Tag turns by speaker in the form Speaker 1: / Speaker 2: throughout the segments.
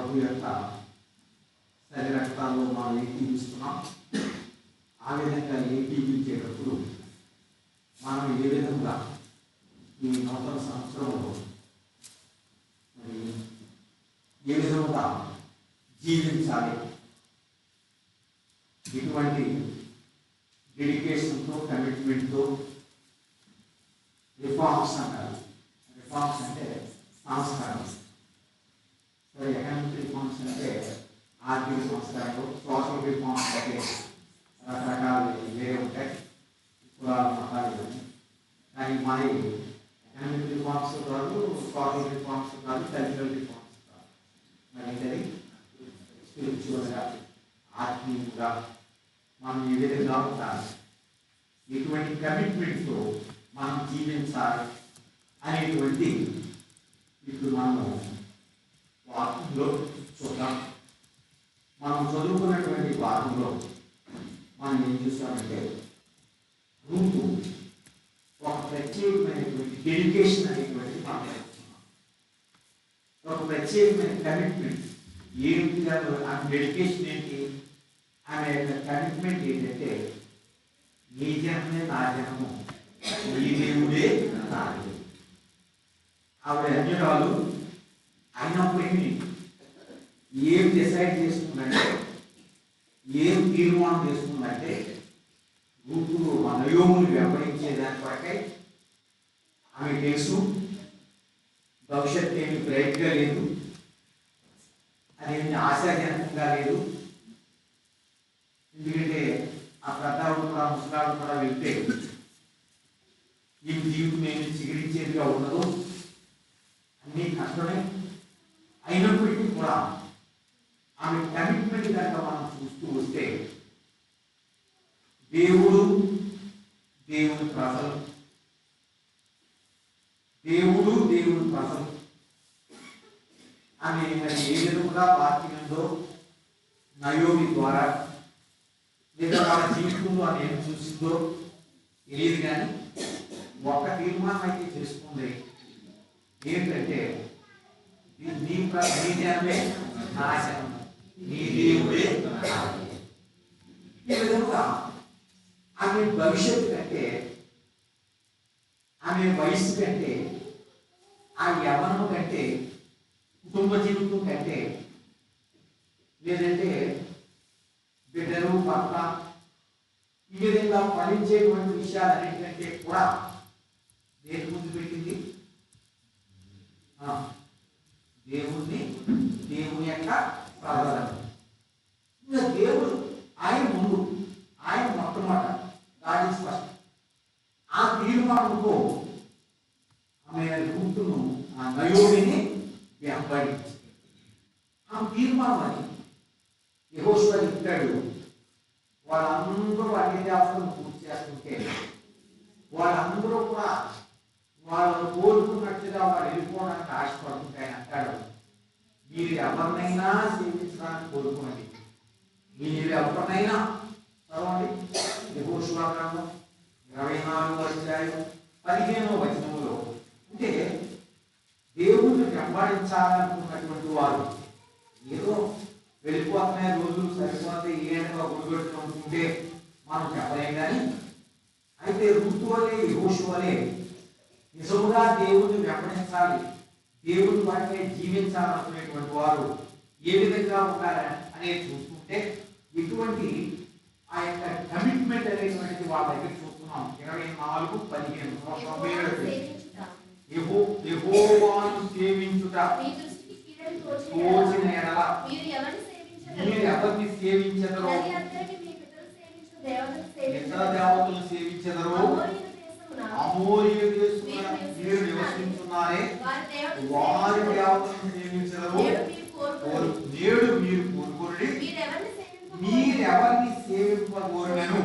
Speaker 1: ప్రభు యొక్క శరీరక్తాల్లో మనం ఏకీవిస్తున్నాం. ఆ విధంగా ఏకీవించేటప్పుడు మనం ఏ విధంగా ఈ నూతన సంవత్సరంలో మరి ఏ విధంగా జీవించాలి, ఇటువంటి డెడికేషన్తో కమిట్మెంట్తో రిఫార్మ్స్ అంటారు. రిఫార్మ్స్ అంటే సంస్కారం. సో ఎకనామిక్ రిఫార్మ్స్ అంటే ఆర్థిక సంస్కారాలు, సోషల్ రిఫార్మ్స్ అంటే రకరకాలు వేరే ఉంటాయి, కులాలు మతాలు ఇవన్నీ. కానీ మన ఎకనామిక్ రిఫార్మ్స్ కాదు, సోషల్ రిఫార్మ్స్ కాదు, కల్చరల్ రిఫార్మ్స్ కాదు. మరి ఏంటది స్పిరిచువల్గా, ఆత్మీయంగా మనం ఏ విధంగా ఉండాలి, ఎటువంటి కమిట్మెంట్తో మనం జీవించాలి అనేటువంటి ఇప్పుడు మనము వాక్యంలో చూద్దాం. మనం చదువుకున్నటువంటి వాక్యంలో మనం ఏం చూస్తామంటే రూపు ఒక ప్రత్యేకమైనటువంటి డెడికేషన్ అనేటువంటి మనం చూస్తున్నాం. ఒక ప్రత్యేకమైన కమిట్మెంట్ ఏంటి, ఆ డెడికేషన్ ఏంటి, ఆమె యొక్క కమిట్మెంట్ ఏంటంటే నీ జనమే నా జనము, నీ దేవుడే నా దేవుడు. ఆవిడ అన్యురాలు అయినప్పటికీ ఏం డిసైడ్ చేసుకుందంటే, ఏం తీర్మానం చేసుకుందంటే రూపు నయోముని వెంబడించేదాని కొరకై ఆమె తెలుసు భవిష్యత్తు ఏమి బ్రైట్గా లేదు, అదేమి ఆశాజనకంగా లేదు. ఎందుకంటే ఆ పెద్దవాడు కూడా ముసలాడు కూడా వెళ్తే ఈ జీవితం ఏమి చిగురించేదిగా ఉండదు, అన్నీ కష్టమే. అయినప్పటికీ కూడా ఆమె కమిట్మెంట్ కనుక మనం చూస్తూ వస్తే దేవుడు, దేవుని ప్రజలు, దేవుడు, దేవుని ప్రజలు ఆమె మరి ఏ విధంగా వాక్యంలో నయోమి ద్వారా లేదా వాళ్ళ జీవితంలో ఆమె ఏం చూసిందో తెలియదు, కానీ ఒక తీర్మానం అయితే చేసుకుంది. ఏంటంటే నీ జనమే నా జనం, నీ దేవుడే. ఈ విధంగా ఆమె భవిష్యత్తు కంటే, ఆమె వయస్సు కంటే, ఆ యవనం కంటే, కుటుంబ జీవితం కంటే, లేదంటే బిడ్డలు, భర్త, ఈ విధంగా ఫలించేటువంటి విషయాలన్నిటికంటే కూడా దేని ముందు పెట్టింది? దేవుణ్ణి, దేవుని యొక్క ప్రజలను. ఇంకా దేవుడు ఆయన ముందు, ఆయన మొట్టమొదట దాని స్పష్టం. ఆ తీర్మానంతో ఆమె రూతును, ఆ నయోమిని వెంబడించింది. ఆ తీర్మానం అని యెహోషువ చెప్పాడు. వాళ్ళందరూ అన్ని దేవతలను పూర్తి చేస్తుంటే వాళ్ళందరూ కూడా వాళ్ళు కోరుకున్నట్టుగా వాళ్ళు వెళ్ళిపోవడానికి ఆశపడుతుంటే ఆయన అంటాడు, మీరు ఎవరినైనా సేవించడానికి కోరుకోండి, మీరు ఎవరినైనా చదవండి. యెహోషువ గ్రంథం 24:15 అంటే దేవుణ్ణి వెంబడించాలనుకున్నటువంటి వారు ఏదో వెళ్ళిపోతున్నాయి, రోజులు సరిపోతే ఏడగా గుడిపెట్టుకు అనుకుంటే మనం చెప్పలేం. కానీ అయితే రూతు వలె, యెహోషువ వలె నిజముగా దేవుణ్ణి వెంబడించాలి, దేవుని వాటిని జీవించాలనుకునేటువంటి వారు ఏ విధంగా ఉండాలని అనేది చూస్తుంటే ఎటువంటి ఆ యొక్క కమిట్మెంట్ అనేటువంటిది వాళ్ళ దగ్గర చూస్తున్నాం. 24:15 యెహోవాను సేవించుట తోచిన ఎడల మీరు ఎవరిని సేవించెదరో, ఇతర దేవతలను సేవించెదరో, అమోరీయ దేశమున మీరు నివసించున్నారే వారి దేవతలను సేవించెదరో, నేడు మీరు కోరుకోండి, మీరెవరిని సేవింపగోరునను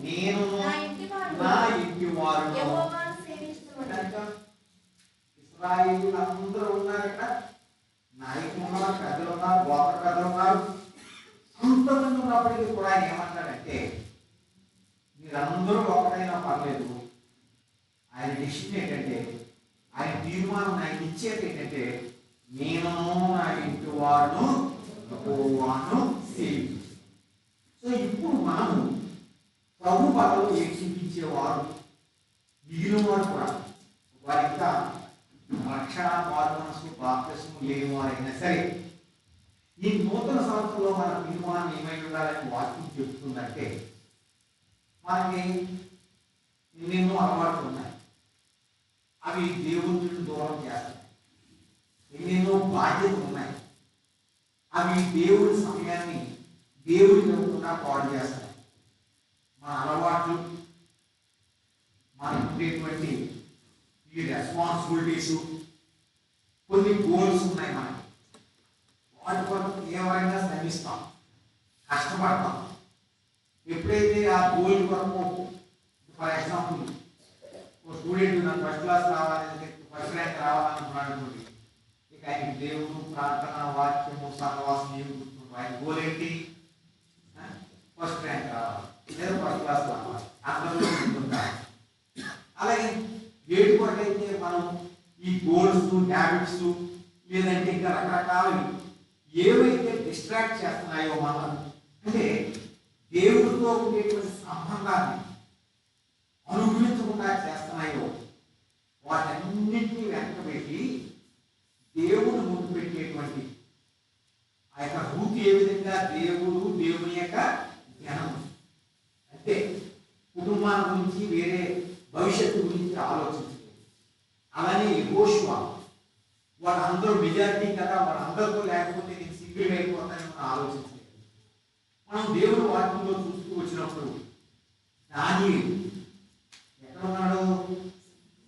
Speaker 1: నేను నా ఇంటి వారును. ఇశ్రాయేలీయులు అందరూ ఉన్నారట, నాయకులు ఉన్నారు, పెద్దలు ఉన్నారు, గోత్ర పెద్దలు ఉన్నారు. అంతమంది ఉన్నప్పటికీ కూడా ఆయన ఏమంటాడంటే మీరందరూ ఒకటైనా పర్లేదు. ఆయన డిసిషన్ ఏంటంటే, ఆయన తీర్మానం ఆయన ఇచ్చేది ఏంటంటే నేను నా లేని వారైనా సరే ఈ నూతన సంవత్సరంలో మన తీర్మానం ఏమై ఉండాలని వాక్యం చెప్తుందంటే మనకి ఎన్నెన్నో అలవాట్లు ఉన్నాయి, అవి దేవుడిని దూరం చేస్తాయి. ఎన్నెన్నో బాధ్యతలు ఉన్నాయి, అవి దేవుడి సమయాన్ని దేవుడికి ఇవ్వకుండా పాడు చేస్తాయి. మన అలవాట్లు, మనకు ఉండేటువంటి ఈ రెస్పాన్సిబిలిటీస్, కొన్ని గోల్స్ ఉన్నాయి మనకి. వాటి కొరకు తీవ్రంగా శ్రమిస్తాం, కష్టపడతాం. ఎప్పుడైతే ఆ గోల్ కొరకు, ఫర్ ఎగ్జాంపుల్ ఒక స్టూడెంట్ నాకు ఫస్ట్ క్లాస్ రావాలని, ఫస్ట్ ర్యాంక్ రావాలనుకున్నాడు. ఇక ఆయన దేవుడు, ప్రార్థన, వాక్యము, సహవాసం ఏమి గుర్తుంటారు. ఆయన గోల్ ఏంటి? ఫస్ట్ ర్యాంక్ రావాలి లేదా ఫస్ట్ క్లాస్ రావాలి, అందరిలో గుర్తుంటారు. అలాగే వేటి కొరకైతే మనం ఈ గోల్స్, హ్యాబిట్స్ లేదంటే ఇంకా రకరకాలవి ఏవైతే డిస్ట్రాక్ట్ చేస్తున్నాయో మనం, అంటే దేవుడితో ఉండేటువంటి సంబంధాన్ని అనుభవించకుండా చేస్తున్నాయో వాటన్నింటినీ వెనకబెట్టి దేవుడు ముందు పెట్టేటువంటి ఆ యొక్క రూట్ ఏ విధంగా దేవుడు, దేవుని యొక్క జ్ఞానం, అంటే కుటుంబాల గురించి, వేరే భవిష్యత్తు గురించి ఆలోచించలేదు. అలానే యెహోషువ, వాళ్ళందరూ మెజారిటీ కదా, వాళ్ళందరితో లేకపోతే నేను సింగిల్ అయిపోతానని మనం ఆలోచించలేదు. మనం దేవుడు వాక్యంలో చూస్తూ వచ్చినప్పుడు దానియేలు ఎక్కడ ఉన్నాడు?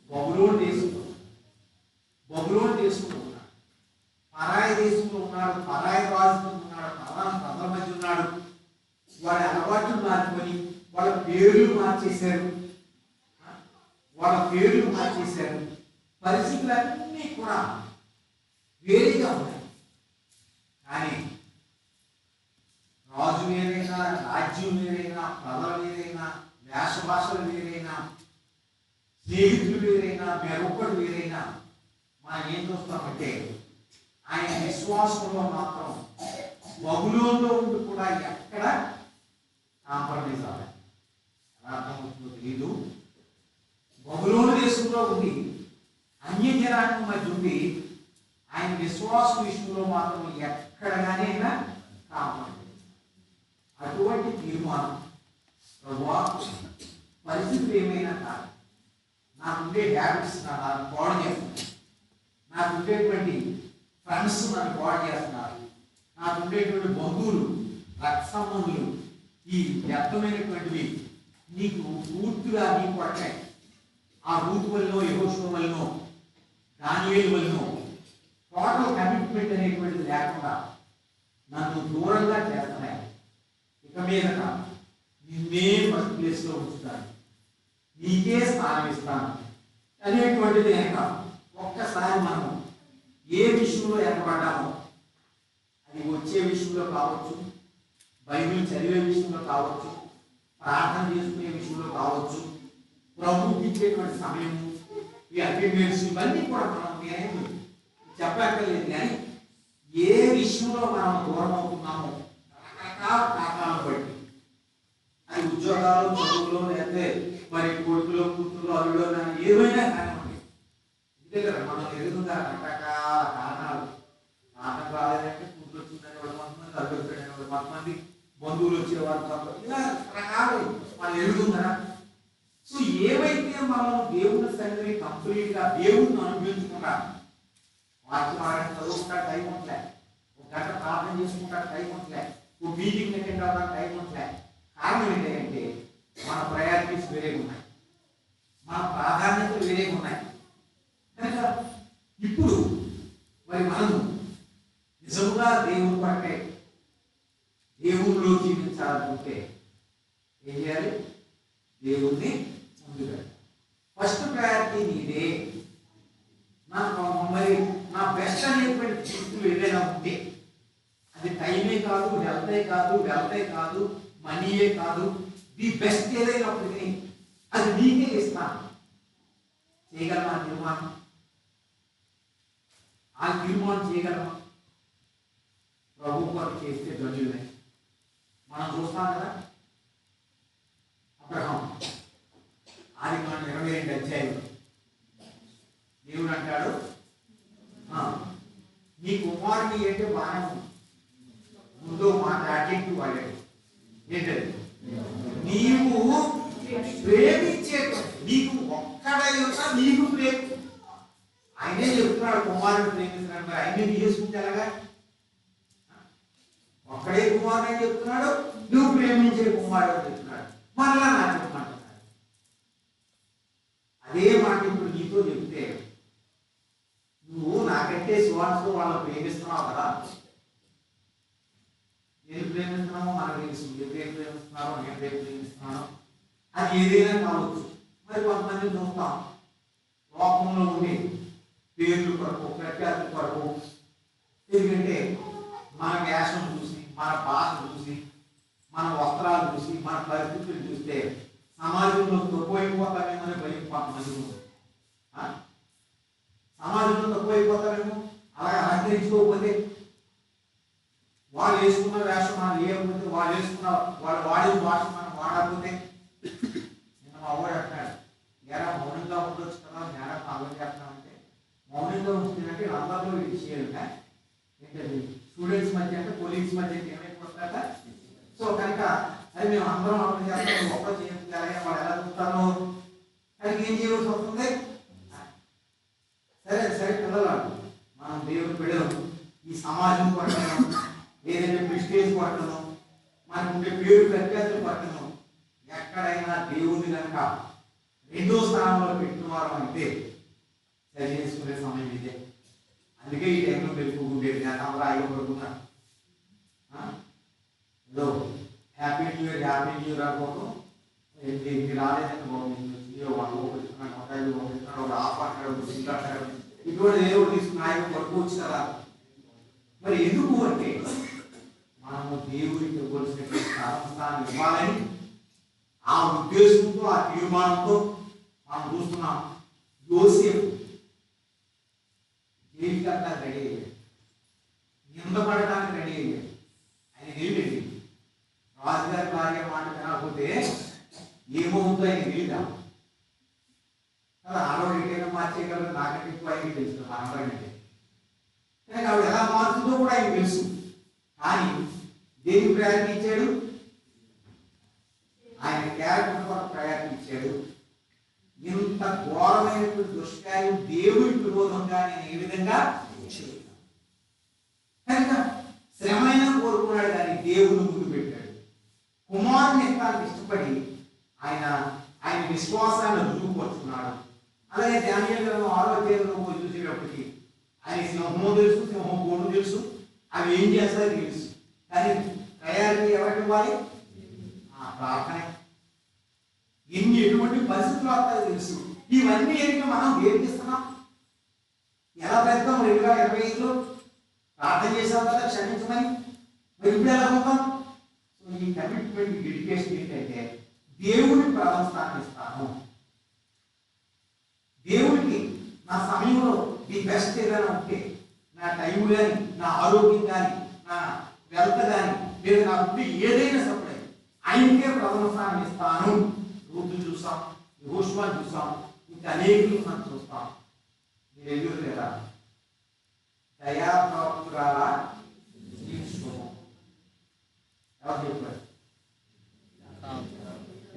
Speaker 1: బబులోను దేశంలో ఉన్నాడు, పరాయి దేశంలో ఉన్నాడు, పరాయి రాజుతో ఉన్నాడు, పరాయి ప్రజల మధ్య ఉన్నాడు. వాడి అలవాట్లు మార్చుకొని వాళ్ళ పేర్లు మార్చేశారు, పరిస్థితులన్నీ కూడా వేరేగా ఉన్నాయి. కానీ రాజు వేరైనా, రాజ్యం వేరైనా, ప్రజలు వేరైనా, వేష భాషలు వేరైనా, స్నేహితులు వేరైనా, మెరొకడు వేరైనా, మనం ఏం చూస్తామంటే ఆయన విశ్వాసంలో మాత్రం బబులోనులో ఉండి కూడా ఎక్కడ కాంప్రమైజ్ అవ్వాలి. ఎలా అర్థమవుతుందో తెలీదు. బబులోను దేశంలో ఉండి అన్య జనానికి మధ్య ఉండి ఆయన విశ్వాస విషయంలో మాత్రం ఎక్కడగానే అయినా కాంప్రమైజ్. అటువంటి తీర్మానం, ప్రభువా పరిస్థితులు ఏమైనా కాదు, నాకుండే హ్యాబిట్స్ నాకు పాడు చేస్తున్నాయి, నాకు ఉండేటువంటి ఫ్రెండ్స్ నన్ను పాడు చేస్తున్నారు, నాకు ఉండేటువంటి బంధువులు, రక్త సంబంధులు, ఈ వ్యర్థమైనటువంటివి నీకు పూర్తిగా నీ పట్టాయి. ఆ రూతు వలనో, యెహోషువ వలనో, దానియేలు వలనో టోటల్ కమిట్మెంట్ అనేటువంటిది లేకుండా నన్ను దూరంగా చేస్తున్నాయి. ఇక మీదట నిన్నే ఫస్ట్ ప్లేస్లో ఉంచుతాను, నీకే స్థానం ఇస్తాను అనేటువంటిది కనుక ఒక్కసారి మనం ఏ విషయంలో ఏర్పడ్డామో, అది వచ్చే విషయంలో కావచ్చు, బైబిల్ చదివే విషయంలో కావచ్చు, ప్రార్థన చేసుకునే విషయంలో కావచ్చు, ప్రభువుకి ఇచ్చేటువంటి సమయము, ఈ అటెండెన్స్, ఇవన్నీ కూడా మనం నేనేమి చెప్పక్కర్లేదు. కానీ ఏ విషయంలో మనం దూరం అవుతున్నామో రకరకాల కారణాలను బట్టి, అది ఉద్యోగాలు, చదువులో, లేకపోతే మరి కొడుకులో, కూతురులో, అల్లులో ఏమైనా కానివ్వండి, ఎందుకంటే మనం ఎదుగుగా రకరకాల కారణాలు. కారణం రాలేదంటే కూతురు వచ్చిందని వాళ్ళు కొంతమంది, అల్లు వచ్చాడని వాళ్ళు కొంతమంది, బంధువులు వచ్చేవాళ్ళు కొంతమంది, ఇలా రకరకాలు మనం ఎదుగుతుందా. సో ఏవైతే మనం దేవుని సన్నిధిని కంప్లీట్గా దేవుడిని అనుభవించుకున్నా, వాక్యం ఆడని చదువుకుంటా టైం ఉంటలే, ఒక గంట ప్రార్థన చేసుకుంటా టైం ఉంటలే, ఒక మీటింగ్ అటెండ్ అవ్వడానికి టైం ఉంటలే. కారణం ఏంటంటే మన ప్రయారిటీస్ వేరేగా ఉన్నాయి, మన ప్రాధాన్యతలు వేరేగా ఉన్నాయి. కనుక ఇప్పుడు మరి మనము నిజంగా దేవుని పట్టే దేవుళ్ళలో జీవించాలనుకుంటే ఏం చేయాలి? దేవుణ్ణి ముందుగా ఫస్ట్ ప్రయారిటీ నీదే. నాకు మరి నా బెస్ట్ అనేటువంటి స్థితులు ఏదైనా ఉంటే, అది టైమే కాదు, వెళ్తే కాదు, మనీయే కాదు, ది బెస్ట్ ఏదైనప్పటికీ అది నీకే ఇస్తాను. చేయగలమా తీర్మానం? ఆ తీర్మానం చేయగలమా? ప్రభు కొరకు చేస్తే ధన్యులే. మనం చూస్తాం కదా, అబ్రహాం ఆదికాండం 22 అధ్యాయం దేవుడు అంటాడు, నీకు కుమారుని అంటే బాగా ముందు మాట అడ్జెక్టివ్ వాడాడు. ఏంటది? నీవు ప్రేమించే, నీకు ఒక్కడైనా నీకు ప్రేమ. ఆయనే చెప్తున్నాడు కుమారుడు ప్రేమిస్తున్నాడు. ఆయనే నీ చేసుకుంటే ఎలాగా? ఒక్కడే కుమారుడు అని చెప్తున్నాడు, నువ్వు ప్రేమించే కుమారుడు అని చెప్తున్నాడు. మరలా నా చెప్పమంటున్నాడు. అదే మాట ఇప్పుడు నీతో చెప్తే, నువ్వు నాకంటే సువార్తతో వాళ్ళని ప్రేమిస్తున్నావు కదా. నేను ప్రేమిస్తున్నామో మనకు తెలుసు. ఎవరు ప్రేమిస్తున్నారో నేను ప్రేమిస్తున్నాను అది ఏదైనా కావచ్చు. మరి కొంతమంది చూస్తాం లోకంలో ఉండి పేర్లు కొరకు, ప్రఖ్యాతుల కొరకు, ఎందుకంటే మన వేషం చూసి, మన భాష చూసి, మన వస్త్రాలు చూసి, మన పరిస్థితులు చూస్తే సమాజంలో తక్కువైపోతామేమని భయం కొంతమంది. సమాజంలో తక్కువైపోతామేమో, అలాగే అలంకరించుకోకపోతే, వాళ్ళు వేసుకున్న వేషం మనం వేయకపోతే, వాళ్ళు వేసుకున్న వాళ్ళు వాడే భాష మనం వాడకపోతే. నిన్న మా వాడు అంటున్నాడు, ఎలా మౌనంగా ఉండొచ్చు కదా, జ్ఞానం అర్థం చేస్తున్నామంటే మౌనంగా ఉంటుందంటే అందరిలో ఇది చేయాలి. ఏంటండి స్టూడెంట్స్ మధ్య అంటే కొలీగ్స్ మధ్య ఏమైపోతుందట. సో కనుక అది మేము అందరం అర్థం చేస్తాం, ఒక్క చేయాలి. వాళ్ళు ఎలా చూస్తారో దానికి ఏం చేయవలసి వస్తుంది. సరే సరే పిల్లలు, మనం దేవుడు బిడ్డలు, ఈ సమాజం పట్టణం, లేదంటే ప్రిస్టేజ్ పట్టణం, మనకు ఉండే పేరు ప్రఖ్యాతులు పట్టణం, ఎక్కడైనా దేవుని కనుక రెండో స్థానంలో పెట్టిన వారు అయితే సరి చేసుకునే సమయం ఇదే. అందుకే ఈ టైంలో పెరుగుతుండేది. నేను అమరాయిగా పడుకున్నాను. ఏదో హ్యాపీ న్యూ ఇయర్ అనుకోవడం ఇది రాలేదని ఒక ఆఫ్ అంటాడు, ఇటువంటి ఏదో తీసుకుని ఆయన పడుకోవచ్చు కదా. మరి ఎందుకు అంటే మనము దేవుడికి ఇవ్వాల్సినటువంటి స్థానం ఇవ్వాలని ఆ ఉద్దేశంతో, ఆ తీర్మానంతో మనం చూస్తున్నాం. యోసేపు జీవితానికి రెడీ అయ్యాడు, నిందపడటానికి రెడీ అయ్యాడు. ఆయన తెలియదు రాజుగారి భార్య మాట వినకపోతే ఏమవుతుందో ఆయన తెలియదా కదా. ఆడవాడికైనా మార్చేయగలరు, నాకంటే ఎక్కువ ఆయనకి తెలుసు ఆడవాడంటే. కానీ ఆవిడ ఎలా మారుతుందో కూడా ఆయన తెలుసు. కానీ దేనికి ప్రయారిటీ ఇచ్చాడు? ఆయన క్యారెక్టర్ కూడా ప్రయారిటీ ఇచ్చాడు. ఇంత ఘోరమైనటువంటి దుష్కార్యం దేవుడికి విరోధంగా నేను ఏ విధంగా చేయను కనుక శ్రమైన కోరుకున్నాడు, కానీ దేవుని ముందు పెట్టాడు. కుమారుని ఎత్తానికి ఇష్టపడి ఆయన విశ్వాసాన్ని రుజువుపరుచుకున్నాడు. అలాగే దానియేలు గ్రంథం 6వ అధ్యాయంలో చూసేటప్పటికి ఆయన సింహము తెలుసు, సింహం గోడు తెలుసు, అవి ఏం చేస్తారో తెలుసు. కానీ ప్రయారిటీ ఎవరికి ఇవ్వాలి? ప్రార్థన. ఎటువంటి పరిస్థితులు వస్తాయో తెలుసు. ఇవన్నీ ఏంటి మనం వేదిస్తున్నాం. ఎలా పెడతాం? 2025లో ప్రార్థన చేసాం కదా క్షమించమని. మరి ఇప్పుడు ఎలా ఉంటాం? సో ఈ కమిట్మెంట్, డెడికేషన్ ఏంటంటే దేవుని ప్రథమ స్థానం ఇస్తాను. దేవుడికి నా సమయంలో ది బెస్ట్ ఏదైనా ఉంటే, నా టైం కానీ, నా ఆరోగ్యం కానీ, నా వెల్త్ కానీ, లేదా నా ఉంటే ఏదైనా సప్లై ఆయనకే ప్రథమ స్థానం ఇస్తాను. రూతు చూసాం, యెహోషువ చూసాం, ఇంకా అనేకులు మనం చూస్తాం. మీరు ఎదురు లేదా దయాప్రాప్తురాల ఎవరు చెప్పారు?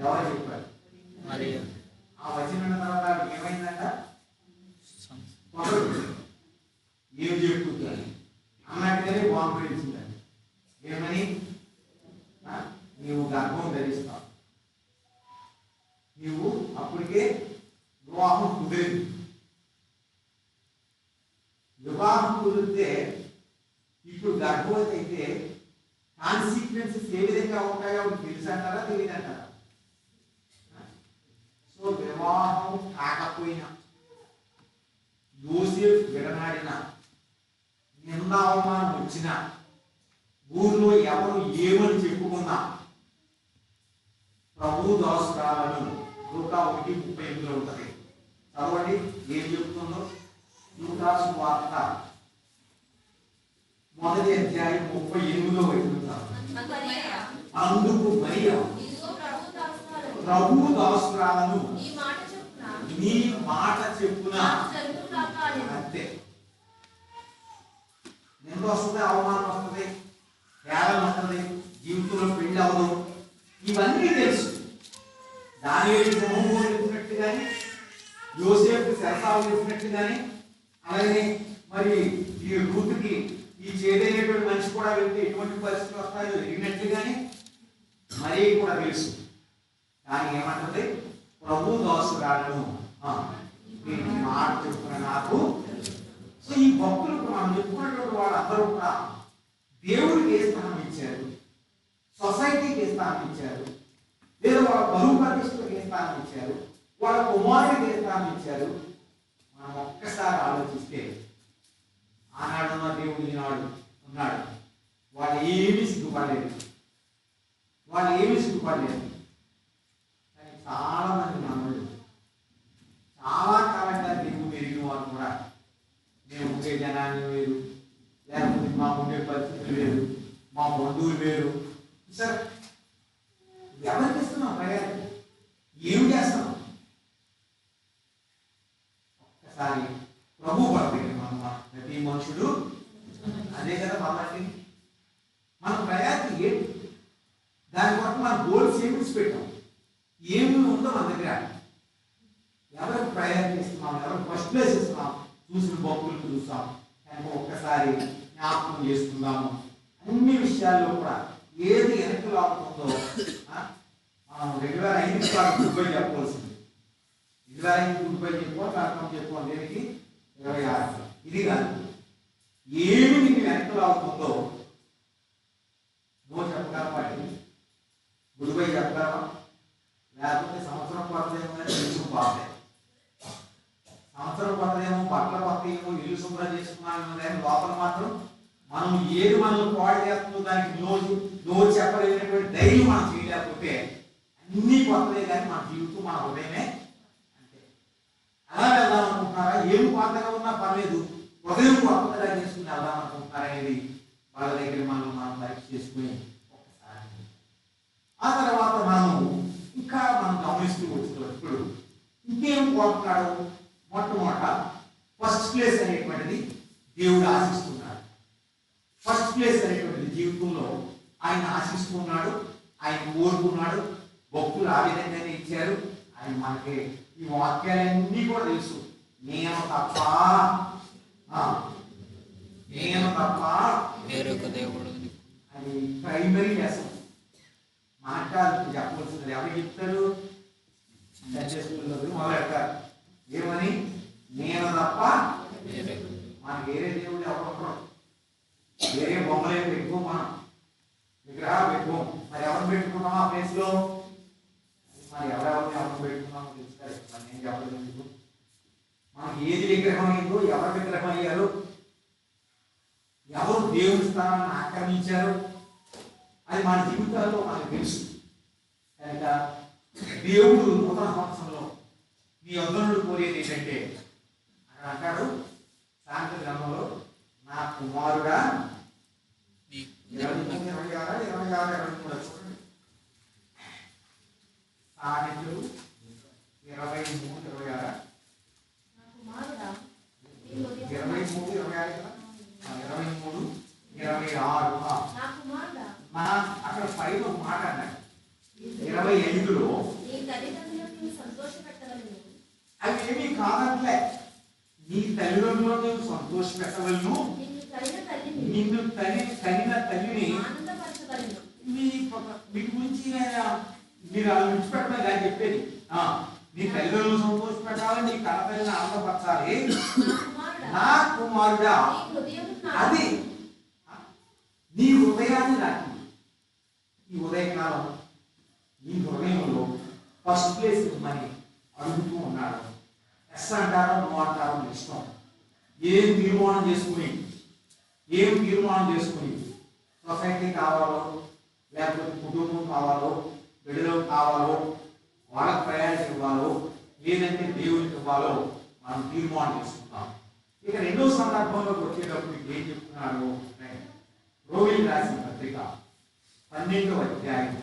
Speaker 1: ఎవరు చెప్పారు? ఆ వచనం తర్వాత ఏమైందంట? ఏం చెప్పుకుంటారు అన్నట్టుగానే బాంబించిందండి. ఏమని? నీవు గర్భం ధరిస్తావు. నీవు అప్పటికే వివాహం కుదిరింది. వివాహం కుదిరితే ఇప్పుడు గర్భవతి అయితే కాన్సిక్వెన్సెస్ ఏ విధంగా ఉంటాయో తెలుసు అంటారా, తెలియదు అంటారా? సో వివాహం కాకపోయినా, యోసేపు విడనాడిన, నింద అవమానం వచ్చినా, ఊర్లో ఎవరు ఏమని చెప్పుకున్నా, ప్రభు దాసురాలను లూకా 1:38 ఉంటుంది. చదవండి ఏం చెప్తుందో. లూకా సువార్త 1వ అధ్యాయం 38వ వచనం. అందుకు మరియా ప్రభు దాసురాలను నీ మాట చెప్పున. అంతే. నింద వస్తుంది, అవమానం వస్తుంది, వేదన వస్తుంది, జీవితంలో పెళ్లి అవ్వదు. ఇవన్నీ తెలుసు. దానియేలు సింహము వేసినట్టు కానీ, యోసేపు శరసాలు వేసినట్టు కానీ, అలాగే మరి ఈ రూతుకి ఈ చేదైనటువంటి మనిషి కూడా వెళ్తే ఎటువంటి పరిస్థితులు వస్తాయో ఎరిగినట్టు కానీ మరీ కూడా తెలుసు. కానీ ఏమంటుంది, ప్రభు దాసురాలను మాట చెప్పుకున్న నాకు. సో ఈ భక్తులకు మనం చెప్పుకున్నటువంటి వాళ్ళందరూ కూడా దేవుడికి ఏ స్థానం ఇచ్చారు, సొసైటీకి ఏ స్థానం ఇచ్చారు, లేదా వాళ్ళ బరువు ప్రతిష్టలకు ఏ స్థానం ఇచ్చారు, వాళ్ళ కుమారుడికి ఏ స్థానం ఇచ్చారు, మనం ఒక్కసారి ఆలోచిస్తే ఆనాడున్న దేవుడు ఈనాడు ఉన్నాడు. వాళ్ళు ఏమీ సిగ్గుపడలేదు, కానీ చాలా మంది మనవాళ్ళు చాలా కాలంగా దేవుడు ఎరిగిన వారు కూడా మేము ఉండే జనాన్ని వేరు, లేకపోతే మా ఉండే పరిస్థితులు వేరు, మా బంధువులు వేరు. సార్ ఎవరికి ఇస్తున్నాం ప్రయాణం, ఏం చేస్తున్నాం? ఒక్కసారి ప్రభు పడతాయి మన ప్రతి మనుషుడు అదే కదా కాబట్టి మన ప్రయాణం ఏంటి, దాని కొరకు మన గోల్స్ ఏమి పెట్టాం, ఏమి ఉందో మన దగ్గర, ఎవరికి ప్రయాణం ఇస్తున్నాం, ఎవరికి ఫస్ట్ ప్లేస్ ఇస్తున్నాం, చూసిన భక్తులను చూస్తాం. కానీ ఒక్కసారి జ్ఞాపకం చేసుకుందాము. అన్ని విషయాల్లో కూడా ఏది వెనక్కి లాగుతుందో మనం రెగ్యులర్ అయిన గుడ్ బై చెప్పవలసింది. రెగ్యులర్ అయిన గుడ్ బై కన్ఫర్మ్ చెప్పుకోండి. దేనికి 26 ఇది కాదు. ఏమి నీకు వెనక్కి లాగుతుందో నువ్వు చెప్పగలవాటి గుడ్ బై చెప్పగలవా? లేకపోతే సంవత్సరం పడదేమో తెలుసు బాధే, సంవత్సరం పడదేమో బట్టల పడతాయేమో ఇల్లు శుభ్రం చేసుకున్నామేమో, కానీ లోపల మాత్రం మనం ఏది మనల్ని పాడు చేస్తుందో దానికి నువ్వు చెప్పలేనటువంటి ధైర్యం మనం చేయలేకపోతే అన్నీ కొత్తలే, కానీ మన జీవితం మన హృదయమే అంతే. అలా వెళ్దాం అనుకుంటున్నారా? ఏం కొత్తగా ఉన్నా పర్లేదు, హృదయం కొత్తగా చేసుకుని వెళ్దాం అనుకుంటున్నారా అనేది వాళ్ళ దగ్గర మనం పరీక్ష చేసుకుని ఒకసారి ఆ తర్వాత ఇంకా మనం గమనిస్తూ వచ్చినప్పుడు ఇంకేం కోరుతున్నాడు? మొట్టమొదట ఫస్ట్ ప్లేస్ అనేటువంటిది దేవుడు ఆశిస్తున్నాడు. ఫస్ట్ ప్లేస్ అనేటువంటిది జీవితంలో ఆయన ఆశిస్తున్నాడు, ఆయన కోరుకున్నాడు. భక్తులు ఆ విధంగానే ఇచ్చారు. ఆయన మనకి ఈ వాక్యాలన్నీ కూడా తెలుసు. నేను తప్ప
Speaker 2: వేరొక దేవుడు
Speaker 1: అది ప్రైమరీ లెసన్. మాట్లాడుతూ చెప్పవలసింది ఎవరు చెప్తారు? మొదలెడతారు ఏమని? నేను తప్ప మనకి వేరే దేవుడు ఎవరు, వేరే బొమ్మలే పెట్టుకో, మనం విగ్రహాలు పెట్టుకో. మరి ఎవరు పెట్టుకున్నాం ఆ ప్లేస్ లో? మరి ఎవరు పెట్టుకున్నామో తెలుస్తారు. మరి నేను చెప్పలేదు. మనకి ఏది విగ్రహం అయిందో, ఎవరు విగ్రహం అయ్యారు, ఎవరు దేవుని స్థానాన్ని ఆక్రమించారు, అది మన జీవితాల్లో మనకు తెలుసు. కనుక దేవుడు నూతన సంవత్సరంలో నీ అదనుడు కోరేది ఏంటంటే అక్కడ అంటాడు సాంఖ్య గ్రంథంలో, నా కుమారుడా 23 చూడండి. సామెతలు 23:26 అక్కడ పైన మాట అన్నాడు 25లో అవి ఏమీ కాదట్లే. నీ తల్లిదండ్రులను నువ్వు సంతోష పెట్టవలను, నిన్ను కనిన తల్లిని మీ గురించి మీరు అలా విడిచిపెట్టమని దాన్ని చెప్పేది. నీ తల్లిదండ్రులను సంతోష పెట్టాలి, నీ కనతల్లిని ఆనందపరచాలి. నా కుమారుడా, అది నీ హృదయాన్ని నాకు ఈ ఉదయకాలం నీ హృదయంలో ఫస్ట్ ప్లేస్ ఇవ్వమని అడుగుతూ ఉన్నాడు. ఎస్ అంటారో నో అంటారో ఇష్టం. ఏం తీర్మానం చేసుకుని సొసైటీ కావాలో, లేకపోతే కుటుంబం కావాలో, బిడ్డలు కావాలో, వాళ్ళకి ప్రయాణం ఇవ్వాలో, లేదంటే దేవునికి ఇవ్వాలో మనం తీర్మానం చేసుకుంటాం. ఇక రెండో సందర్భంలోకి వచ్చేటప్పుడు ఏం చెప్తున్నాడు? రోమిలికి రాసిన పత్రిక 12వ అధ్యాయం,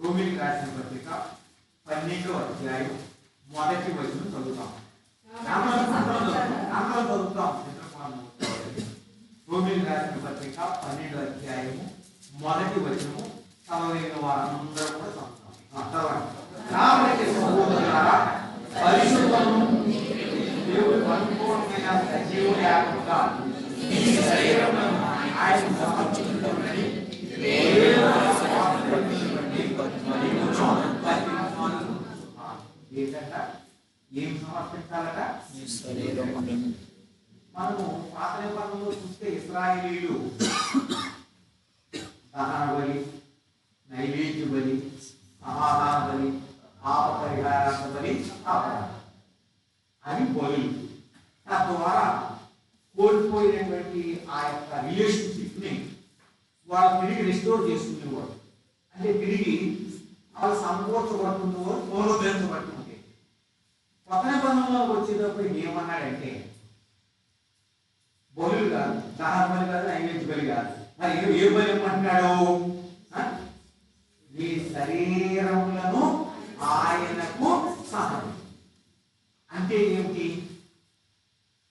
Speaker 1: రోమిలికి రాసిన పత్రిక 12వ అధ్యాయం మొదటి వచనం చదువుతాం. అందరం చదువుతాం. రోమిలకు రాసిన పత్రిక 12వ అధ్యాయము మొదటి వచనము చదవలేని వారందరూ కూడా చదువుతాం. కాబట్టి సహోదరులారా, పరిశుద్ధము దేవుడు పరిపూర్ణమైన సజీవ యాగముగా మీ శరీరమును ఆయన సమర్పించుకొనుడి. ఏం సమర్పించాలట? మనము పాత నిబంధనలో చూస్తే ఇశ్రాయేలీయులు దహన బలి, నైవేద్య బలి, సమాధాన బలి, పాప పరిహారార్థ బలి అని బలి. తద్వారా కోల్పోయినటువంటి ఆ యొక్క రిలేషన్షిప్ ని వాళ్ళు తిరిగి రిస్టోర్ చేసుకునేవాడు. అంటే తిరిగి వాళ్ళు సంకోచపడుతున్నవారు, పునరుద్ధరించబడుతుంది. కొత్త నిబంధనలోకి వచ్చేటప్పుడు ఏమన్నాడంటే బలులు కాదు, దహన బలి కాదు, నైవేద్య బలి కాదు. మరి ఏ బలి ఇమ్మంటున్నాడు? మీ శరీరములను ఆయనకు సమర్పించు. అంటే ఏమిటి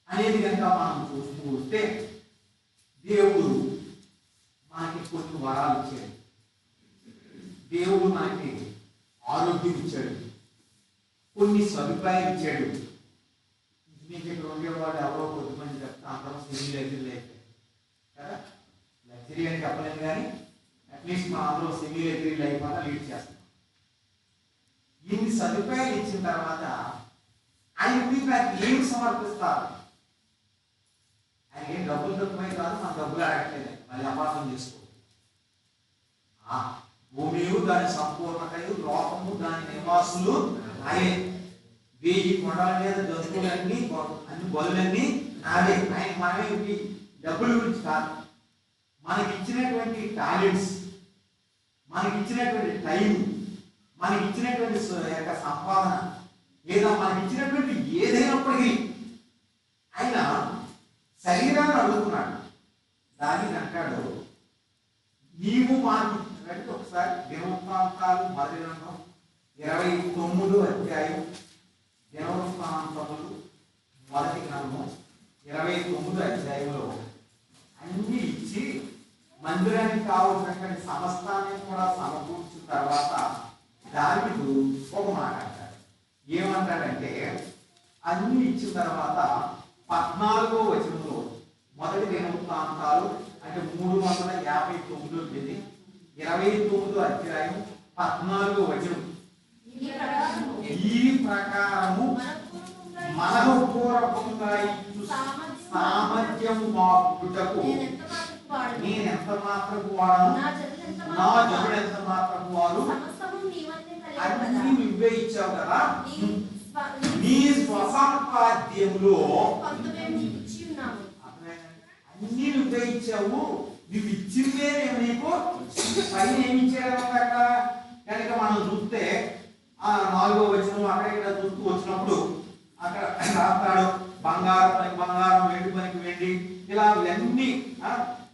Speaker 1: అనేది కనుక మనం చూస్తూ వస్తే, దేవుడు మనకి కొన్ని వరాలు ఇచ్చాడు. దేవుడు మనకి ఆరోగ్యం ఇచ్చాడు, కొన్ని సదుపాయాలు ఇచ్చాడు. మీకు ఇక్కడ ఉండేవాళ్ళు ఎవరో కొద్దిమంది చెప్తా అందరం సెమీ లగ్జరీ అయిపోయాయి కదా. లగ్జరీ అని చెప్పలేము కానీ అట్లీస్ట్ మా అందరూ సెమీ లగ్జరీ లైఫ్ వల్ల లీడ్ చేస్తాం. ఇన్ని సదుపాయాలు ఇచ్చిన తర్వాత ఆయన మీకు ఏం సమర్పిస్తారు? ఆయన ఏం డబ్బులు తక్కువై కాదు, మన డబ్బులు అడగట్లేదు, మళ్ళీ అపార్థం చేసుకో. భూమియు దాని సంపూర్ణతయు, లోకము దాని నివాసులు ఆయనే. 1000 కొండల మీద జంతువులన్నీ, అన్ని బలులన్నీ నావే. ఆయన మనమే డబ్బుల గురించి కాదు, మనకి ఇచ్చినటువంటి టాలెంట్స్, మనకి ఇచ్చినటువంటి టైం, మనకి ఇచ్చినటువంటి యొక్క సంపాదన, లేదా మనకి ఇచ్చినటువంటి ఏదైనప్పటికీ ఆయన శరీరాన్ని అడుగుతున్నాడు. దానికి అంటాడు, నీవు మాకు ఒకసారి దినవృత్తాంతాలు మొదటి గ్రంథం 29వ అధ్యాయం, దినవృత్తాంతములు మొదటి గ్రంథం 29వ అధ్యాయంలో అన్ని ఇచ్చి మందిరానికి కావలసినటువంటి సమస్తాన్ని కూడా సమకూర్చిన తర్వాత దావీదు ఒక మాట అంటాడు. ఏమంటాడంటే, అన్ని ఇచ్చిన తర్వాత 14వ వచనంలో, మొదటి దినవృత్తాంతాలు అంటే 359 పేజీ, 29వ అధ్యాయం 14వ వచనం, ఈ ప్రకారము మనఃపూర్వకంగా ఇచ్చు సామర్థ్యము మాపుటకు నేను ఎంత మాత్రపు వాడను, నా జనుడు ఎంత మాత్రపు వారు, అన్ని నువ్వే ఇచ్చావు కదా. నీ స్వసంపాద్యములో అన్ని నువ్వే ఇచ్చావు, నువ్వు ఇచ్చిందే నీకు పైన ఏమి ఇచ్చాడు అక్కడ కనుక మనం చూస్తే ఆ 4వ వచనం అక్కడ ఇక్కడ చూస్తూ వచ్చినప్పుడు అక్కడ రాస్తాడు, బంగారం పనికి బంగారం, వెండి పనికి వెండి, ఇలా ఇవన్నీ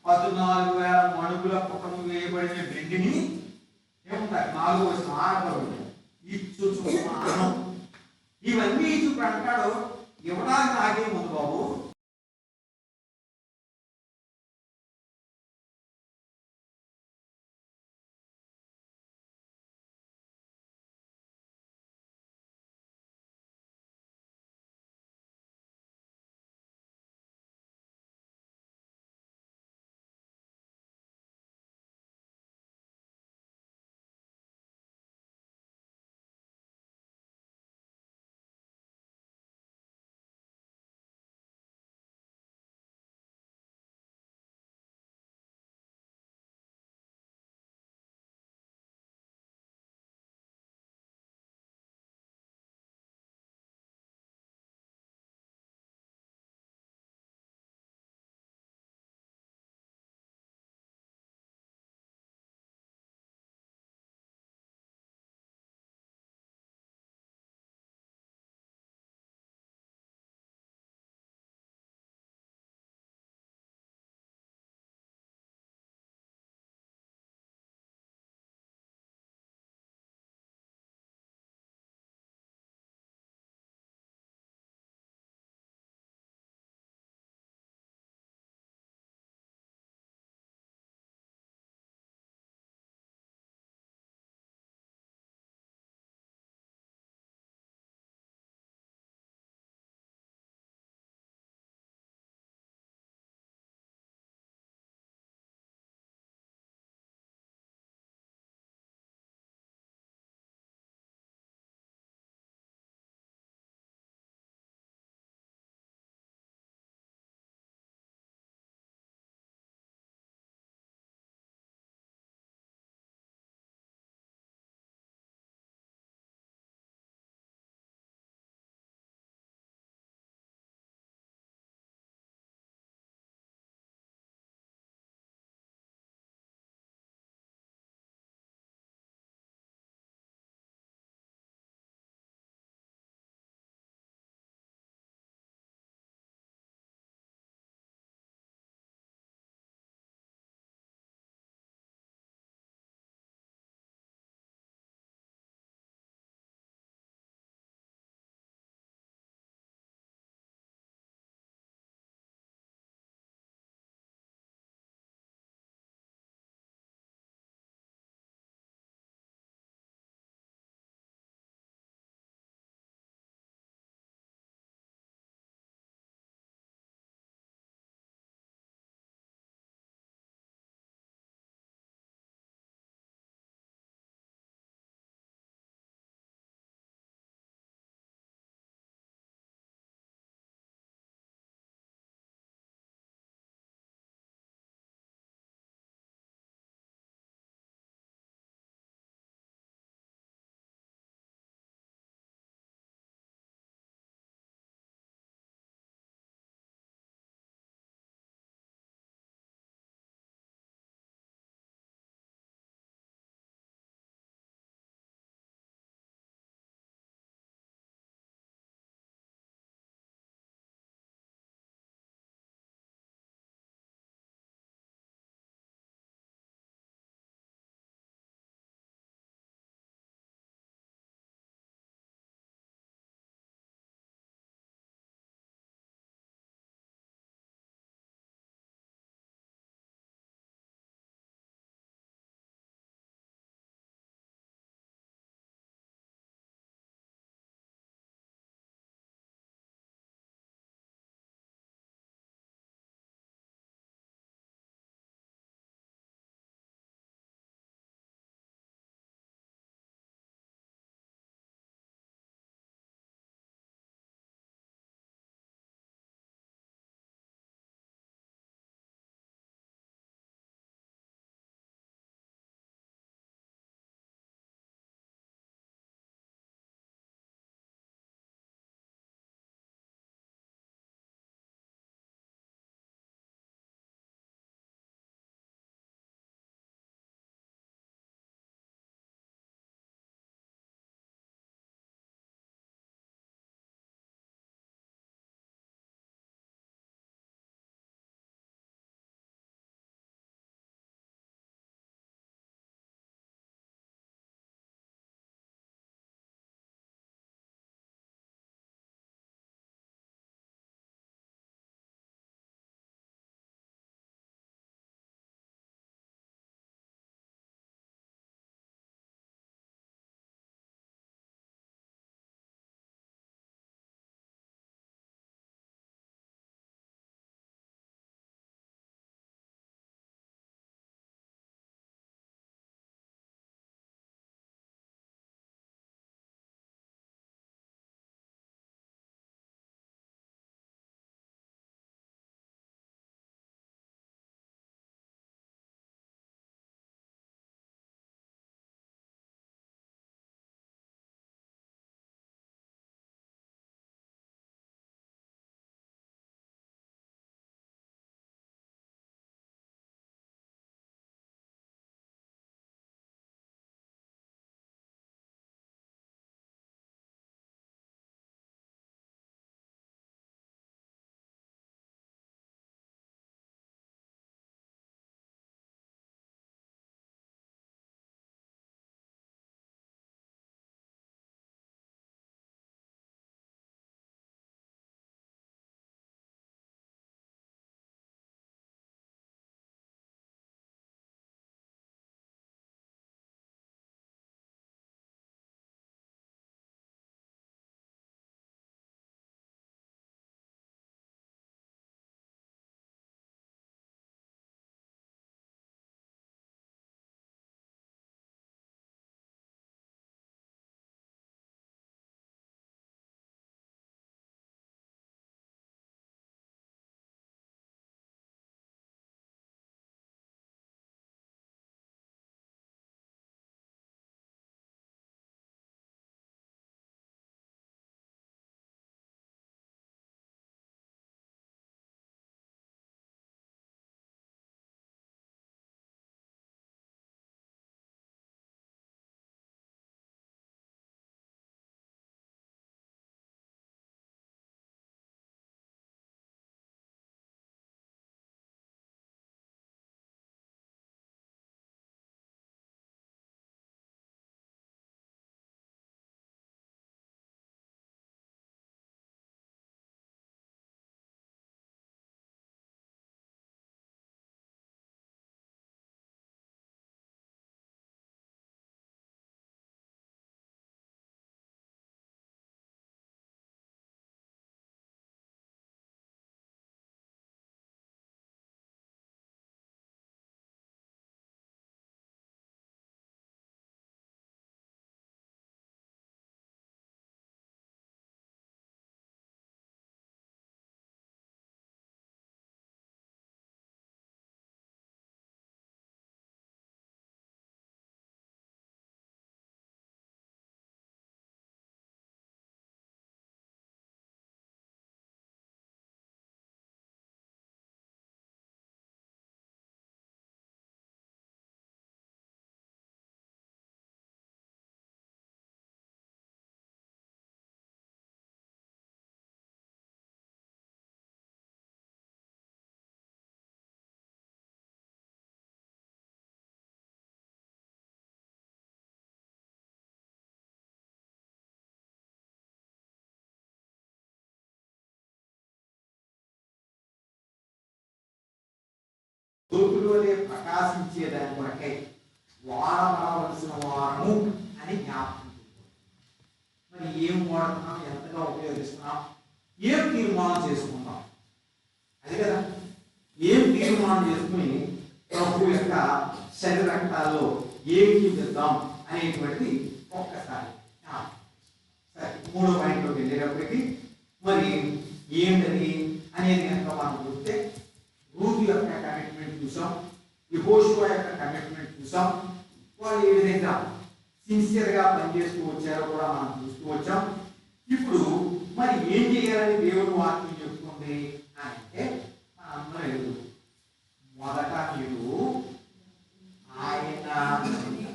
Speaker 1: 14,000 మణుగుల పుటము వేయబడిన వెండిని ఏముంటాయి 4వ వచనం ఆడపడు ఇచ్చుచున్నాను. ఇవన్నీ ఇచ్చు అంటాడు. ఇవ్వడానికి నాకేముంది బాబు, జ్యోతులు వలె ప్రకాశించేదాని కొరకై వాడవలసిన వారము అని జ్ఞాపకం. మరి ఏం వాడుతున్నాం, ఎంతగా ఉపయోగిస్తున్నాం, ఏం తీర్మానం చేసుకుంటాం, అది కదా. ఏం తీర్మానం చేసుకుని ప్రభు యొక్క శరీర రక్తాల్లో ఏమి చేద్దాం అనేటువంటిది ఒక్కసారి సరే 3వ పాయింట్లోకి వెళ్ళేటప్పటికి మరి ఏంటది అనేది కనుక మనం చూస్తే రూతు యొక్క కమిట్మెంట్ చూసాం, యెహోషువ యొక్క కమిట్మెంట్ చూసాం. వాళ్ళు ఏ విధంగా సిన్సియర్గా పనిచేస్తూ వచ్చారో కూడా మనం చూస్తూ వచ్చాం. ఇప్పుడు మరి ఏం చేయాలని దేవుడు వాక్యం చెప్తుంది అంటే మనందరం ఎదురు మొదట మీరు ఆయన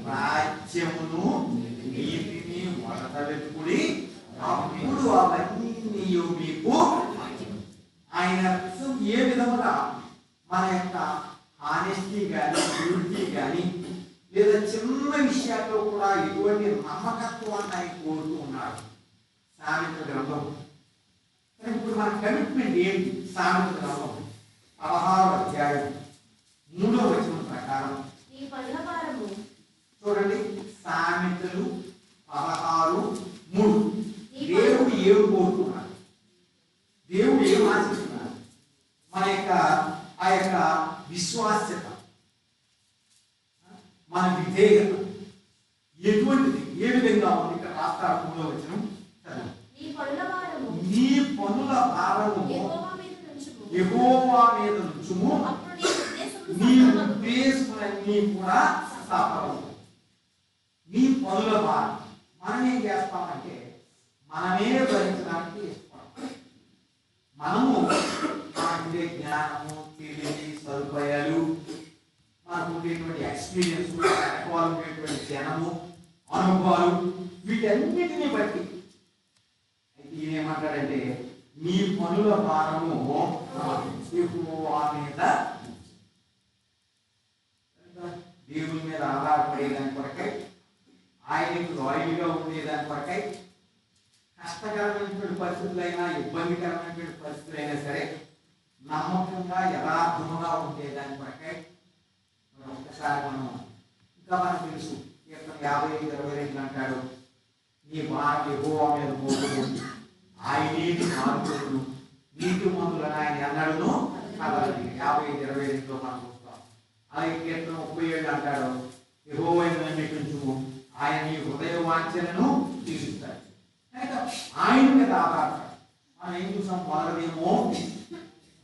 Speaker 1: రాజ్యమును నీతిని మొదట వెతుకుడి, అప్పుడు అవన్నీ మీకు ఆయన ఏ విధముగా మన యొక్క ఆనెస్టీ కానీ ప్యూరిటీ కానీ లేదా చిన్న విషయాల్లో కూడా ఎటువంటి నమ్మకత్వాన్ని ఆయన కోరుతూ ఉన్నాడు. సామెత గ్రంథం ఇప్పుడు మన కమిట్మెంట్ ఏంటి? సామెత గ్రంథం 16వ అధ్యాయం 3వ వచనం ప్రకారం చూడండి. సామెతలు 16:3 దేవుడు ఏం కోరుతున్నాడు, దేవుడు ఏం ఆశిస్తున్నాడు? మన యొక్క ఆ యొక్క విశ్వాస్యత, మన విధేయత ఎటువంటిది, ఏ విధంగా ఉంది? ఇక్కడ రాష్ట్ర 3వ వచనం నీ పనుల భారము యెహోవా మీద నుంచుము, నీ ఉద్దేశములన్నీ కూడా సఫలమవుతాయి. నీ పనుల భారం మనం ఏం చేస్తామంటే మనమే భరించడానికి ఇష్టపడతాం. మనము మనకుండే జ్ఞానము, తెలివి, సదుపాయాలు, మనకు ఉండేటువంటి ఎక్స్పీరియన్స్, అనుభవాలు, ఉండేటువంటి జనము, అనుభవాలు, వీటన్నిటిని బట్టి అయితే ఏమంటాడంటే నీ పనుల భారము యెహోవా మీద, దేవుని మీద ఆధారపడేదాని కొరకై, ఆయనకు రాయిగా ఉండేదాని కొరకై, కష్టకరమైనటువంటి పరిస్థితులైనా ఇబ్బందికరమైనటువంటి పరిస్థితులైనా సరే నమ్మకంగా యథార్థముగా ఉండేదాని కొరకై ఒక్కసారి మనం ఇంకా మనకు తెలుసు 55:22 అంటాడు నీ భారం యెహోవా మీద మోపుము, ఆయనే మార్పును నీతిమంతులను ఆయన ఎన్నడూను కదలని 55:22లో మనం చూస్తాం. అలాగే కీర్తన 37 అంటాడు యెహోవాను నమ్మించుము, ఆయన నీ హృదయ వాంఛలను తీరుస్తాడు. కనుక ఆయన మీద ఆధారపడాలి. మనం ఏం చూసాం? మొదటిదేమో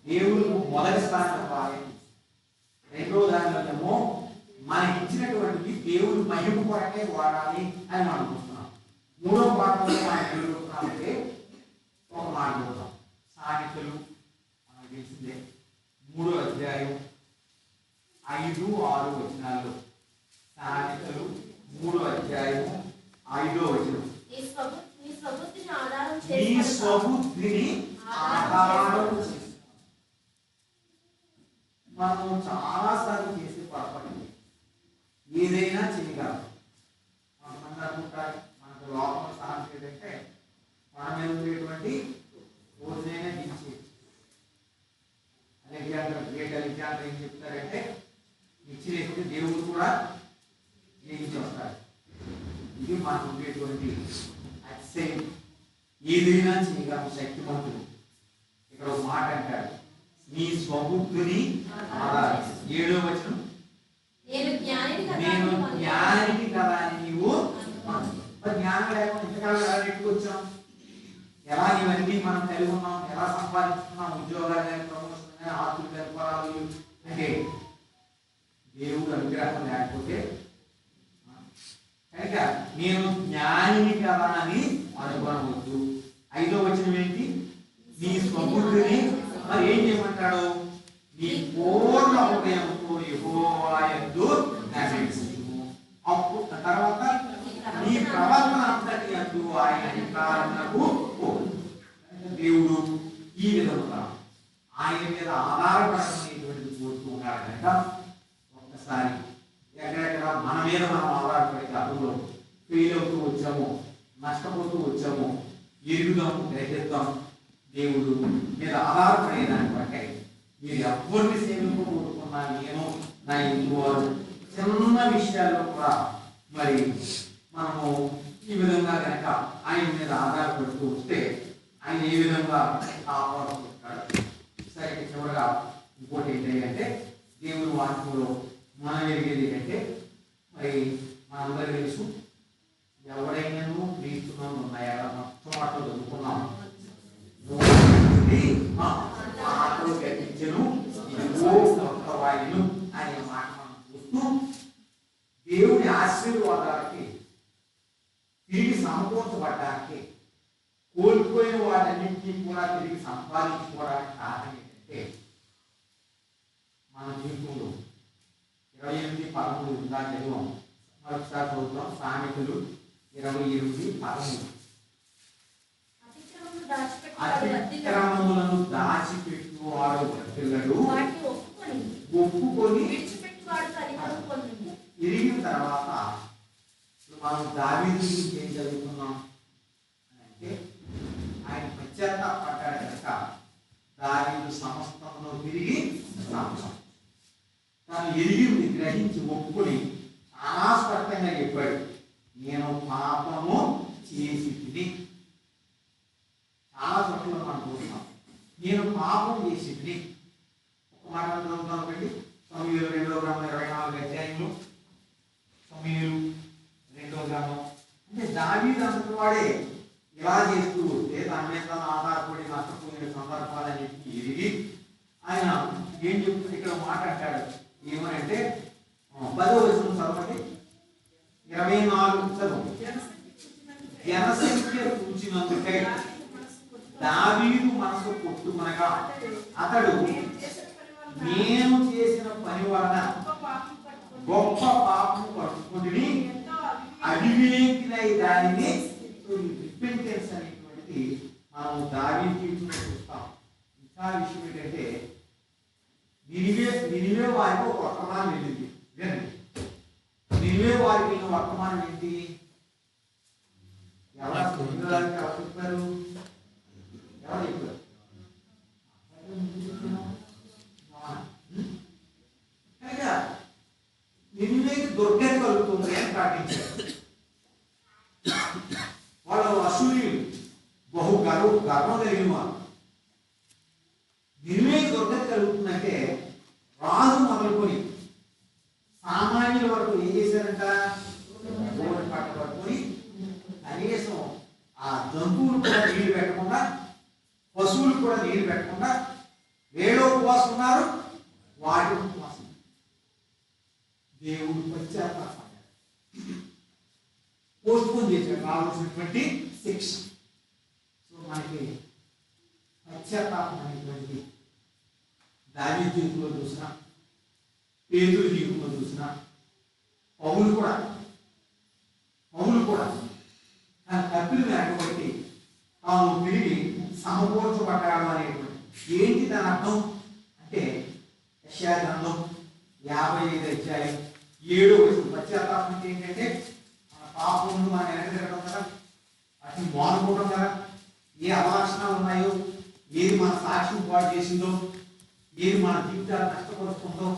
Speaker 1: దేవుడు మొదటి స్థానంలో ఆయన, రెండో దానిలోనేమో మనకి ఇచ్చినటువంటి దేవుడు మహిమ కొరకే వాడాలి అని మనం చూస్తున్నాం. 3వ భాగంలో ఆయన ఎదుర్కొన్నామంటే ఒక మాట చూద్దాం. సామెతలు మనకు తెలిసిందే 3వ అధ్యాయం 5-6 వచనాల్లో. సామెతలు 3వ అధ్యాయం 5వ వచనం నీ స్వబుద్ధిని ఆధారం చేసి మనం చాలాసార్లు చేసే పొరపాటు ఏదైనా చేయగలం. కొంతమంది అనుకుంటారు మనకు లోపల సాధన ఏంటంటే మన మీద ఉండేటువంటి రోజైనా దించి అలెగ్జాండర్ ఏం చెప్తారంటే ఇచ్చినటువంటి దేవుడు కూడా జయించి వస్తాడు. ఇది మనకు ఉండేటువంటి అతిశయం. ఏదైనా చేయగలం శక్తిమంతుడు. ఇక్కడ ఒక మాట అంటాడు నీ స్వబుద్ధిని ఆధారం. 7వ వచనం నేను జ్ఞానికి కదా అని నీవు. జ్ఞానం లేకుండా ఇంతకాలం ఎలా నెట్టుకొచ్చాం? ఎలా ఇవన్నీ మనం కలిగి ఉన్నాం? ఎలా సంపాదించుకున్నాం? ఉద్యోగాలు కానీ, ప్రమోషన్ కానీ, ఆస్తులు కానీ, పొలాలు అంటే దేవుడు అనుగ్రహం లేకపోతే. కనుక నేను జ్ఞానిని కదా అని అనుకోనవద్దు. 5వ వచనం ఏంటి? నీ స్వబుద్ధిని మరి ఏం చేయమంటాడు? నీ పూర్ణ హృదయంతో యెహోవా యందు నమ్మించుము, అప్పుడు తర్వాత నీ ప్రవర్తన అంతటి యందు ఆయన అధికారమునకు పోవు. దేవుడు ఈ విధముగా ఆయన మీద ఆధారపడనేటువంటిది కోరుతూ ఉన్నాడు. కనుక ఒక్కసారి ఎక్కడెక్కడ మన మీద మనం ఆధారపడి అందులో ఫెయిల్ అవుతూ వచ్చాము, నష్టపోతూ వచ్చాము, ఎరుగుదాం, గ్రహిద్దాం. దేవుడు మీద ఆధారపడేదాని కొరకై మీరు ఎవరిని సేవింపబోతున్నారు నేను నా ఇంటి వారు చిన్న విషయాల్లో కూడా మరి మనము ఈ విధంగా కనుక ఆయన మీద ఆధారపడుతూ వస్తే ఆయన ఏ విధంగా కాపాడుకుంటాడు. సరే, చివరిగా ఇంకోటి ఏంటంటే దేవుని వాక్యంలో మనం ఎరిగేది ఏంటంటే మరి మనందరూ తెలుసు ఎవడైనాను క్రీస్తునందు ఉన్నాయా మొత్తం మాటలు చదువుకున్నాం. మాటలు గతించను కొత్త వాయును అనే మాట మనం చూస్తూ దేవుని ఆశీర్వాదాలకి తిరిగి సమకూర్చబడ్డానికి కోల్పోయిన వాటన్నింటినీ కూడా తిరిగి సంపాదించుకోవడానికి కారణం ఏంటంటే మన జీవితంలో 28:13 ఉందా చదివాం. మరొకసారి చదువుతాం. సామెతలు 28:13. అతిక్రమములను దాచిపెట్టువాడు వర్ధిల్లడు, ఒప్పుకొని ఎరిగిన తర్వాత మనం దావీదు గురించి ఏం చదువుతున్నాం అంటే ఆయన పశ్చాత్తాపడ్డాడు కనుక దావీదు సమస్తమును తిరిగి తను ఎరిగి గ్రహించి ఒప్పుకొని చాలా స్పష్టంగా చెప్పాడు, నేను పాపము చేసి తిని. చాలా చోట్ల మనం చూస్తాం నేను పాపం చేసి తిని. ఒక మాట చదువుతాం కండి. సమూయేలు 2:24 అధ్యాయంలో సమూయేలు 2 అంటే దావీదు అంతటి వాడే ఇలా చేస్తూ వస్తే తన మీద ఆధారపడి నష్టపోయిన సందర్భాలని చెప్పి ఎరిగి ఆయన ఏం చెప్తుంది ఇక్కడ మాట అంటాడు. ఏమనంటే 10వ వచనం చదవండి. 24 చదువు. జనసంఖ్య చూచినందుకై దావీదు మనసు కొట్టుకొనగా అతడు నేను చేసిన పని వలన గొప్ప పాపము పట్టుకుని అవివేకినై దానిని రిపెంటెన్స్ అనేటువంటిది మనం దావీదు జీవితంలో చూస్తాం. ఇంకా విషయం ఏంటంటే నినివే వారికి ఒక వర్తమానం వెళ్ళింది. వినండి, నినివే వారికి వెళ్ళిన వర్తమానం ఏంటి? ఎవరు చెప్పారు? ఎవరు చెప్పారు? కనుక నినివేకి దుర్గతి కలుగుతుంది అని ప్రకటించారు. వాళ్ళు అసూర్యులు, బహు గర్వం కలిగిన వారు. నినివేకి దుర్గతి కలుగుతుందంటే రాజు మొదలుకొని సామాన్యుల వరకు ఏం చేశారంట? ఓడి పట్ట పట్టుకొని కనీసం ఆ జంతువులు కూడా నీళ్లు పెట్టకుండా, పశువులు కూడా నీళ్లు పెట్టకుండా వేళ ఉపవాసం ఉన్నారు. వాటి ఉపవాసం దేవుడు పశ్చాత్తాపడ్డాడు, పోస్ట్పోన్ చేశాడు రావాల్సినటువంటి శిక్ష. సో మనకి పశ్చాత్తాపం అనేటువంటి దావీదు జీవితంలో చూసినా, పేతురు జీవితంలో చూసినా, పౌలు కూడా తన తప్పులు వెనకబట్టి తాను తిరిగి సమకూర్చబడ్డాడు అనేటువంటి. ఏంటి దాని అర్థం అంటే యెషయా గ్రంథం 55:7 పశ్చాత్తాపం అంటే ఏంటంటే మన పాపమును మనం వెనకడం కదా, వాటిని మానుకోవడం కదా. ఏ అవలక్షణాలు ఉన్నాయో, ఏది మన సాక్ష్యం పాటు చేసిందో, ఏది మన జీవితాలు నష్టపరుస్తుందో,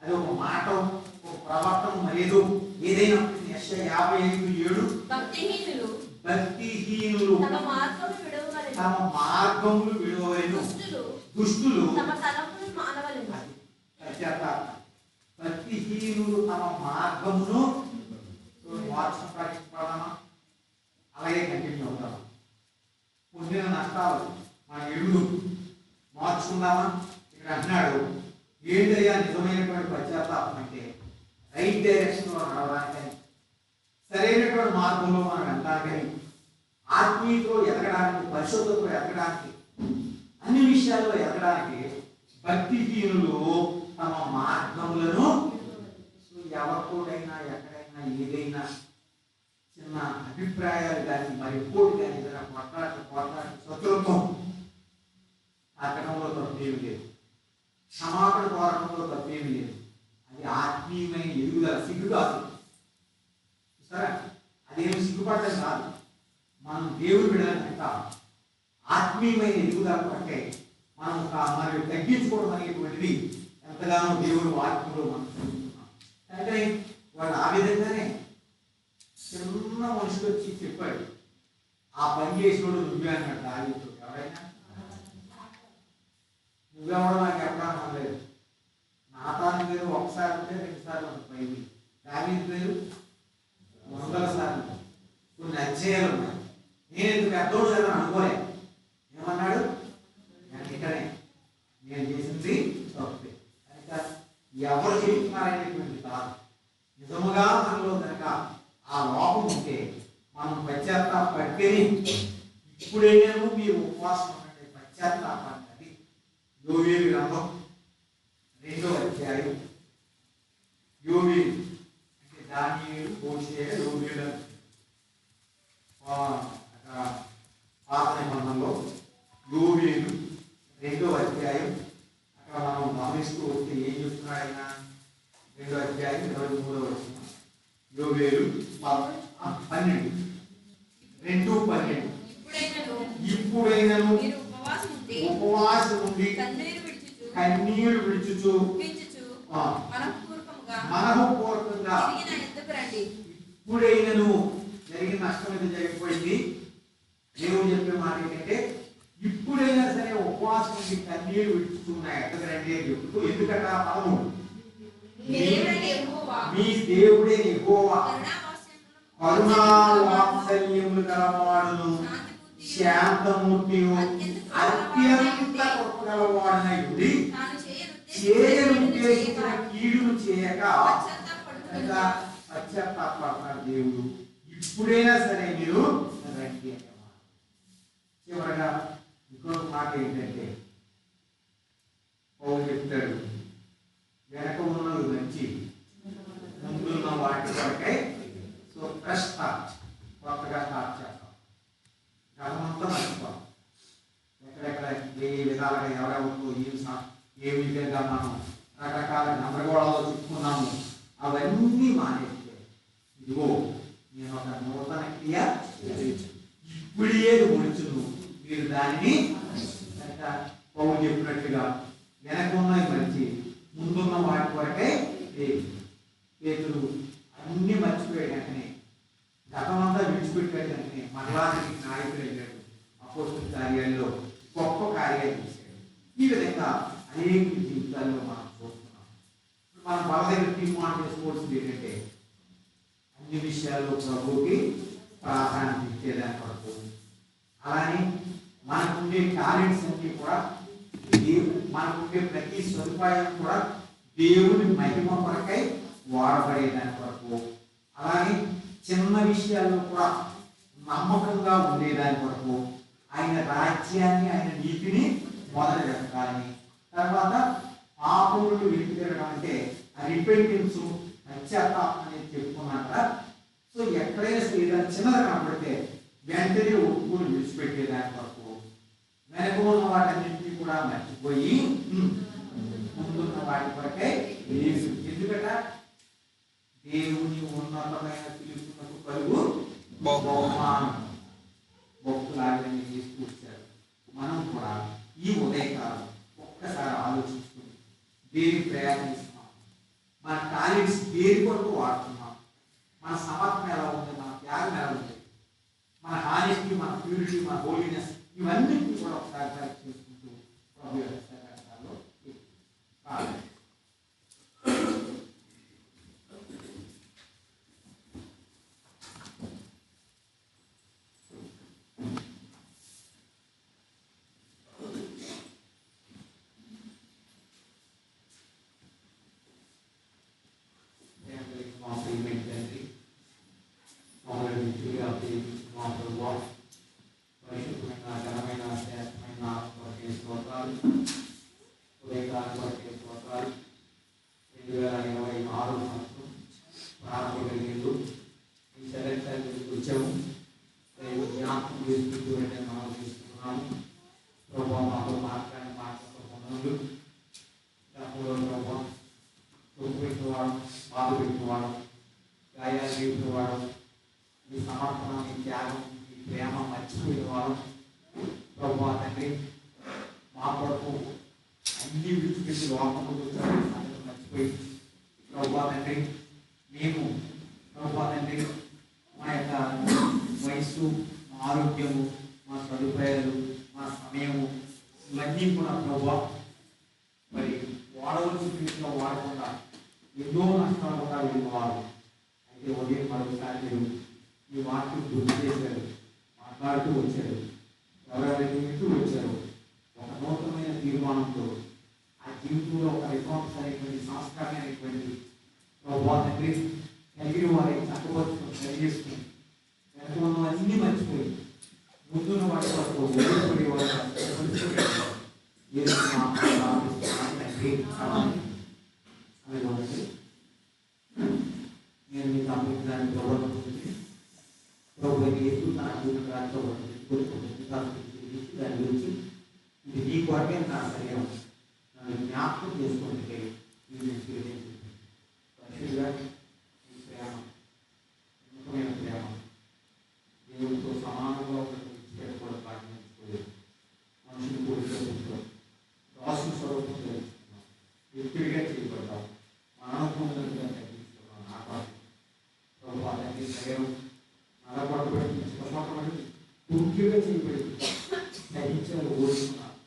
Speaker 1: అది ఒక మాట, ఒక ప్రవర్తన, మరేదో ఏదైనా యెషయా 55:7 భక్తిహీనులు తమ మార్గములు విడవలేను, దుష్టులు భక్తిహీనులు తమ మార్గమును మార్చడం ప్రకటించబడమా? అలాగే కంటిన్యూ అవుతామా? పొందిన నష్టాలు మన ఎడుగు మార్చుకుందామా? ఇక్కడ అంటున్నాడు, ఏంటయ్యా నిజమైనటువంటి పశ్చాత్తాపం అంటే రైట్ డైరెక్షన్లో నడవడానికని, సరైనటువంటి మార్గంలో మనం వెళ్ళడానికని, ఆత్మీయతలో ఎదగడానికి, పరిశుద్ధతలో ఎదగడానికి, అన్ని విషయాల్లో ఎదగడానికి భక్తిహీనులు తమ మార్గములను. సో ఎవరితోడైనా ఎక్కడైనా ఏదైనా చిన్న అభిప్రాయాలు కానీ మరి ఇంకోటి కానీ ఏదైనా కొట్లాట శత్రుత్వం తగ్గడంలో తప్పేమి లేదు, క్షమాపణ కోరడంలో తప్పేమి లేదు. అది ఆత్మీయమైన ఎదుగుదల, సిగ్గు కాదు. సరే, అదేమి సిగ్గుపడటం కాదు. మనం దేవుడు విడడానికి కాదు, ఆత్మీయమైన ఎదుగుదల అంటే మనం మరియు తగ్గించుకోవడం అనేటువంటిది ఎంతగానో దేవుడు వాక్యంలో మనం చదువుతున్నాం. అంటే వాడు ఆ విధంగానే చిన్న మనుషులు వచ్చి చెప్పాడు, ఆ పని చేసినోడు నువ్వే అన్నాడు దావీదుతో. ఎవరైనా నువ్వెవడో నాకు ఎప్పుడూ అనలేదు. నాతాను పేరు ఒకసారి ఉంటే 2 సార్లు ఉంది బైబిల్. దావీదు పేరు 100 సార్లు, కొన్ని అధ్యాయాలు ఉన్నాయి. నేను ఎందుకు పెద్దోడు కదా అనుకోలే. ఏమన్నాడు? ఇక్కడే నేను చేసింది తప్పే. కనుక ఎవరు చెప్తున్నారనేటువంటి కాదు, నిజముగా మనలో కనుక ఆ లోపం ఉంటే మనం పశ్చాత్తాపడితేనే ఇప్పుడైనా మీరు ఉపవాసం ఉండండి. పశ్చాత్తాపాన్ని అది యోవేలు గ్రంథం 2వ అధ్యాయం. యోవేలు అంటే దానియేలు, హోషేయ, యోవేలు పాత నిబంధనలో యోవేలు 2వ అధ్యాయం. అక్కడ మనం గమనిస్తూ వస్తే ఏం చెప్తున్నాడు ఆయన? 2వ అధ్యాయం 23వ వచనం. యోవేలు 12, 2:12. ఇప్పుడైనను ఉపవాసం ఉండి కన్నీరు విడుచుచు మనఃపూర్వకంగా ఇప్పుడైనను జరిగిన నష్టం అయితే జరిగిపోయింది. దేవుడు చెప్పే మాట ఏంటంటే ఇప్పుడైనా సరే ఉపవాసం ఉండి కన్నీరు విడుచుతున్నాయి ఎక్కడికి రండి అని చెప్తూ. ఎందుకంటే ఆ పదము మీ దేవుడే యెహోవా కరుణా వాత్సల్యములు గలవాడును శాంతమూర్తియు అత్యంత కృప గలవాడునై ఉండి చేయనుద్దేశించిన కీడును చేయక పశ్చాత్తాపడతాడు దేవుడు. ఇప్పుడైనా సరే మీరు రండి అన్నమాట. చివరగా ఇంకొక మాట ఏంటంటే పౌలు చెప్తాడు, వెనక ఉన్నది మంచి, ముందున్న వాటి కొరకై ఫ్రెష్ స్టార్ట్, కొత్తగా స్టార్ట్ చేస్తాం. గతమంతా మర్చిపోతాం. ఎక్కడెక్కడ ఏ విధాలుగా ఎవరెవరితో ఏ విధంగా మనం రకరకాల గందరగోళాల్లో చెప్పుకున్నాము అవన్నీ మానేస్తే ఇదిగో నేను ఒక నూతన క్రియ ఇప్పుడే ముడుచును మీరు దానిని పౌలు చెప్పినట్టుగా వెనకున్నది మంచి, ముందున్న వాటి కొరకే పేతులు అన్ని మర్చిపోయాడని, గతమంతా విడిచిపెట్టాడని మరలానికి నాయకుడు అయ్యాడు. అపోస్తలుల కార్యాల్లో గొప్ప కార్యాలు చేశాడు. ఈ విధంగా అనేక జీవితాల్లో మనం చూస్తున్నాం. మనం వాళ్ళ దగ్గర తీర్మానం చేసుకోవాల్సింది ఏంటంటే అన్ని విషయాల్లో ప్రభువుకి ప్రాధాన్యత ఇచ్చేదాని కొరకు, అలానే మనకుండే టాలెంట్స్ అన్ని కూడా మనకుండే ప్రతి సదుపాయం కూడా దేవుని మహిమ కొరకై వాడబడేదాని కొరకు, అలాగే చిన్న విషయాల్లో కూడా నమ్మకంగా ఉండేదాని కొరకు, ఆయన రాజ్యాన్ని ఆయన నీతిని మొదలు పెట్టాలని, తర్వాత పాపములను విడిచిపెట్టడం అంటే రిపెంటెన్స్ పశ్చాత్తాపం అనేది చెప్పుకున్నాక. సో ఎక్కడైనా ఏదైనా చిన్నది కనపడితే వెంటనే ఒప్పుకుని విడిచిపెట్టేదాని కొరకు, వెనక ఉన్న వాటన్నింటినీ కూడా మర్చిపోయి ముందున్న వాటి కొరకే లేదు. ఎందుకంటే దేవుని ఉన్నతమైన పిలుపునకు కలుగు బహుమానం భక్తులాగని చేస్తూ వచ్చారు. మనం కూడా ఈ ఉదయకాలం ఒక్కసారి ఆలోచించుకుని దేని ప్రయాణిస్తున్నాం, మన టాలెంట్స్ దేని కొరకు వాడుతున్నాం, మన సమర్థన ఎలా ఉంది, మన త్యాగం ఎలా ఉంది, మన హానెస్టీ, మన ప్యూరిటీ, మన హోలీనెస్, ఇవన్నింటినీ కూడా ఒకసారి చేసుకుంటూ ప్రభు యొక్క సహకారంలో అన్ని విడిచిపెట్టి లోకంలో వచ్చారు మర్చిపోయి ప్రభువా తండ్రి మేము ప్రభువా తండ్రి మా యొక్క వయస్సు, మా ఆరోగ్యము, మా సదుపాయాలు, మా సమయము ఇవన్నీ కూడా ప్రభువా మరి వాడవలసిన రీతిలో వాడకుండా ఎన్నో నష్టాలు కూడా వెళ్ళేవారు. అయితే ఉదయం మరొకసారి మీరు ఈ వాక్యం గుర్తు చేశారు, మాట్లాడుతూ వచ్చారు, ఎవరెవరైతే వింటూ వచ్చారు ఒక నూతనమైన తీర్మానంతో ఆ జీవితంలో ఒక రిఫార్మ్స్ అనేటువంటి సంస్కారం అనేటువంటి ప్రభువా తండ్రి కలిగిన వారి చక్కబరుచుకొని సరి చేసుకుని వెనక అన్నీ మర్చిపోయి ముందున్న వాటి వరకు ఓడిపడే నేను మీకు అమ్మించడానికి ప్రవర్తించి ప్రభు ఏసు తన జీవితాలతో దాని గురించి ఇది నీ కొరకే నా శరీరం నన్ను జ్ఞాపకం చేసుకుంటే పరిశుద్ధిగా ఈ ప్రేమ నమ్మకమైన ప్రేమ దేవుడితో సమానంగా కూడా పాటించుకోలేదు. మనుషులు కోరుకుంటూ రాసు స్వరూపం తెలుసుకున్నాం, వ్యక్తిగా చేయబడ్డాం, మానవపూర్ణంగా తగ్గించుకున్నాం. నా పాటు ప్రభు అతన్ని శరీరం నలబడబడి స్పష్టపడి పూర్తిగా చేయబడి సహించారు, ఓడుకున్నారు.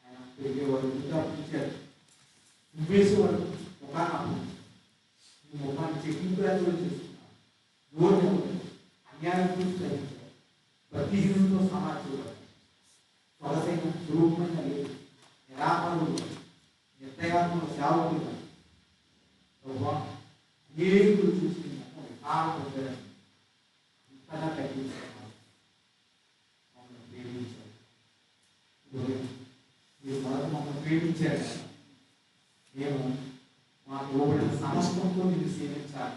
Speaker 1: ఆయన పెరిగేవాడు పిలిచారు, ఉమ్మేసేవాడు ముఖాన్ని ఈ ముఖాన్ని చెక్కింపు చేసుకున్నారు. నోరు అన్యాయం గురించి సహించారు, ప్రతిహీనంతో సమాచారం సొగసైన స్వరూపమైన లేదు, నిరాపరులు నిర్దయాత్మక సేవకులు ఏడుగురు చూసి ఇంతగా తగ్గించారు, మమ్మల్ని ప్రేమించారు. మీరు మొదట మమ్మల్ని ప్రేమించారు కదా, మేము మాకు ఇవ్వబడిన సమస్తంతో మీరు సేవించాలి.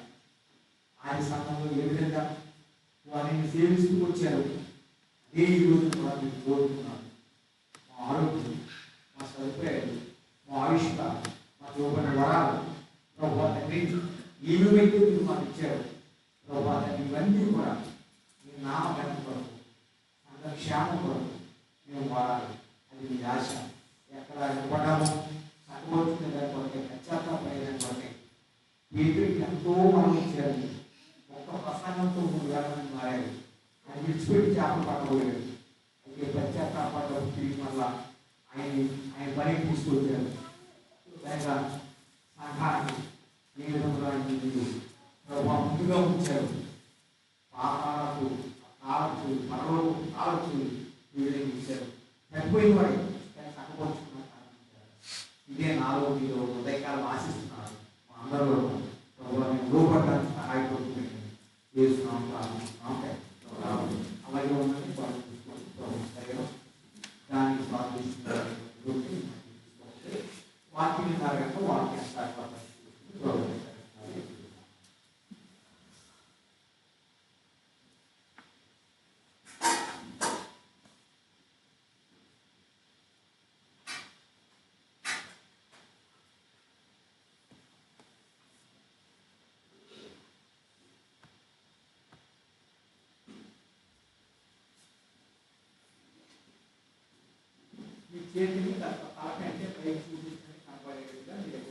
Speaker 1: ఆయన సంఘంలో ఏ విధంగా వారిని సేవిస్తూ వచ్చారు అదే ఈరోజు కూడా మీరు కోరుకున్నారు. మా ఆరోగ్యం, మా సదుపాయాలు, మా ఆయుష్గా మాకు ఇవ్వబడిన వరాలు ప్రభువా తండ్రి ఏమేమైతే మీరు మాకు ఇచ్చారు ప్రభువా తండ్రి ఇవన్నీ కూడా మీ నామకరణ కొరకు, సంఘ క్షేమం కొరకు మేము వాడాలి. అది మీ ఆశ. ఎక్కడ ఇవ్వడము చక్కవచ్చుకునే దాని కొరకే, పశ్చాత్తాపడేదాని కొరకే వీటికి ఎంతో మనం ఇచ్చారు. ఒక్క ప్రసంగంతో 3 వేల మంది మారారు. ఆయన విడిచిపెట్టి చేపలు పట్టబోయాడు. అయితే పశ్చాత్తాపడ్డ తిరిగి మళ్ళా ఆయన పనికి తీసుకొచ్చారు. పైగా సంఘానికి ఏ విధంగా ప్రభావం ముందుగా ఉంచారు. పాపాలకు కావచ్చు, పరలోకు కావచ్చు, ఈ విధంగా ఇచ్చారు. తగ్గిపోయిన వాడే కానీ చక్కపరుచుకున్న కారణించారు. ఇదే నాలో మీరు ఉదయకాలం ఆశిస్తున్నారు. మా అందరూ ప్రభావం లోపడడానికి సహాయపడుతుంది. అలాగే ఉందని దానికి స్వాగతిస్తున్నారు. వాక్యం కనుక వాక్యం మీ చేతిని తలకంటే పైకి చూపించడానికి కనపడేట్టుగా మీరు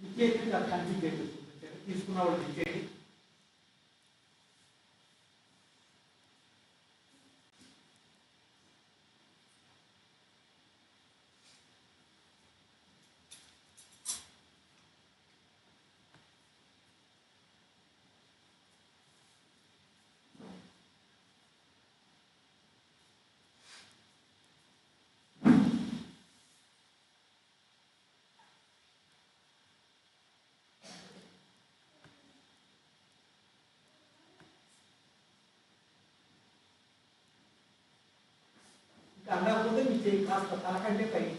Speaker 1: ఇచ్చేది కనిపించేది తీసుకున్న వాళ్ళు ఇచ్చేది
Speaker 2: కాస్త తనకంటే పైకి.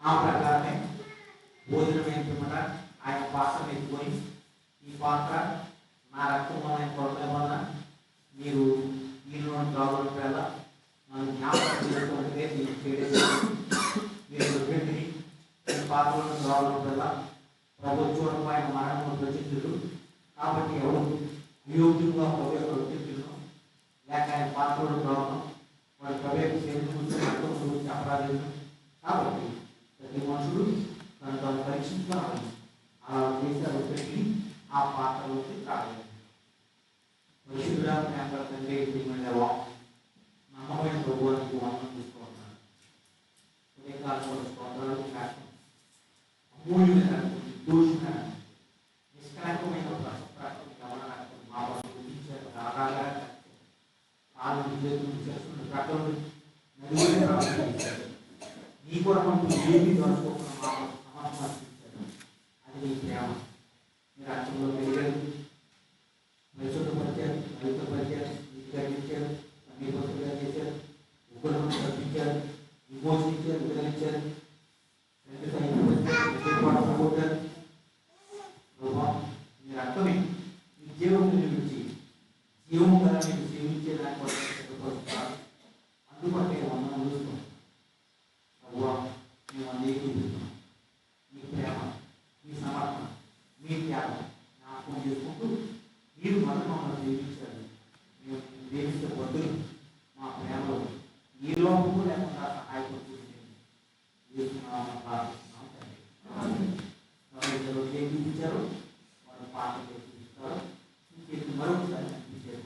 Speaker 1: ఆ ప్రకారమే భోజనం అయిపోయిన ఆయన పాత్రను ఎత్తుకొని, ఈ పాత్ర నా రక్తం వలన కొరత వలన మీరు దీనిలో త్రాగడం వల్ల నన్ను జ్ఞాపకం చేసుకుంటే మీరు చేయడం మీరు పెట్టిని ఈ పాత్రలను త్రాగడం వల్ల ప్రభుత్వం ఆయన మరణం ప్రసిద్ధులు కాబట్టి ఎవరు వియోగ్యంగా ప్రవేశించను లేక ఆయన పాత్రలు త్రాగడం వారి ప్రవేశించి అపరాధం. కాబట్టి ప్రతి మనుషుడు తను తాను పరీక్షించుకోవాలి. అలా చేశారు పెట్టి ఆ పాత్రలోకి త్రాగలేదు. పరిశుద్ధుడా ప్రేమ తండ్రి నమ్మకమైన ప్రభుత్వానికి వందనం చూసుకుంటున్నాను. ఉదయకాలంలో స్తోత్రాలు అమూల్యమైన నిర్దోషమైన నిష్కలంకమైన గమనాన్ని మా గురించారు. రాగాగా కాలు చేస్తున్న ప్రకటనలు నలుగురు నీ కొరకు ఏమి దొరకకుండా సమర్పించారు. అది నీ ప్రేమ. మీరు అర్థంలో పెరిగారు, పరిశుద్ధపరిచారు, పవిత్రపరిచారు, విచారించారు, సమీపంగా చేశారు, ఉగ్గులను తప్పించారు, విమోచించారు, వివరించారు, కొట్టారు. మీరు అర్థమే మీ జీవనం గురించి జీవము కదా మీరు జీవించేదానికి సిద్ధపరుస్తారు. అందుకంటే వందనం చూస్తున్నాం. మేము అనేక చూస్తున్నాం. మీ ప్రేమ, మీ సమర్పణ, మీ త్యాగం జ్ఞాపకం చేసుకుంటూ మీరు మరణంలో జీవించారు. మేము దేవించే వద్దులు మా ప్రేమలో ఈ లోపము లేకుండా సహాయపడుతుంది. చూపించారు వాళ్ళు పాటలు చూపిస్తారు. మరొకసారి అనిపించారు.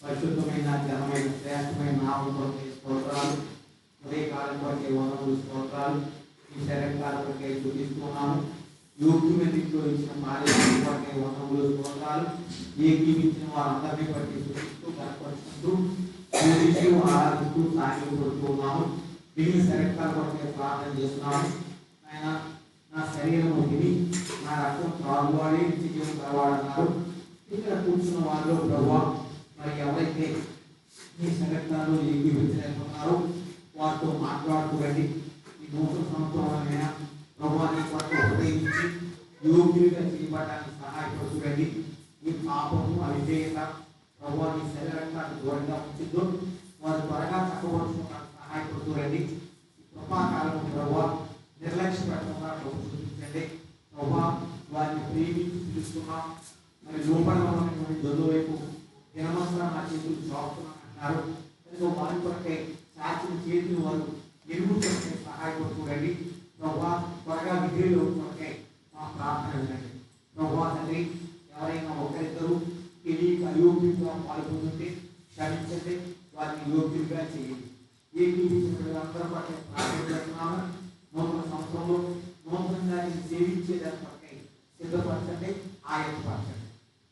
Speaker 1: పరిశుద్ధమైన ఘనమైన శ్రేష్టమైన నామం కొరకే స్తోత్రాలు, ఉదయకాలం కొరకే వందనములు స్తోత్రాలు. ఈ శరీరకాలం కొరకే స్తుతిస్తున్నాము. యోగ్యమెదిలో ఇచ్చిన కార్యాలను కొరకే వందనములు స్తోత్రాలు. ఏకీవించిన వారందరినీ బట్టి స్తుతిస్తూ కనపరుచుకుంటూ పూజిస్తూ ఆరాధిస్తూ సాయం కొడుతున్నాము. మిగిలిన శరీరకాల కొరకే ప్రార్థన చేస్తున్నాము. ఆయన నా శరీరము తిని నా రక్తం త్రాగువాడి నిత్యం కలవాడన్నారు. ఇక్కడ కూర్చున్న వాళ్ళు ప్రభువా, మరి ఎవరైతే ఈ సంఘటనలు ఏకీవించలేకున్నారో వారితో మాట్లాడుతూ రండి. ఈ నూతన సంవత్సరమైన ప్రభువాన్ని కొరకు ఉపయోగించి యోగ్యులుగా చేయబడడానికి సహాయపడుతూ రండి. ఈ పాపము అవిధేయత ప్రభువాన్ని శరీరానికి దూరంగా ఉంచుతూ వారు త్వరగా చక్కబడుచుకోవడానికి సహాయపడుతూ రండి. ఈ కృపాకాలం ప్రభువా నిర్లక్ష్య పెట్టకుండా చూపించండి. ప్రభువా వారిని ప్రేమించి పిలుస్తున్నాం. మరి లోపల ఉన్నటువంటి దొందు వైపు దినమంతా నా చేతులు చాపుతున్నాను అంటున్నారు. కనుక వారి కొరకే చాచిన చేతులు వారు ఎరుగు కొరకే సహాయపడుతూ రండి. ప్రభువా త్వరగా విధులు కొరకే మా ప్రార్థన వినండి. ప్రభువా తండ్రి, ఎవరైనా ఒకరిద్దరు తెలియక అయోగ్యంగా పాల్గొంటుంటే క్షమించండి, వారిని యోగ్యులుగా చేయండి. ఏకీవించిన అందరూ పట్ల ప్రార్థన చేస్తున్నాము. నూతన సంవత్సరంలో నూతనంగా సేవించేదాని కొరకై సిద్ధపరచండి, ఆయత్తపరచండి.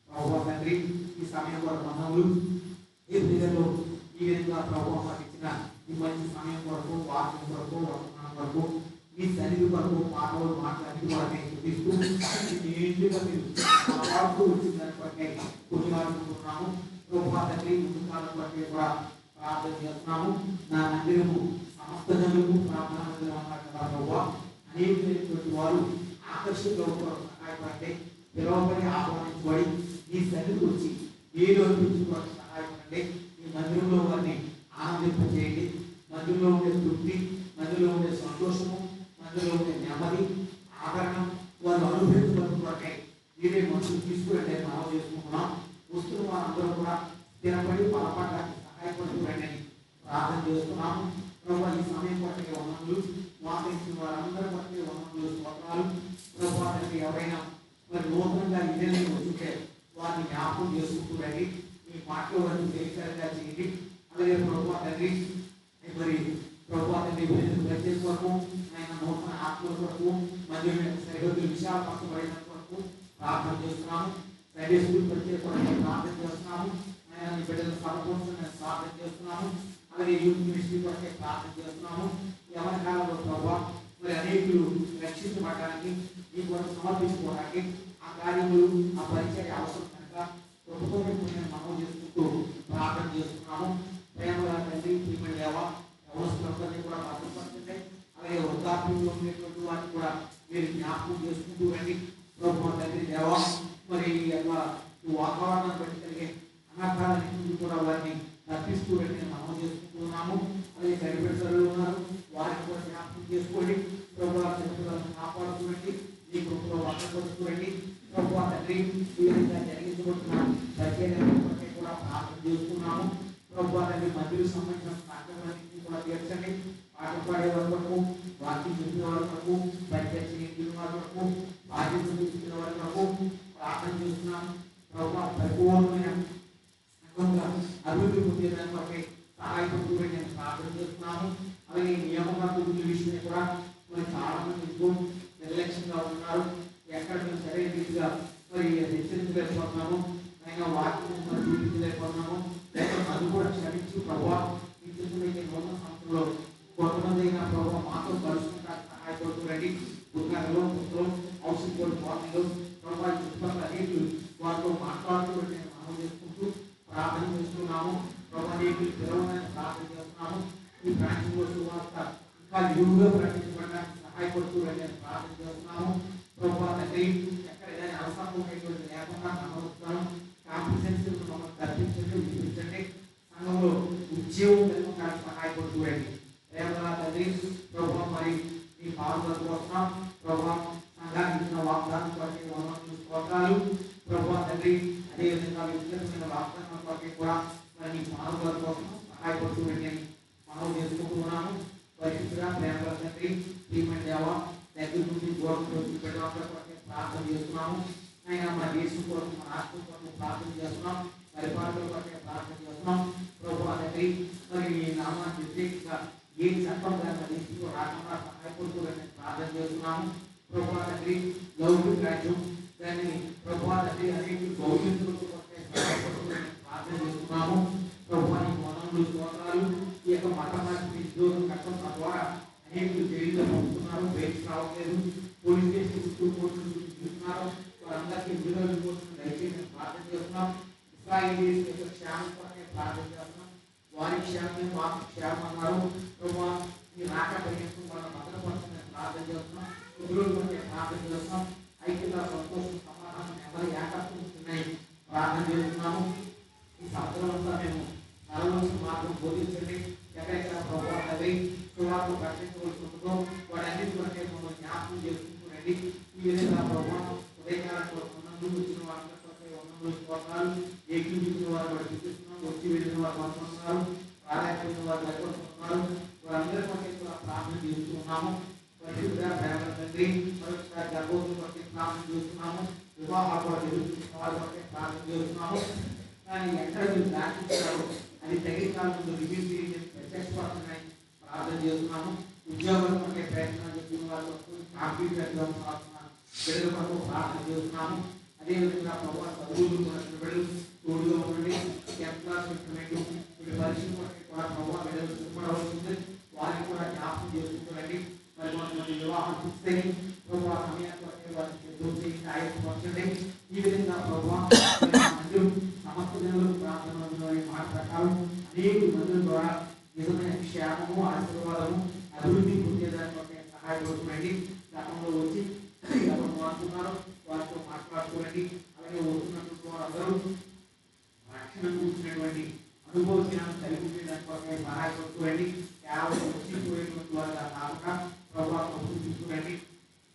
Speaker 1: ప్రభువా తండ్రి, ఈ సమయం కొరకు మనములు ఈ ప్రజల్లో ఈ విధంగా ప్రభువా మాకు ఇచ్చిన ఈ మంచి సమయం కొరకు, వాక్యం కొరకు, వర్తమానం కొరకు, మీ సన్నిధి కొరకు, మాటలన్నిటి కొరకై చూపిస్తూ నీటిగా మీరు మాట్లాడుతూ వచ్చిన దాని కొరకై కొనియాడుకుంటున్నాము. ప్రభువా తండ్రి, ముందు కాలం కొరకై కూడా ప్రార్థన చేస్తున్నాము. నా మందిరము సమస్త జనులకు ప్రార్థన మందిరం అన్నారు కదా ప్రభువా. అనేకమైనటువంటి వారు ఆకర్షితుల కొరకు సహాయపడండి. పిలవబడి ఆహ్వానించబడి ఈ సన్నిధికి వచ్చి ఏదో అనిపించుకోవడానికి సహాయపడండి. ఈ మందిరంలో వారిని ఆనందింపజేయండి. మందిరంలో ఉండే తృప్తి, మందిరంలో ఉండే సంతోషము, మందిరంలో ఉండే నెమ్మది, ఆదరణం వారు అనుభవించుకోవడానికి మీరే మనుషులు తీసుకురండి మనం చేసుకుంటున్నాం. వస్తున్న వారందరూ కూడా స్థిరపడి బలపడడానికి సహాయపడుతురండి అని ప్రార్థన చేస్తున్నాము. ప్రభు ఈ సమయం కొరకే వందనములు, వాకించిన వారందరూ కొరకే వందనములు, స్తోత్రాలు. ప్రభు తండ్రి, ఎవరైనా మరి నూతనంగా ఇదేళ్ళకి వచ్చుంటే వారిని జ్ఞాపకం చేసుకుంటూ రండి. మీ మాటలో వారిని దేశాలుగా చేయండి. అలాగే ప్రభు తండ్రి, మరి ప్రభు తండ్రి ప్రత్యేక వరకు ఆయన నూతన ఆత్మల కొరకు మందిరం యొక్క సరిహద్దులు విశాలపరచబడిన కొరకు ప్రార్థన చేస్తున్నాము. సండే స్కూల్ ప్రత్యేక కొరకు ప్రార్థన చేస్తున్నాము. ఆయన మీ బిడ్డల సమకూర్చుని ప్రార్థన చేస్తున్నాము. అలాగే యూత్ మినిస్ట్రీ కొరకే ప్రార్థన చేస్తున్నాము. యవన కాలంలో ప్రభు మరి అనేకులు రక్షించబడడానికి ఈ కొరకు సమర్పించుకోవడానికి ఆ కార్యములు, ఆ పరిచయ అవసరం కనుక ప్రభుత్వం నేను మనం చేసుకుంటూ ప్రార్థన చేస్తున్నాము. ప్రేమల తండ్రి, ప్రియమైన దేవ, యవనస్తులందరినీ కూడా భద్రపరచండి. అలాగే వృద్ధాప్యంలో ఉండేటువంటి వారిని కూడా మీరు జ్ఞాపకం చేసుకుంటూ రండి. ప్రభు తండ్రి దేవ, మరి వాతావరణాన్ని బట్టి కలిగే అనర్థాలన్నింటినీ కూడా వారిని తప్పిస్తూ రండి మనం చేసుకుంటున్నాము. అలాగే చనిపెట్టలు ఉన్నారు, వారిని కూడా జ్ఞాపకం చేసుకోండి. ప్రభు చనిపెట్టాలను కాపాడుకోండి, మీ కృపలో వర్తపరుచుకోండి. ప్రభు తండ్రి, ఈ విధంగా జరిగించబడుతున్న పరిచయాన్ని కూడా ప్రార్థన చేస్తున్నాము. ప్రభు తండ్రి, మందికి సంబంధించిన కార్యక్రమాలన్నింటినీ కూడా తీర్చండి. పాట పాడే వారి వరకు, వాక్యం చెప్పిన వారి వరకు, పరిచయం చేసిన వారి వరకు, బాధ్యతలు తీసుకున్న వారి వరకు ప్రార్థన చేస్తున్నాము. ప్రభు పరిపూర్ణమైన అభివృద్ధి పొందేదాని కొరకై సహాయపడుతూ నేను ప్రార్థన చేస్తున్నాము. అలాగే నియమంగా కుటుంబ విషయమే కూడా మరి చాలా మంది ఎంతో నిర్లక్ష్యంగా ఉన్నారు. ఎక్కడ మేము సరైన రీతిగా మరి హెచ్చరించలేకపోతున్నాము, అయినా వాక్యం మరి చూపించలేకపోతున్నాము. అది కూడా క్షమించి ప్రభావ ఈ చిత్రమైతే నూతన సంస్థలో కొంతమంది అయినా ప్రభావ మాతో కలుసుకుంటానికి సహాయపడుతూ రండి. పుస్తకాలలో పుస్తకం ఔషధ పాటలు ప్రభావ చుట్టుపక్కల అనేకులు వారితో మాట్లాడుతూ నేను మనం చేసుకుంటూ ప్రార్థన చేస్తున్నాము. ప్రభావ నీకు పిలవడానికి ప్రార్థన చేస్తున్నాము. ఈ ప్రాంతంలో సువార్త ఇంకా నిలువుగా ప్రకటించబడడానికి సహాయపడుతూ నేను ప్రార్థన చేస్తున్నాము. ప్రభావ ఆరాధన కొరకే వందనాలు స్తోత్రాలు ప్రభువా తండ్రి. అదేవిధంగా వ్యక్తిగతమైన వాగ్దానం కొరకే కూడా మరి నీ మానవుల కోసం సహాయపడుతుందండి అని మనం చేసుకుంటూ ఉన్నాము. పరిశుద్ధుడా ప్రేమల తండ్రి, ప్రియమైన దేవ, దగ్గర నుంచి దూరం నుంచి పెట్టడం కొరకే ప్రార్థన చేస్తున్నాము. అయినా మన దేశం కొరకు, మన రాష్ట్రం కొరకు ప్రార్థన చేస్తున్నాం. పరిపాలన కొరకే ప్రార్థన చేస్తున్నాం. ప్రభువా తండ్రి, మరి ఈ నామాన్ని వ్యతిరేకంగా ఏ చట్టం దాని దేశంలో రాకుండా సహాయపడుతుందని ప్రార్థన చేస్తున్నాము. ప్రభువా తండ్రి, లౌకిక రాజ్యం దాన్ని ప్రభువా తండ్రి అనేక భౌతికులకు కొరకే సహాయపడుతుందని ప్రార్థన చేస్తున్నాము. ప్రభువా నీ వందనాలు స్తోత్రాలు. ఈ యొక్క మత మార్పు ఉద్యోగం కట్టడం ద్వారా అనేకులు జైల్లో పంపుతున్నారు, బయటకు రావట్లేదు, పోలీస్ స్టేషన్ చుట్టూ కోర్టులు చూస్తున్నారు. వారందరికీ విడుదల కోసం దయచేసి ప్రార్థన చేస్తున్నాం. ఇశ్రాయేలీయుల యొక్క క్షేమం కొరకే ప్రార్థన చేస్తున్నాం. వారి క్షేమం మాకు క్షేమం అన్నారు. ప్రభువా ఈ రాక పర్యంతం వాళ్ళ భద్రపరచమని ప్రార్థన చేస్తున్నాం. కుదురు కొరకే ప్రార్థన చేస్తున్నాం. ఐక్యత, సంతోషం, సమాధానం ఎవరి ఏకత్వం ఉన్నాయి ప్రార్థన చేస్తున్నాము. ఈ సంవత్సరంలో మేము నలవలసిన మార్గం బోధించండి. ఎక్కడెక్కడ ప్రభువా తండ్రి సువార్త ప్రకటించవలసి ఉంటుందో వాడన్నిటి కొరకే మమ్మల్ని జ్ఞాపకం చేసుకుంటున్నాండి. ఈ విధంగా ప్రభువా ఉదయకాలం వందనలు, వచ్చిన వారి కొరకే వందనలు స్తోత్రాలు. ఏకీభవించిన వారు వాడు చూపిస్తున్నాం, వచ్చి వెళ్ళిన వారు పంపుతున్నారు, ఆదాయపోయిన వారు భయపడుతున్నారు. వారందరి కొరకే కూడా ప్రార్థన చేస్తున్నాము. పరిశుద్ధ ప్రేమల తండ్రి, మరొకసారి గర్భవతుల కొరకే ప్రార్థన చేస్తున్నాము. వివాహాల కొరకు ఎదుర్కొన్న వారి కొరకే ప్రార్థన చేస్తున్నాము. కానీ ఎక్కడ మీరు దాటించారు అది తగిన ముందు రివ్యూ చేసి ప్రత్యక్షపడుతున్నాయి ప్రార్థన చేస్తున్నాము. ఉద్యోగాల కొరకే ప్రయత్నాలు చేస్తున్న వారి కొరకు, కాంపిటేటివ్ ఎగ్జామ్స్ రాస్తున్నాను బిడ్డల కొరకు ప్రార్థన చేస్తున్నాము. అదేవిధంగా ప్రభువా చదువులు బిడ్డలు తోడుగా ఉండండి. టెన్త్ క్లాస్ ఇంటర్మీడియట్ వీటి పరీక్ష కొరకే కూడా ప్రభువా బిడ్డలు సిద్ధపడవలసింది. వారిని కూడా జ్ఞాపకం చేసుకుంటారండి. మరి కొంతమంది వివాహం చూస్తే ప్రభువా సమయాన్ని కొరకే వారిని దోచి ఆయపరచండి. ఈ విధంగా ప్రభువా అందరూ సమస్త జనులకు ప్రార్థన మాట ప్రకారం అనేక మందుల ద్వారా నిజమైన క్షేమము, ఆశీర్వాదము, అభివృద్ధి పొందేదాని కొరకే సహాయపడుతుందండి. గతంలో వచ్చి ఎవరు మాట్లాడుతున్నారో వారితో మాట్లాడుకోండి. అలాగే వస్తున్నటువంటి వారందరూ రక్షణ కూర్చున్నటువంటి అనుభవ జ్ఞానం కలిగి ఉండేదాని కొరకే సహాయపడుతుందండి. కేవలం వచ్చిపోయేటువంటి వారిగా కాకుండా ప్రభావం చూసుకోండి.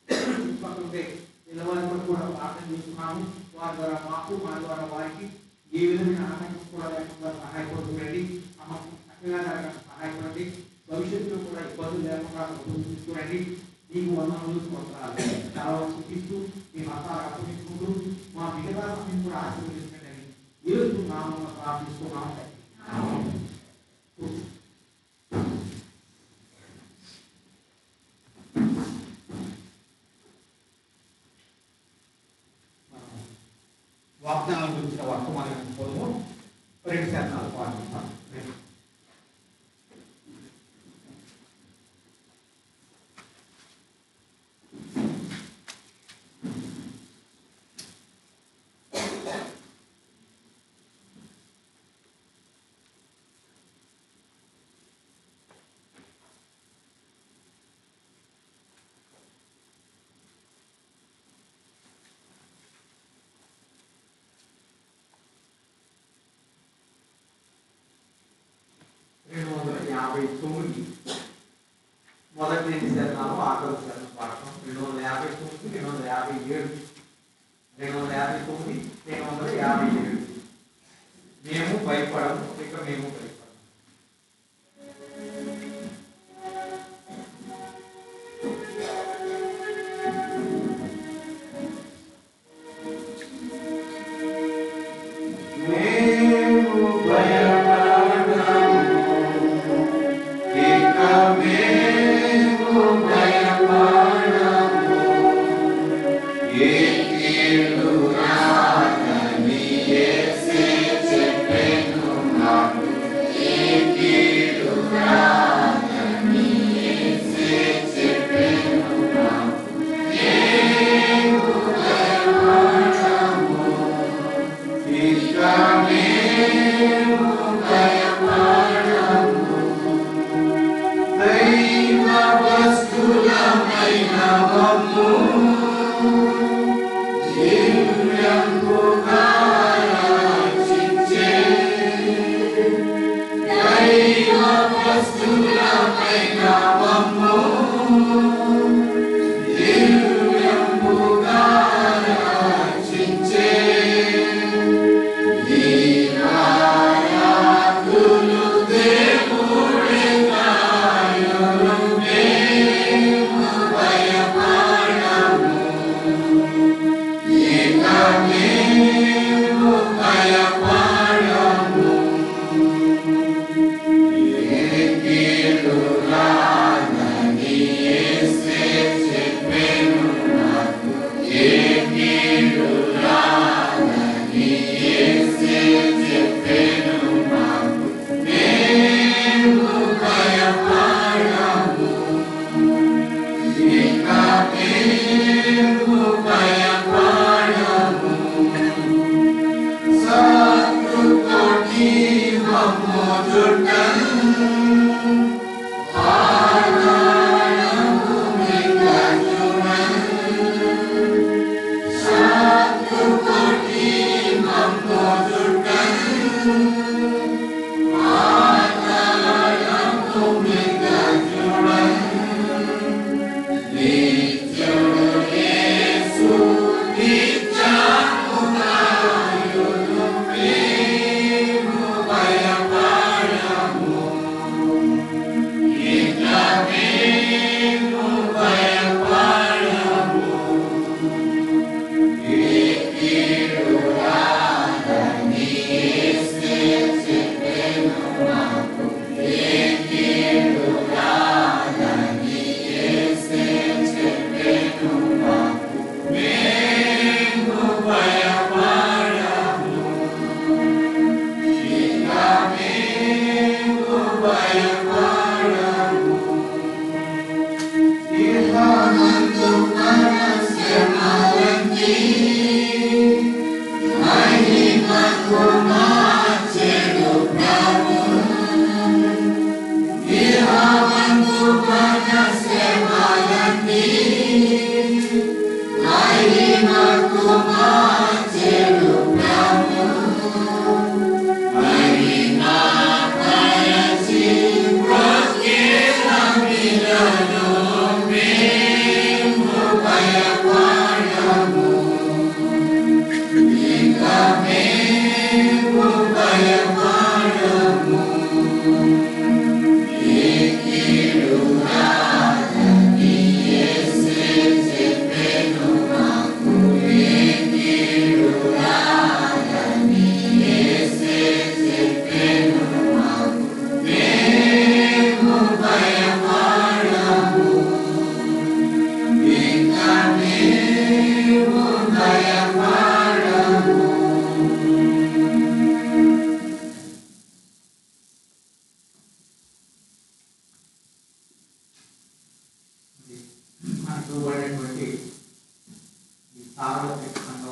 Speaker 1: చుట్టుపక్కల నిలవారి కొరకు కూడా ప్రార్థన చేస్తున్నాము. వారి ద్వారా మాకు, మా ద్వారా వారికి ఏ విధమైన ఆనందం కూడా లేకుండా సహాయపడుతుందండి. సమస్య చక్కగా జరగడానికి సహాయపడండి. భవిష్యత్తులో కూడా ఇబ్బందులు లేకుండా చూసుకోండి. నీకు వందనలు స్తోత్రాలు చాలా చూపిస్తూ మీ మతాలు అప్పగించుకుంటూ మా మిగతా సమయం కూడా ఆశీర్వదించండి. ఈరోజు నామమున ప్రార్థిస్తున్నాము. వాగ్దానాల గురించిన వర్తమానం కోసము 2 శాతాలు పాటిస్తాం. మొదటి 2 శాతాలు ఆఖరి శాతం పాడతాం. 259, 257, 259, 257. మేము భయపడము, ఇక మేము భయపడము.
Speaker 2: Yeah.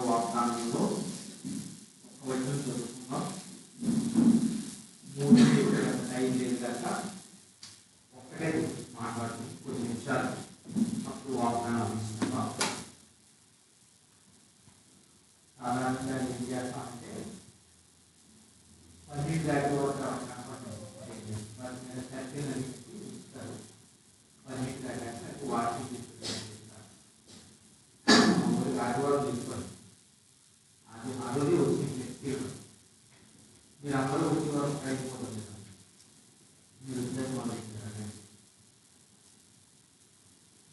Speaker 1: వాగ్దానంలో ఒక వచనం చదువుకుందాం. 3:5 లేదు కనుక ఒక్కటే మాట్లాడుతుంది కొన్ని నిమిషాలు అప్పుడు వాగ్దానం తీసుకుందాం. సాధారణంగా ఏం చేస్తామంటే 10 దాటి వరకు కనపడతారు, వాటి మీద సర్కిల్ అని ఇస్తారు. 10 దాటి వాటిని ఆదివారం తీసుకోండి. అది వచ్చింది మీరు అందరూ వచ్చే వరకు అయిపోతుంది. మీరు ఉద్యోగం మొదలెట్టారు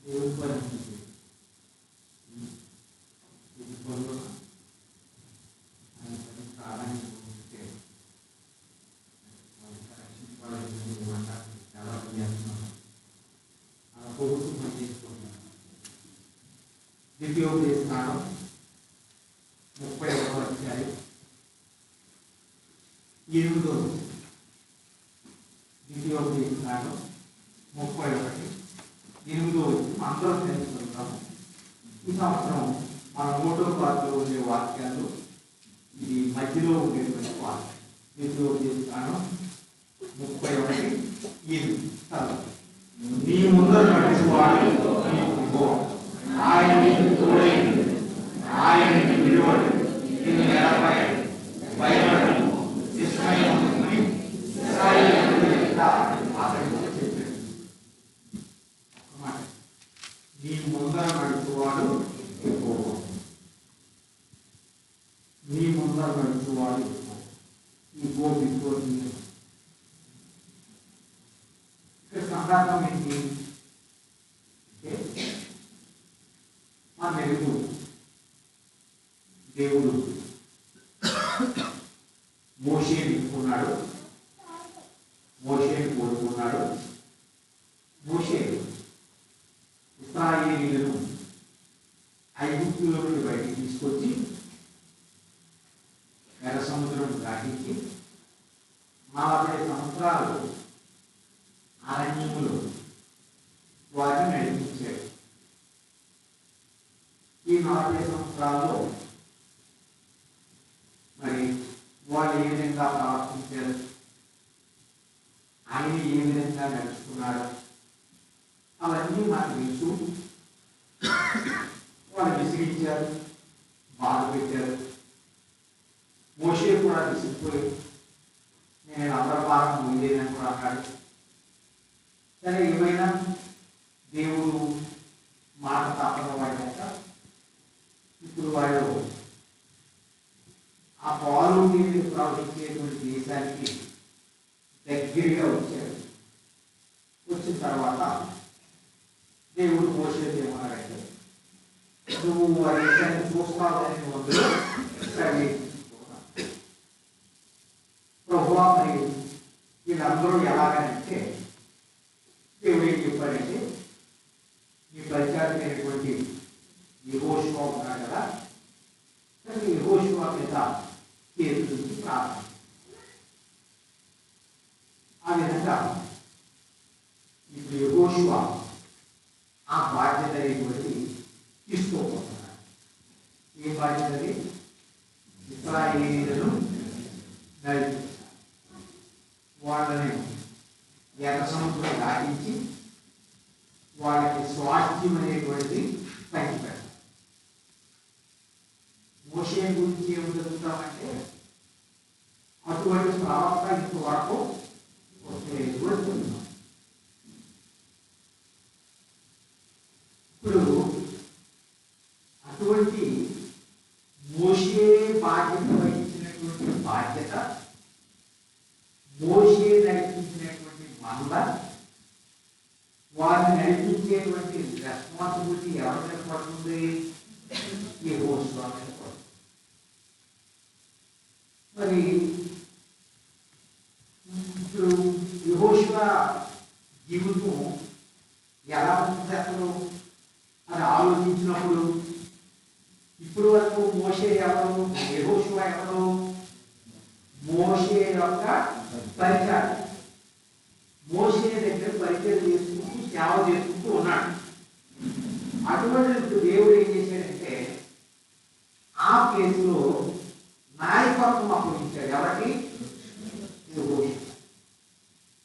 Speaker 1: దేవుడి పని ఇది పనులు ప్రాధాన్యత ఉంటే చాలా పని చేస్తున్నాను. అలా పొగుతూ పని చేసుకుంటున్నాను. ద్వితీయోపదేశకాండం 30వ అధ్యాయం 8వ ద్వితీయోపదేశకాండం 31:8 అందరం తెలుసుకుంటాము. ఈ సంవత్సరం మన 3వ పార్ట్లో ఉండే వాక్యాలు ఇది మధ్యలో ఉండేటువంటి వాక్యం. ద్వితీయోపదేశకాండం 31:8 నీ ముందర నడుచువాడు ఆయన నీకు తోడై ఆయన నిన్ను విడువడు, నిన్ను ఎడబాయడు, భయపడను, విస్మయముందని ఇశ్రాయేలు అతడితో చెప్పాడు. ఒక మాట, నీ ముందర నడుచువాడు యెహోవా. నీ ముందర నడుచువాడు యెహోవా. ఈ గో బిఫోర్ మీ. ఇక్కడ సందర్భం ఏంటి అంటే మన వెలుగు దేవుడు మోషేని ఎన్నుకున్నాడు, మోషేని కోరుకున్నాడు. మోషే ఇశ్రాయేలీయులను ఐగుప్తులో నుండి బయటికి తీసుకొచ్చి ఎర్ర సముద్రం దాటించి 40 సంవత్సరాలు అరణ్యములో వారిని నడిపించాడు. ఈ 40 సంవత్సరాల్లో మరి వాళ్ళు ఏ విధంగా ప్రవర్తించారు, ఆయన ఏ విధంగా నడుచుకున్నాడు అవన్నీ మనకు తెలుసు. వాళ్ళు విసిగించారు, బాధ పెట్టారు. మోషే కూడా విసిగిపోయి నేను అమరపారం ముందేనని కూడా అన్నాడు. సరే, ఏమైనా దేవుడు మాట తప్పని వాడినాక ఇప్పుడు వాళ్ళు ఆ పాలు నీళ్ళు ప్రవహించేటువంటి దేశానికి దగ్గరగా వచ్చారు. వచ్చిన తర్వాత దేవుడు మోషేతో ఏమన్నాడంటే, నువ్వు ఆ దేశాన్ని చూస్తావని వందలు ప్రభువా, మరి వీళ్ళందరూ ఎలాగనంటే దేవుడు ఏం చెప్పాడంటే, ఈ పరిచారం అయినటువంటి యెహోషువ ఉన్నాడు కదా, కానీ యెహోషువ మీద చేతుల నుంచి ప్రార్థన. ఆ విధంగా ఇప్పుడు యెహోషువ ఆ బాధ్యత అనేటువంటి తీసుకోబోతున్నాడు. ఏ బాధ్యతని? ఇశ్రాయేలీయులను నడిపించాలి, వాళ్ళని ఎర్ర సముద్రం దాటించి వాళ్ళకి స్వాస్థ్యం అనేటువంటిది పంచిపెట్టాలి. మోషే గురించి ఏం జరుగుతామంటే, అటువంటి ప్రవక్త ఇంతవరకు ఇప్పుడు అటువంటి మోషే బాధ్యత వహించినటువంటి బాధ్యత, మోషే నడిపించినటువంటి మంద, వారిని నడిపించేటువంటి రెస్పాన్సిబిలిటీ ఎవరి మీద పడుతుంది? యెహోషువ మీద పడుతుంది. మరి ఇప్పుడు యెహోషువ జీవితం ఎలా ఉంటుంది అసలు అని ఆలోచించినప్పుడు, ఇప్పుడు వరకు మోషే ఎవరు, యెహోషువ ఎవరు? మోషే యొక్క పరిచయం. మోషే దగ్గర పరిచయం చేసుకుంటూ సేవ చేసుకుంటూ ఉన్నాడు. అటువంటి దేవుడు ఏం చేశాడంటే, ఆ కేసులో నాయకత్వం అప్పగించాడు. ఎవరికి?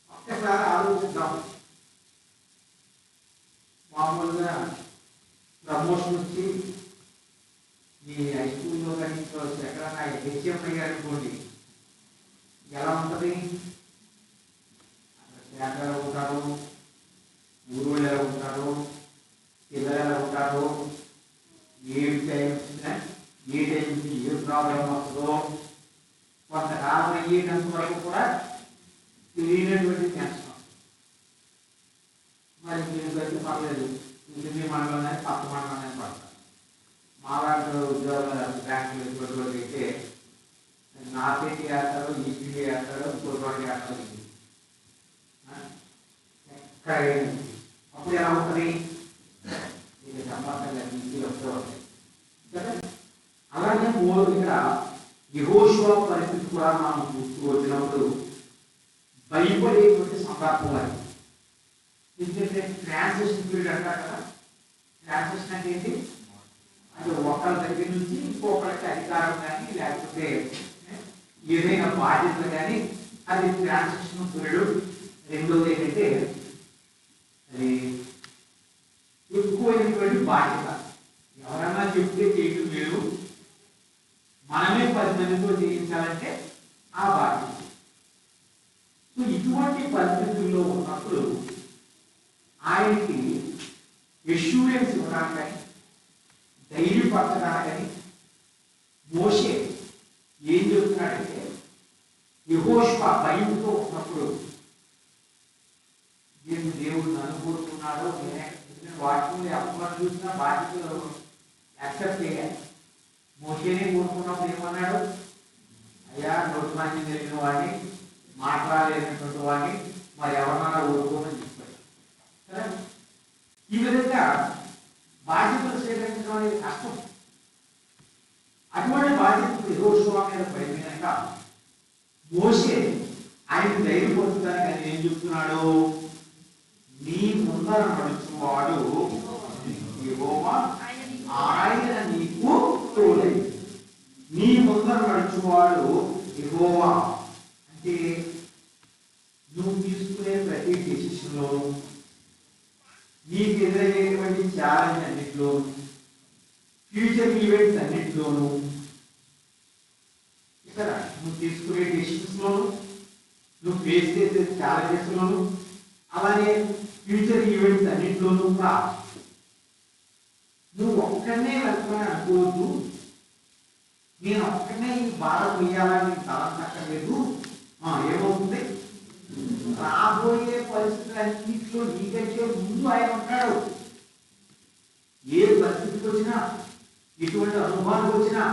Speaker 1: ఒక్కసారి ఆలోచిద్దాం. మామూలుగా ప్రమోషన్ వచ్చి ఈ హై స్కూల్లో కానీ ఎక్కడన్నా హెచ్ఎం అయ్యారు అనుకోండి, ఎలా ఉంటుంది? అక్కడ ఉంటారు, ఊరు ఎలా ఉంటారు, పిల్లలు ఎలా ఉంటారు, ఏ టైం వచ్చినా ఏ టైం నుంచి ఏ ప్రాబ్లం వస్తుందో కొంతకాలం అయ్యేటంత వరకు కూడా తెలియనటువంటి టెన్షన్. మరి మీరు అయితే పర్లేదు, ఇంటి మండలం పక్క మండలం పడతారు. మాలాంటి ఉద్యోగాలు బ్యాంకులు ఇటువంటి అయితే నార్త్ వేస్తారో ఈస్ట్ వేస్తారో ఇంకోటి వేస్తారో ఎక్కడ అప్పుడు ఎలా ఉంటుంది? ఇది సంపర్కంగా ఇంటికి వస్తూ ఉంటాయి కదా. అలాగే ఇక్కడ యెహోషువ పరిస్థితి కూడా మనం చూస్తూ వచ్చినప్పుడు భయపడేటువంటి సందర్భం అది. ఎందుకంటే ట్రాన్సిషన్ పీరియడ్ అంటారు కదా. ట్రాన్సిషన్ అంటే ఏంటి? అంటే ఒకరి దగ్గర నుంచి ఇంకొకరికి అధికారం కానీ లేకపోతే ఏదైనా బాధ్యతలు కానీ అది ట్రాన్సిషన్ పీరియడ్. రెండోది ఏంటంటే అది ఎక్కువైనటువంటి బాధ్యత. ఎవరైనా చెప్తే చేయడం లేదు, మనమే 10 మందితో చేయించాలంటే ఆ బాధ్యత. సో ఇటువంటి పరిస్థితుల్లో ఉన్నప్పుడు ఆయనకి ఎష్యూరెన్స్ ఇవ్వడానికని, ధైర్యపరచడానికని మోషే ఏం చెప్తున్నాడంటే, యెహోషువ భయంతో ఉన్నప్పుడు దేవుడు నన్ను కోరుకున్నాడో వాటిని అప్పని చూసిన బాధ్యతలు యాక్సెప్ట్ చేయాలి. మోషేనే కోరుకున్నప్పుడు ఏమన్నాడు? అయ్యా, నోటి మంది తెలిసిన వాడిని, మాట్లాడలేనటువంటి వాడిని మరి ఎవరన్నా కోరుకోమని చెప్పాడు కదా. ఈ విధంగా బాధ్యతలు స్వీకరించడం అనేది కష్టం. అటువంటి బాధ్యతలు యెహోషువ మీద పడిపోయినాక మోషే ఆయన ధైర్యపరుచడానికి ఆయన ఏం చెప్తున్నాడు? నీ ముందర నడుచువాడు యెహోవా, ఆయన నీకు తోడై. నీ ముందర నడుచువాడు యెహోవా అంటే నువ్వు తీసుకునే ప్రతి డెసిషన్లోను, నీకు ఎదురయ్యేటువంటి ఛాలెంజ్ అన్నింటిలోను, ఫ్యూచర్ ఈవెంట్స్ అన్నింటిలోను, ఇక్కడ నువ్వు తీసుకునే డెసిషన్స్లోను, నువ్వు ఫేస్ చేసే ఛాలెంజెస్లోను, అలాగే ఫ్యూచర్ ఈవెంట్స్ అన్నింటిలోనూ కూడా నువ్వు ఒక్కడనే వెళ్తానని అనుకోవద్దు. నేను ఒక్కడనే ఈ భారం వేయాలని తలంతక్కర్లేదు. ఏమవుతుంది? రాబోయే పరిస్థితులన్నింటిలో నీకంటే ముందు ఆయన ఉంటాడు. ఏ పరిస్థితికి వచ్చినా, ఎటువంటి అనుభవానికి వచ్చినా,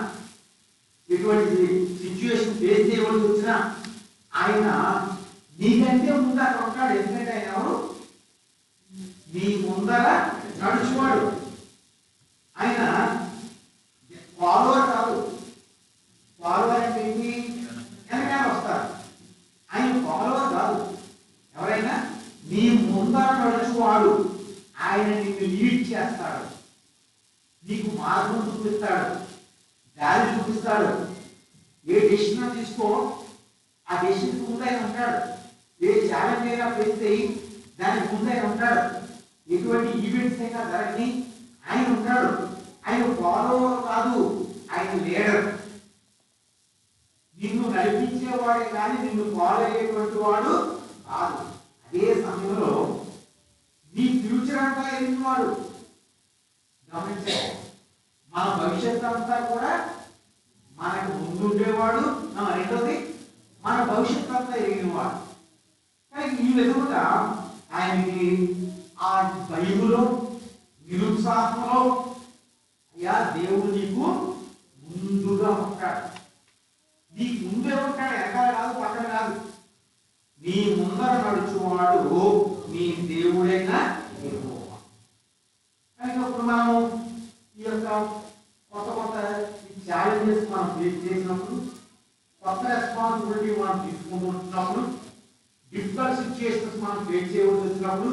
Speaker 1: ఎటువంటి సిచ్యువేషన్ ఫేస్ చేయవలసి వచ్చినా ఆయన నీకంటే ముందు అక్కడ ఉంటాడు. ఎందుకంటే ఆయన ఎవరు? నీ ముందర నడుచువాడు. ఆయన ఫాలోవర్ కాదు. ఫాలోవర్ అంటే ఏంటి? వెనకాల వస్తారు. ఆయన ఫాలోవర్ కాదు. ఎవరైనా నీ ముందర నడుచువాడు. ఆయన నిన్ను లీడ్ చేస్తాడు, నీకు మార్గం చూపిస్తాడు, దారి చూపిస్తాడు. ఏ డెసిషన్ తీసుకో, ఆ డెసిషన్ ముందు ఆయన ఉంటాడు. ఏ ఛాలెంజ్ అయినా ఫేస్ చేయి, దానికి ముందు ఆయన ఉంటాడు. ఎటువంటి ఈవెంట్స్ అయినా జరగని ఆయన ఉంటాడు. ఆయన ఫాలోవర్ కాదు, ఆయన లీడర్. నిన్ను నడిపించేవాడే కానీ నిన్ను ఫాలో అయ్యేటువంటి వాడు కాదు. అదే సమయంలో నీ ఫ్యూచర్ అంతా ఎరిగినవాడు. గమనించాలి, మన భవిష్యత్తు అంతా కూడా మనకు ముందుండేవాడు. రెండోది, మన భవిష్యత్తు అంతా ఎరిగినవాడు. కానీ ఈ విధముగా ఆయనకి ఆ భయములో, నిరుత్సాహంలో, అయ్యా దేవుడు నీకు ముందుగా ఉంటాడు. నీకు ముందే ఉంటాడు, వెనకాల కాదు, పక్కన కాదు. నీ ముందర నడుచువాడు నీ దేవుడైన యెహోవా. కానీ ఇప్పుడు మనం ఈ యొక్క కొత్త కొత్త ఛాలెంజెస్ మనం ఫేస్ చేసినప్పుడు, కొత్త రెస్పాన్సిబిలిటీ మనం తీసుకుంటున్నప్పుడు, డిఫికల్ట్ సిచ్యుయేషన్స్ మనం ఫేస్ చేయవలసి వచ్చినప్పుడు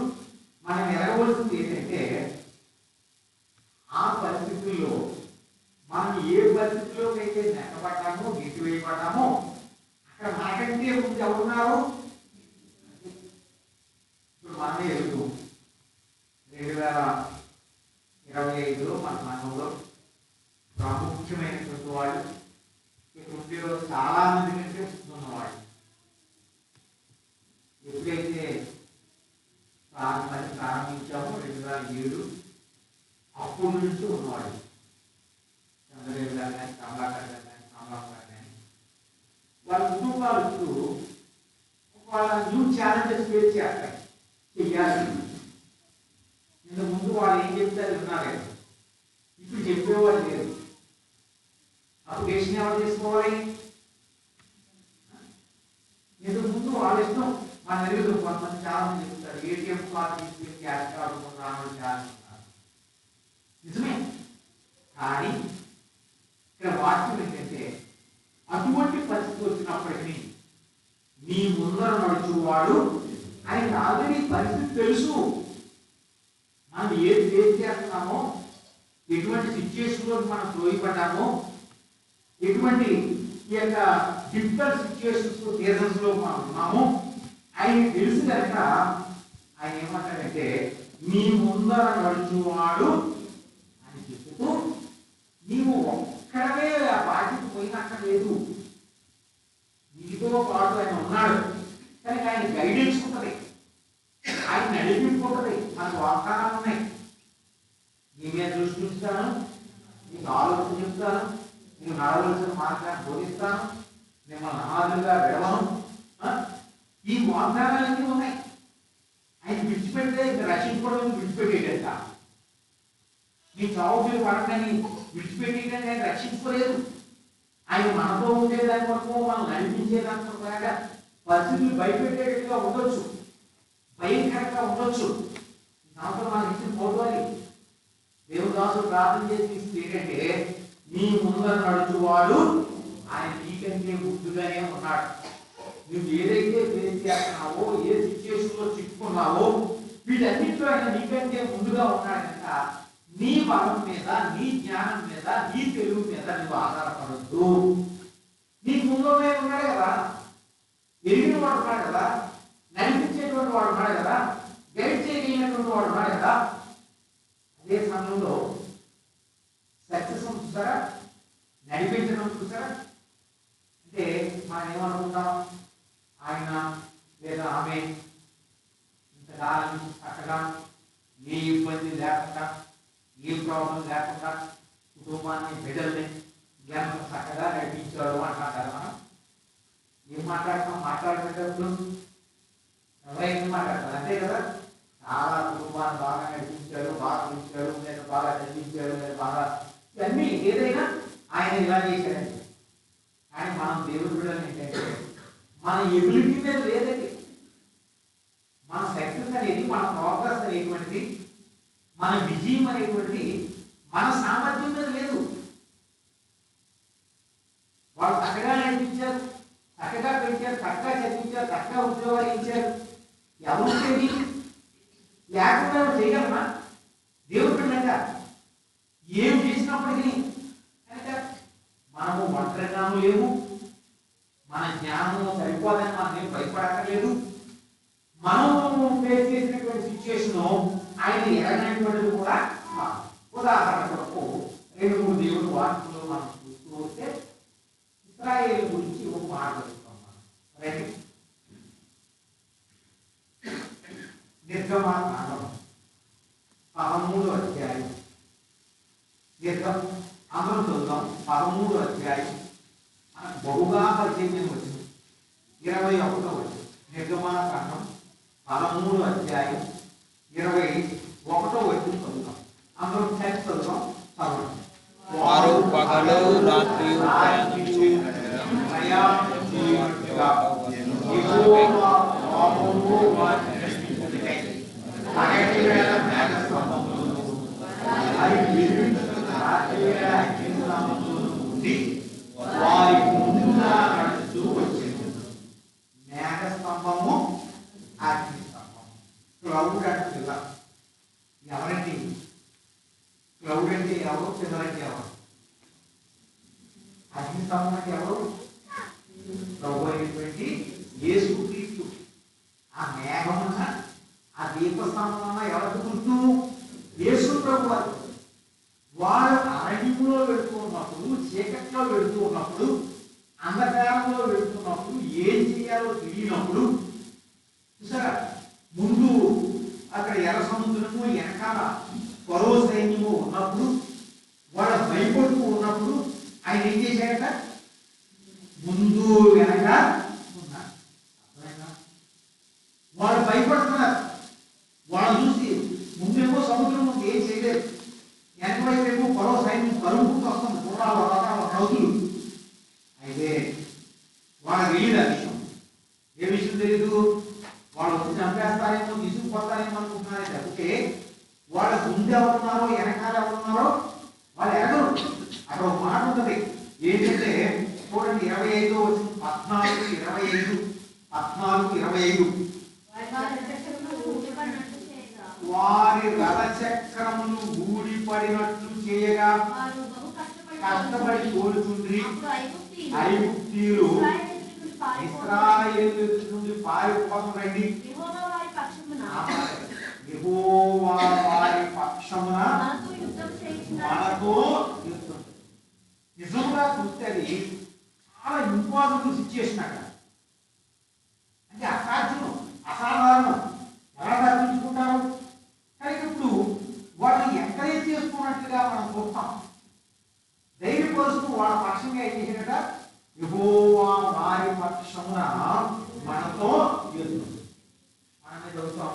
Speaker 1: మనం ఎరగవలసింది ఏంటంటే, ఆ పరిస్థితుల్లో మనం ఏ పరిస్థితిలోకి అయితే నెట్టబడ్డామో గిట్టు వేయబడ్డామో అక్కడ మనకంటే ముందు ఎవరున్నారు? ఇప్పుడు మనమే ఎదుగు 2025లో మన సంఘంలో ప్రాముఖ్యమైనటువంటి వాళ్ళు ఇక చాలా మంది కంటే ఉన్నవాళ్ళు. ఎప్పుడైతే ప్రారంభించామో 2007 అప్పటి నుంచి ఉన్నవాళ్ళు చంద్రబాబు గారు కానీ కమలాకర్ గారు కానీ రామరావు గారు కానీ వాళ్ళ కుటుంబాలకు వాళ్ళ న్యూ ఛాలెంజెస్ ఫేస్ చేస్తాయి చెయ్యాలి. ఇంతకు ముందు వాళ్ళు ఏం చెప్తారు విన్నారు, ఇప్పుడు చెప్పేవాళ్ళు లేదు. అప్పుడు డెసిషన్ ఎవరు చేసుకోవాలి? ఇంతకు ముందు వాళ్ళ ఇష్టం. మన తెలుగు కొంతమంది చాలా మంది చెప్తారు ఏటీఎం కార్డు తీసుకుని క్యాష్ కార్డు రావడం చేస్తున్నారు. నిజమే, కానీ ఇక్కడ వాక్యం ఏంటంటే అటువంటి పరిస్థితి వచ్చినప్పటికీ నీ ముందర నడుచువాడు ఆయన ఆల్రెడీ పరిస్థితి తెలుసు. మనం ఏది ఫేస్ చేస్తున్నామో, ఎటువంటి సిచ్యుయేషన్లో మనం తోయబడ్డామో, ఎటువంటి ఈ యొక్క డిఫికల్ట్ సిచ్యుయేషన్స్ సీజన్స్ లో మనం ఉన్నాము ఆయన తెలుసు కనుక ఆయన ఏమంటాడంటే నీ ముందర నడుచువాడు అని చెప్తూ నీవు ఒక్కడమే ఆ బాధ్యత పోయినక్కర్లేదు, నీతో పాటు ఆయన ఉన్నాడు కనుక ఆయన గైడెన్స్ ఉంటుంది, ఆయన నడిపింపు ఉంటుంది. మనకు వాగ్దానాలు ఉన్నాయి. నీ మీద దృష్టి ఉంచుతాను, నీకు ఆలోచన చెప్తాను, నీకు నడవలసిన మార్గాన్ని బోధిస్తాను, మిమ్మల్ని అనాథులుగా విడవను. ఈ వాగ్దానాలన్నీ ఉన్నాయి. ఆయన విడిచిపెడితే ఇంకా రక్షించుకోవడం విడిచిపెట్టేట నీ చావులు పడకని విడిచిపెట్టేటంటే ఆయన రక్షించుకోలేదు. ఆయన మనతో ఉండేదాని వరకు మనం నడిపించేదాని వరకు పరిస్థితులు భయపెట్టేటట్టుగా ఉండొచ్చు, భయంకరంగా ఉండొచ్చు. సంవత్సరం మనకి ఇచ్చిన పోవాలి. దేవదాసుడు ప్రార్థన చేసి ఏంటంటే నీ ముందర నడుచువాడు ఆయన నీకంటే ముందుగానే ఉన్నాడు. నువ్వు ఏదైతే ఫేస్ చేస్తున్నావో, ఏ సిచ్యుయేషన్ లో చిక్కుకున్నావో వీటన్నింటిలో ఆయన నీకంటే ముందుగా ఉన్నాడు కనుక నీ బలం మీద, నీ జ్ఞానం మీద, నీ తెలుగు మీద నువ్వు ఆధారపడద్దు. నీకు ముందునే ఉన్నాడు కదా, ఎరిగిన వాడు ఉన్నాడు కదా, నడిపించేటువంటి వాడు ఉన్నాడు కదా, గైడ్ చేయగలిగినటువంటి వాడు ఉన్నాడు కదా. అదే సమయంలో సక్సెస్ చూసారా, నడిపించడం చూసారా. అంటే మనం ఏమనుకుంటాం, ఆయన లేదా ఆమె ఇంతకాలం చక్కగా ఏ ఇబ్బంది లేకుండా, ఏ ప్రాబ్లం లేకుండా కుటుంబాన్ని బిడ్డల్ని ఎంత చక్కగా నడిపించాడు అంటారు కదా. మనం ఏం మాట్లాడుకునేటప్పుడు ఎవరైనా మాట్లాడతారు అంతే కదా. చాలా కుటుంబాన్ని బాగా నడిపించాడు, బాగా ఉంచాడు, లేదా బాగా చదివించాడు, లేదా బాగా ఇవన్నీ ఏదైనా ఆయన ఇలా చేశాడండి. కానీ మనం దేవుడి బిడ్డలు ఏంటంటే మన ఎబిలిటీ మీద లేదండి. మన సక్సెస్ అనేది, మన ప్రోగ్రెస్ అనేటువంటిది, మన విజయం అనేటువంటిది మన సామర్థ్యం మీద లేదు. వాళ్ళు చక్కగా నడిపించారు, చక్కగా పెంచారు, చక్కగా చదివించారు, చక్కగా ఉద్యోగాలు ఇచ్చారు. ఎవరికి లేకుండా చేయగలమా? దేవుడు బిడ్డలంట ఏం చేసినప్పటికీ కనుక మనము ఒంటరిగాను లేవు, మన జ్ఞానము సరిపోదని మనం ఏం భయపడక్కర్లేదు. మనము ఫేస్ చేసినటువంటి సిచ్యుయేషన్ ఆయన ఎరగనటువంటిది కూడా. ఉదాహరణ కొరకు 2-3 దేవుడు వాక్యంలో మనం చూస్తూ వస్తే ఇశ్రాయేలు గురించి ఒక మాట చెప్తాం మనం. రైట్, నిర్గమకాండం 13వ అధ్యాయం. అందరం చదువుతాం. 13వ అధ్యాయం మనకు బహుగా పరిచయం వచ్చింది. 21వ వచ్చింది. నిర్గమకాండం 13వ అధ్యాయం 21వ వచ్చింది చదువుతాం. అందరం కలిసి చదువుతాం. చదవండి.
Speaker 2: వారు పగలు రాత్రి
Speaker 1: మేఘస్తంభము, అగ్నిస్తంభము. క్లౌడ్ అంటే పిల్లర్. ఎవరండి క్లౌడ్ అంటే? ఎవరు? పిల్లర్ అంటే ఎవరు? అగ్ని స్తంభం అంటే ఎవరు? ప్రభు అయినటువంటి యేసుక్రీస్తు. ఆ మేఘమున ఆ దీపస్తంభం ఎవరికి గుర్తు? యేసు ప్రభు వారు. వారు అరణ్యంలో వెళుతూ ఉన్నప్పుడు, చీకట్లో వెళుతూ ఉన్నప్పుడు, అంధకారంలో వెళుతున్నప్పుడు, ఏం చేయాలో తెలియనప్పుడు చూసారా, ముందు అక్కడ ఎర్ర సముద్రము, వెనకాల ఫరో సైన్యము ఉన్నప్పుడు, వాళ్ళు భయపడుతూ ఉన్నప్పుడు ఆయన ఏం చేశాడట? ముందు వెనక ఉన్నారు. వాళ్ళు భయపడుతున్నారు. వాళ్ళు చూసి ముందేమో సముద్రం ముందు ఏం చేయలేదు, వెనక వైపు ఫరో సైన్యం కలుపుకుంటూ వస్తుంది, గుర్రాలు రథాల రౌతులు. అయితే వాళ్ళకి తెలియదు ఆ విషయం. ఏ విషయం తెలీదు? వాళ్ళు వచ్చి చంపేస్తారేమో, తీసుకుపోతారేమో అనుకుంటున్నారే తప్పితే వాళ్ళ ముందు ఎవరున్నారో వెనకాల ఎవరున్నారో వాళ్ళు ఎరగరు. అక్కడ ఒక మాట ఉంటుంది ఏంటంటే, చూడండి 25వ వచనం, 14:25, 14:25. వారి రథచక్రములు ఊడిపడినట్లు చేయగా కష్టపడి తోలుచుండ్రి. ఐగుప్తీయులు ఇశ్రాయేలు నుండి పారిపోకండి. యెహోవా వారి పక్షమున మనతో యుద్ధం. నిజంగా చూస్తే అది చాలా ఇంపాసిబుల్ సిచ్యుయేషన్ అక్కడ. అంటే అసాధ్యం, అసాధారణం. ఎలా తప్పించుకుంటారు? కానీ ఇప్పుడు వాళ్ళు ఎంకరేజ్ చేసుకున్నట్టుగా మనం చూస్తాం. ధైర్యపరుస్తూ వాళ్ళ పక్షంగా ఏం చేసినట? యెహోవా వారి పక్షమున మనతో యుద్ధం. మనమే చదువుతాం,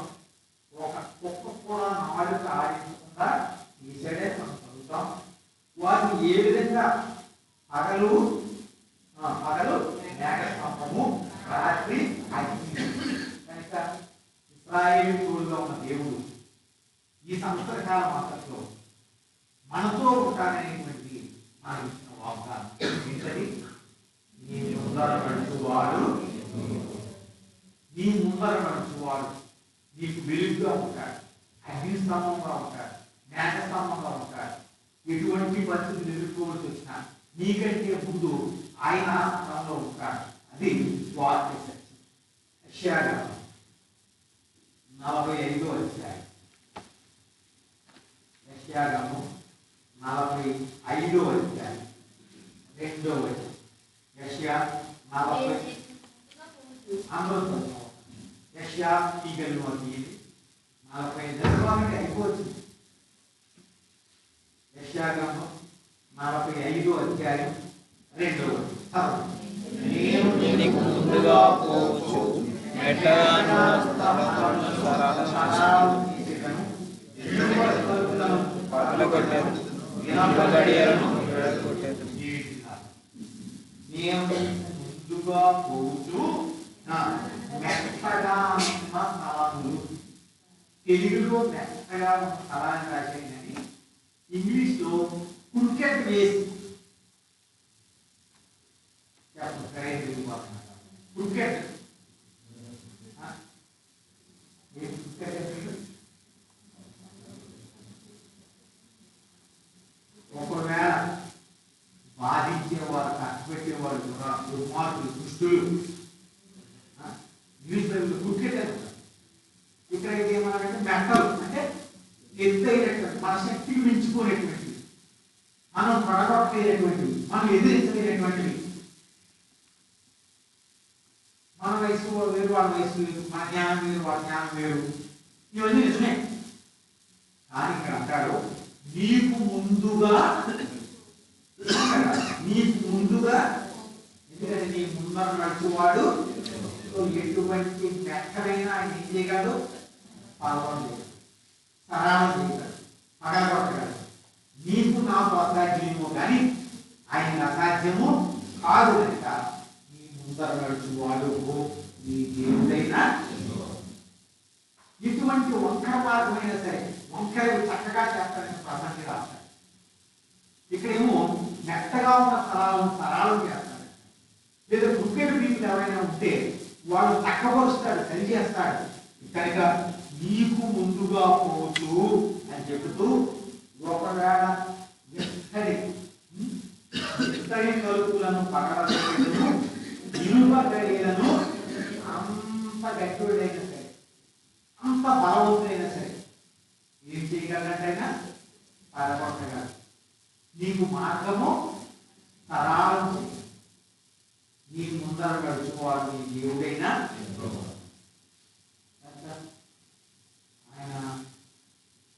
Speaker 1: ఒక కుక్క కూడా నాలుక ఆడించకుండా తీసాడే మనం చదువుతాం. వారిని ఏ విధంగా పగలు మేఘస్తంభము, రాత్రి అగ్ని. కనుక ఇశ్రాయేలు తోడుగా ఉన్న దేవుడు ఈ సంవత్సర కాలం అంతట్లో మనతో ఉంటాననేటువంటి మనకి ఇచ్చిన వాగ్దానం ఏంటది? నీ ముందర నడుచువాడు, నీ ముందర నడుచువాడు నీకు వెలుగుగా ఉంటాడు, అగ్ని స్తంభంగా ఉంటాడు, మేఘ స్తంభంగా ఉంటాడు. ఎటువంటి పరిస్థితులు ఎదుర్కోవాల్సి వచ్చినా నీకంటే ముందు ఆయన స్థలంలో ఉంటాడు. అది వాక్య సత్యం. యెషయా 45వ అధ్యాయం. యెషయా 45వ అధ్యాయం 2వ వచనం. యెషయా 40 అందరూ యెషయా ఈగలు అది 45 అయిపోతుంది. యెషయా 45వ అధ్యాయం 2వ వచనం.
Speaker 2: నేను నీకు ముందుగా పోవచ్చు, మెట్టగాను పగలగొట్టేది, గడియలను విడగొట్టేది.
Speaker 1: నేను ముందుగా పోవచ్చు, మెత్తగా ఉన్న స్థలములు. తెలుగులో మెత్తగా ఉన్న స్థలాన్ని రాసేది, ఇంగ్లీష్లో క్రికెట్ వేసి క్రికెట్ ఒకవేళ బాధించేవారు, కష్టపెట్టేవారు, దుర్మార్గులు, దుష్టులు ఇంగ్లీష్ బైబిల్లో క్రికెట్ అంటారు. ఇక్కడ ఏమన్నారంటే మెంటల్, అంటే ఎత్తైనటువంటి, మన శక్తికి మించుకునేటువంటివి, మనం పడగొట్టేటువంటివి, మనం ఎదిరించలేనటువంటివి. మన వయసు వేరు, వాళ్ళ వయసు వేరు, మన జ్ఞానం వేరు, వాళ్ళ జ్ఞానం వేరు. ఇవన్నీ నిజమే. కానీ ఇక్కడ అంటాడు, నీకు ముందుగా, ఎందుకంటే నీ ముందర నడుచువాడు ఎటువంటి మెక్కడైనా ఆయన ఏం చేయగలడు? పాల్గొనలేదు, సరాలం చేయగలడు, పగలగొట్టగలడు. నీకు నాకు అసాధ్యమేమో కానీ ఆయన అసాధ్యము కాదు. కనుక నీ ముందర నడుచువాడు నీ దేవుడైనా. ఇటువంటి వంకర మార్గమైనా సరే, వంకరలు చక్కగా చేస్తారని ప్రసంగి రాస్తాడు. ఇక్కడేమో మెత్తగా ఉన్న స్థలాలను సరాలం చేస్తాడు. లేదా క్రికెట్ పీపుల్ ఎవరైనా ఉంటే వాడు చక్కపరుస్తాడు, సరి చేస్తాడు. కనుక నీకు ముందుగా పోతూ అని చెబుతూ ఒకవేళ ఎక్కడి ఇత్తడి తలుపులను పగలగొట్టెదను, ఇనుప గడియలను అంత గట్టివాడైనా సరే, అంత బలవంతుడైనా సరే ఏం చేయగలంటైనా పగలగొట్టగలరు. నీకు మార్గము సరళం చేయి. నీ ముందర నడుచుకోవాలి నీ దేవుడైనా ఆయన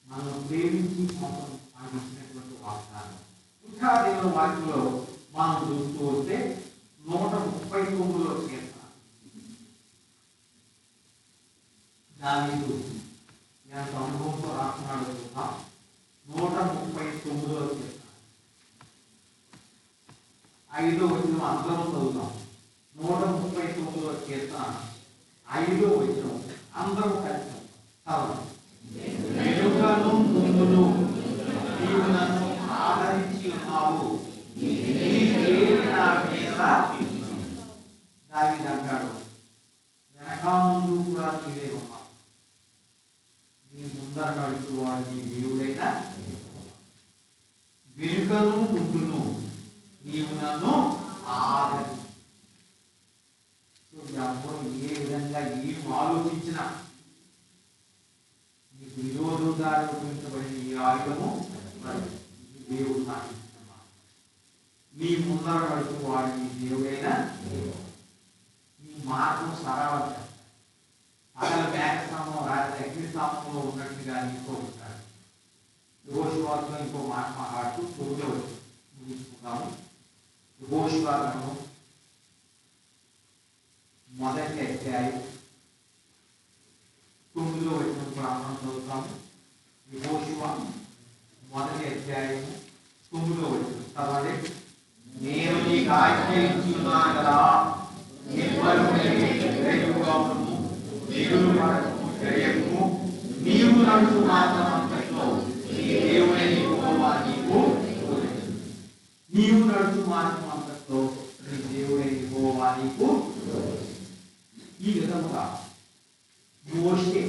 Speaker 1: మనల్ని ప్రేమించి ఆయన ఇచ్చినటువంటి వాగ్దానం. ఇంకా దేవుని వాక్యంలో మనం చూస్తూ వస్తే 139లో కీర్తన దావీదు ఎంత అనుభవంతో రాస్తున్నాడు చూద్దాం. 139లో కీర్తన 5వ వచనం అందరం చదువుతాం. 139లో కీర్తన 5వ వచనం అందరూ కలిసి చదవండి. వెనుకను ముందును నీవు నన్ను ఆదరించి ఉన్నావు, దావీదు అంటాడు, వెనక ముందు కూడా నీవే ఉన్నావు, నీ ముందర నడుచువాడు నీ దేవుడైనా. వెనుకను ముందును నీవు నన్ను ఆదరించి. ఏ విధంగా ఏం ఆలోచించినా నీకు విరోధంగా రూపించబడిన ఈ ఆయుధము దేవుడు నాకు ఇస్తున్నా. నీ ముందర నడుచు వాడు నీ దేవుడైనా నీ మార్గం సరళం చేస్తాడు. పగల మేఘస్తంభం రాత్రి అగ్నిస్తంభంలో ఉన్నట్టుగా నీతో ఉంటాడు. యెహోషువతో ఇంకో మాట మాట్లాడుతూ ముగించుకుందాము. యెహోషువ గ్రంథం మొదటి అధ్యాయం 9వ వచనం ప్రారంభం చదువుతాము. యెహోషువ మొదటి అధ్యాయం 9వ వచనం చదవండి. నేను నీకు ఆజ్ఞ ఇచ్చున్నాను కదా, దిగులు పడకము, జయము, నీవు నడుచు మార్గమంతట్లో నీ దేవుడైన యెహోవా నీకు తోడెను. నీవు నడుచు మార్గమంతట్లో నీ దేవుడైన యెహోవా నీకు తోడెను. ఈ విధముగా మోషే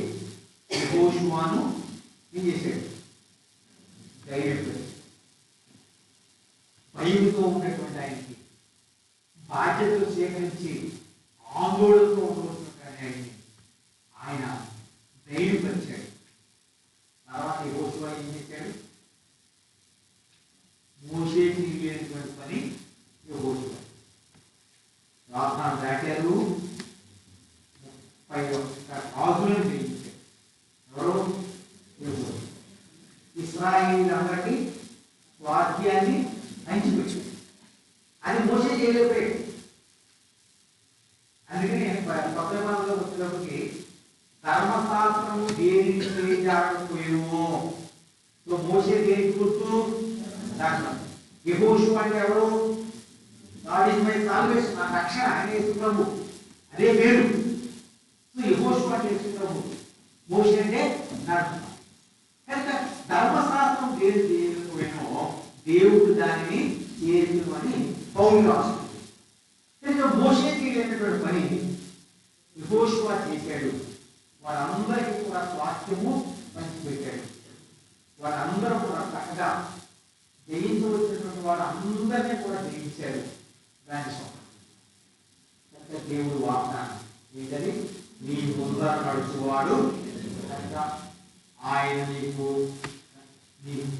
Speaker 1: యెహోషువను ఏం చేశాడు? ధైర్యం, భయంతో ఉన్నటువంటి ఆయనకి బాధ్యతలు స్వీకరించి ఆందోళనతో ఉండవలసినటువంటి ఆయన్ని ఆయన ధైర్యపరిచాడు. తర్వాత యెహోషువ ఏం చేశాడు? మోషేకి లేనటువంటి పని యెహోషువ. వాగ్దానం దాటారు, 31 రాజులను జయించాడు. ఎవరు? యెహోషువ. ఇశ్రాయేలీయులందరికీ వాక్యాన్ని పంచిపెట్టాడు. అది మోషే చేయలేకపోయాడు. అందుకని కొత్త నిబంధనలో వచ్చేటప్పటికి ధర్మశాస్త్రము దేనికి చేయకపోయేమో. సో మోషే దేనికి గుర్తు? దర్శనం. యెహోషువ అంటే ఎవరు? గాడ్ ఈజ్ మై సాల్వేషన్, నా రక్షణ, ఆయన యేసు ప్రభు, అదే పేరు. సో యెహోషువ అంటే యేసు ప్రభు, మోషే అంటే దర్శనం. కనుక ధర్మశాస్త్రం దేని చేయకపోయేమో దేవుడు దానిని చేయును అని పౌలు రాస్తుంది. కనుక మోషే చేయలేనటువంటి పని యెహోషువ చేశాడు. వారందరికీ కూడా స్వాస్థ్యము పంచిపెట్టాడు. వారందరూ కూడా చక్కగా జయించవలసినటువంటి వారు అందరినీ కూడా జయించాడు. దాని కనుక దేవుడు వాగ్దానం ఏంటది? నీ ముందర నడుచువాడు కనుక ఆయన నీకు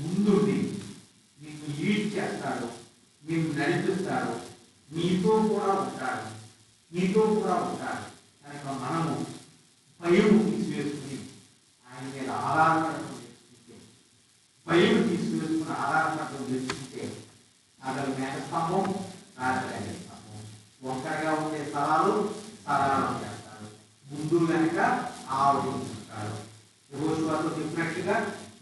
Speaker 1: ముందుండి నీకు లీడ్ చేస్తాడు, నీకు నడిపిస్తాడు, నీతో కూడా ఉంటాడు. కనుక మనము భయం తీసివేసుకుని ఆయన మీద ఆధారపడటం చేసుకుంటే, భయం తీసివేసుకుని ఆధారపడటం చేసుకుంటే అతను మేఘస్తంభం, రాత్రి స్తంభం, ఒక్కడిగా ఉండే స్థలాలు సరళం చేస్తాడు, ముందు వెనక ఆవరించుకుంటాడు. యెహోషువతో చెప్పినట్టుగా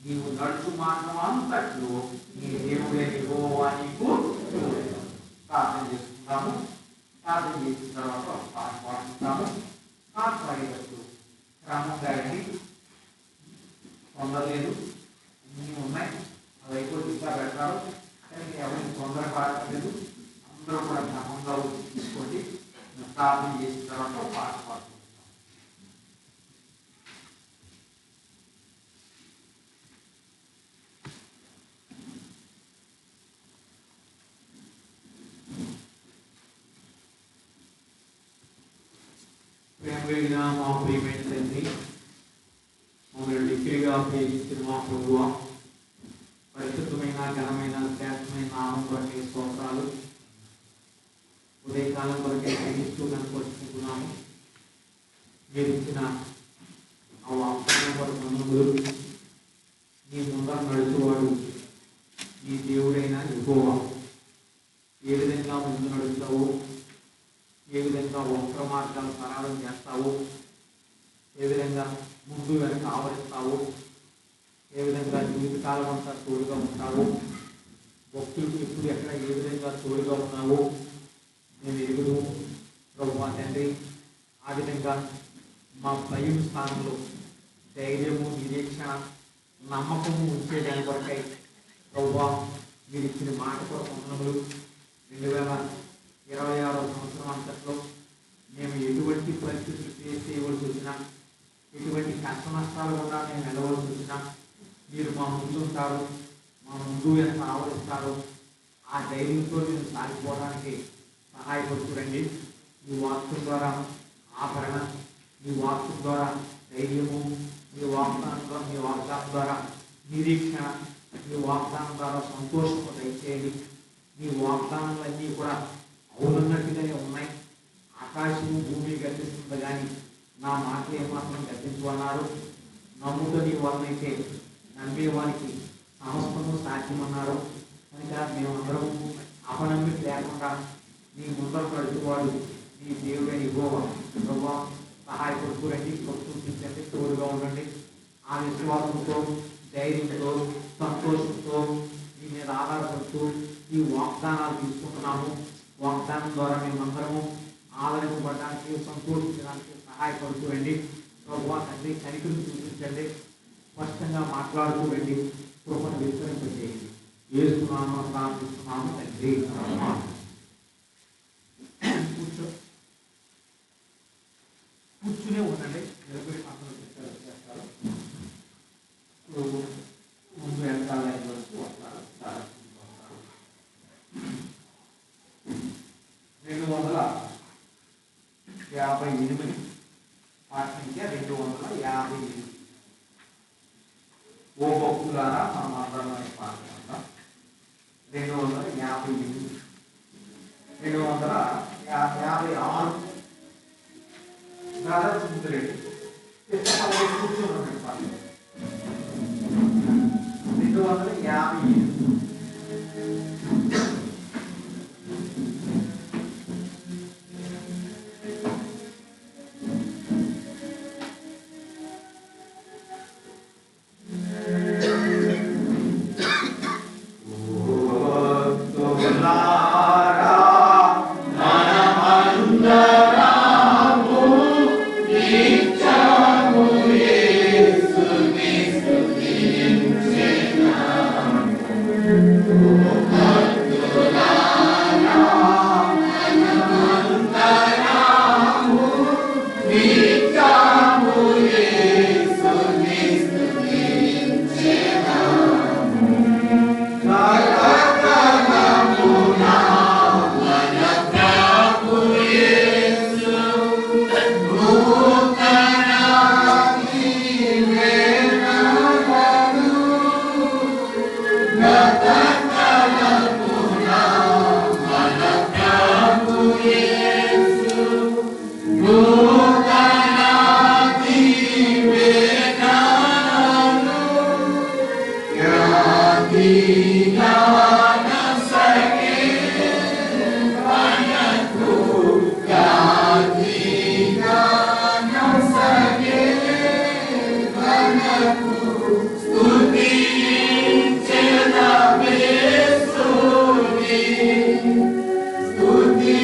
Speaker 1: నీవు నడుచు మార్గం అంతట్లో నీ దేవుడైన యెహోవా నీకు తోడెను. ప్రార్థన చేసుకుందాము. ప్రార్థన చేసిన తర్వాత పాట పాడుకుంటాము. పాట పాడేటప్పుడు క్రమంగా పొందలేదు, అన్నీ ఉన్నాయి, అవి అయిపోయి ఇంకా పెడతారు. కానీ ఎవరికి తొందర పాడలేదు, అందరూ కూడా క్రమంగా తీసుకోండి. ప్రార్థన చేసిన తర్వాత పాట పాడుకుంటాం. కలిగిన మా ప్రియమైన తండ్రి, మమ్మల్ని డిగ్రీగా ఉపయోగించిన మా ప్రభువా, పరిశుద్ధమైన ఘనమైన శ్రేష్టమైన నామం బట్టి స్తోత్రాలు. ఉదయకాలం వరకే గ్రహిస్తూ కనుకొచ్చుకుంటున్నాము. మీరు ఇచ్చిన ఆ వాగ్దానం వరకు మనుషులు నీ ముందర నడుచువాడు నీ దేవుడైన యెహోవా. ఏ విధంగా ముందు నడుస్తావో, ఏ విధంగా వక్ర మార్గాలు సరళం చేస్తావో, ఏ విధంగా ముందు వెనక ఆవరిస్తావో, ఏ విధంగా జీవితకాలం అంతా తోడుగా ఉంటావో, భక్తులకు ఎప్పుడు ఎక్కడ ఏ విధంగా తోడుగా ఉన్నావో మేము ఎరుగుదు ప్రభువా తండ్రి. ఆ విధంగా మా భయం స్థానంలో ధైర్యము, నిరీక్షణ, నమ్మకము ఉంచేదాని కొరకై ప్రభువా మీరు ఇచ్చిన మాట కొరకు వందనములు. 2026 సంవత్సరం అంతట్లో మేము ఎటువంటి పరిస్థితులు ఫేస్ చేయవలసి వచ్చినా, ఎటువంటి కష్ట నష్టాలు కూడా మేము వెళ్ళవలసి వచ్చినా మీరు మా ముందు ఉంటారు, మా ముందు ఎంత ఆవరిస్తారు. ఆ ధైర్యంతో మేము సాగిపోవడానికి సహాయపడుతురండి. మీ వాక్యం ద్వారా ఆభరణ, మీ వాక్యం ద్వారా ధైర్యము, మీ వాగ్దానం ద్వారా నిరీక్షణ, మీ వాగ్దానం ద్వారా సంతోషము దయచేయండి. మీ వాగ్దానాలన్నీ కూడా అవునన్నట్టుగానే ఉన్నాయి. ఆకాశము భూమి గర్తిస్తుంది కానీ నా మాట ఏమాత్రం గర్తించమన్నారు. నమ్ముదని వాళ్ళనైతే నమ్మేవానికి సమస్తము సాధ్యమన్నారు. కనుక మేమందరం అపనమ్మిక లేకుండా నీ ముందర నడుచువాడు నీ దేవుడైన యెహోవా ప్రభువా సహాయపడుతురండి. చూపించండి, తోడుగా ఉండండి. ఆ విశ్వాసంతో, ధైర్యంతో, సంతోషంతో మీ మీద ఆధారపడుతూ ఈ వాగ్దానాలు తీసుకుంటున్నాము. వాగ్దానం ద్వారా మేమందరము ఆదరించబడడానికి, సంతోషించడానికి సహాయపడుతూ రండి. ప్రభువా తండ్రి కనికరం చూపించండి, స్పష్టంగా మాట్లాడుతూ రండి, కృపను విస్తరింపజేయండి. యేసునామమున ప్రార్థిస్తున్నాము తండ్రి. కూర్చునే ఉండండి, నిలబడి పక్కన చేస్తారు. ముందు వెనకాల వరకు వస్తారు. 258 పాట సంఖ్య 258. ఓ భక్తులారా మనం అందరం పాట 258. 256 బ్రదర్స్ ముందులేండి, కూర్చొని ఉండండి పాట 258.
Speaker 3: స్తుతి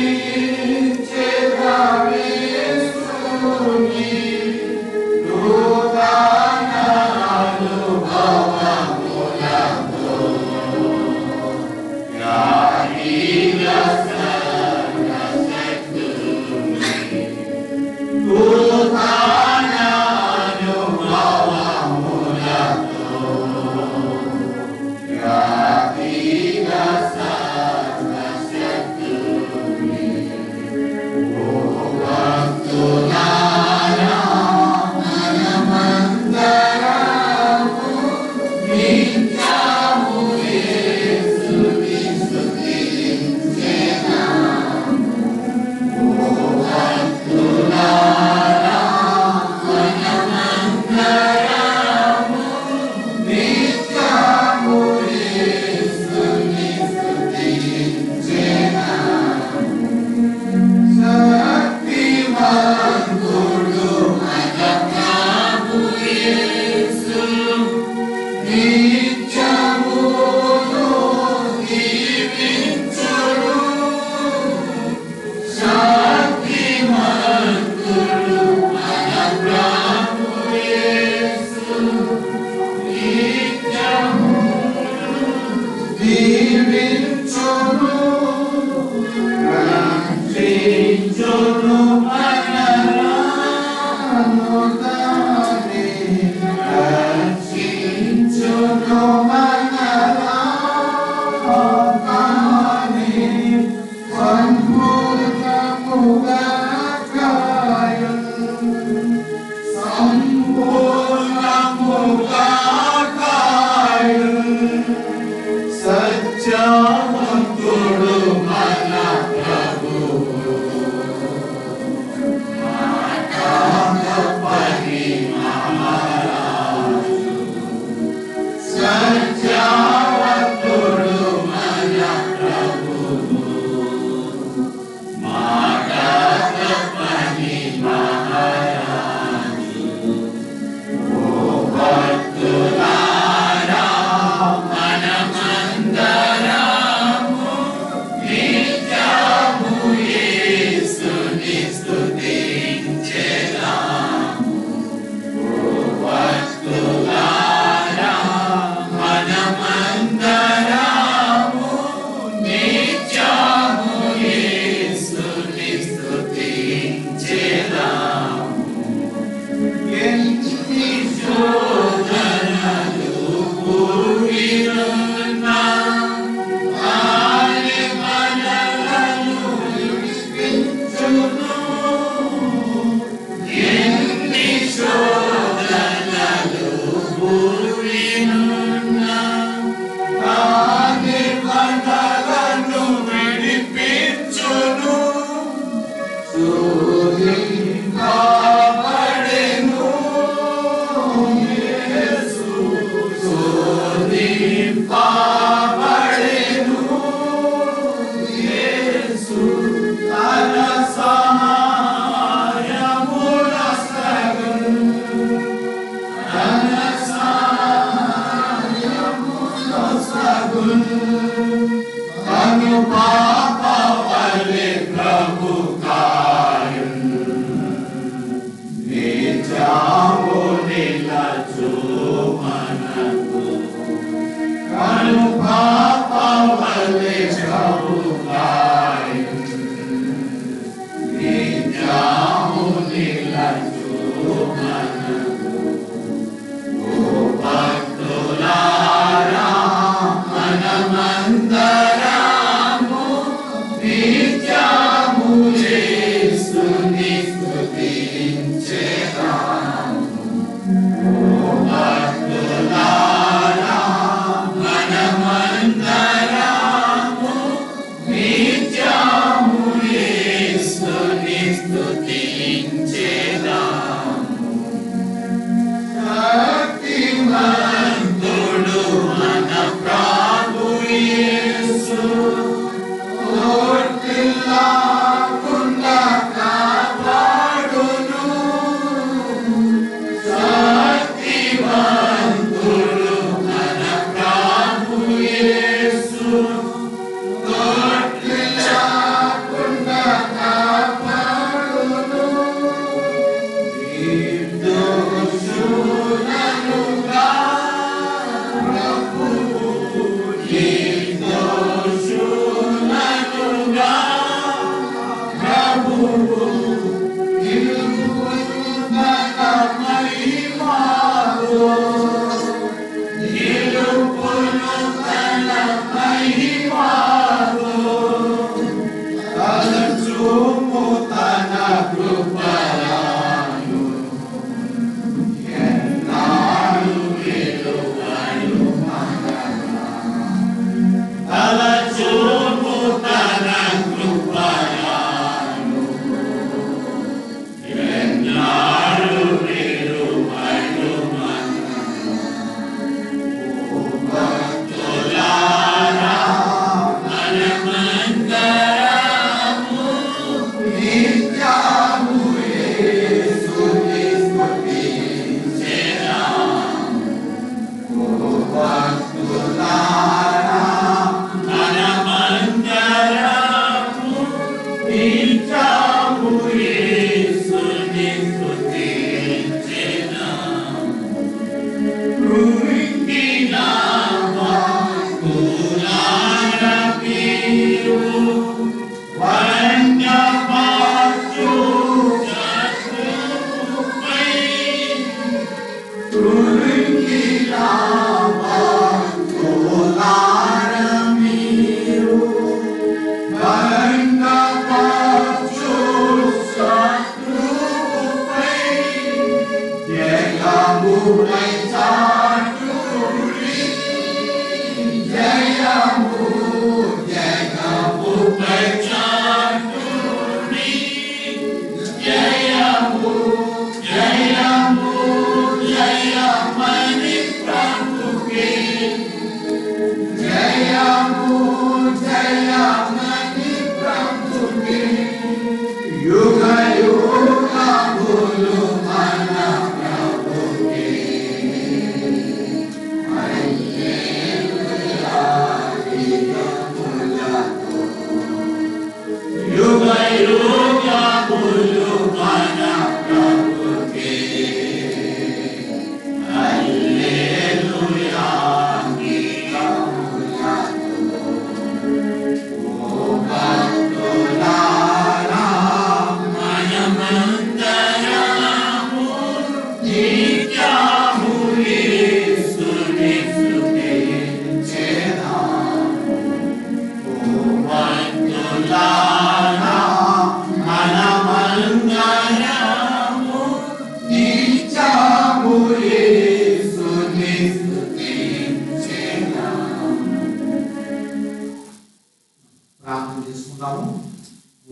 Speaker 1: ప్రార్థన చేసుకుందాము,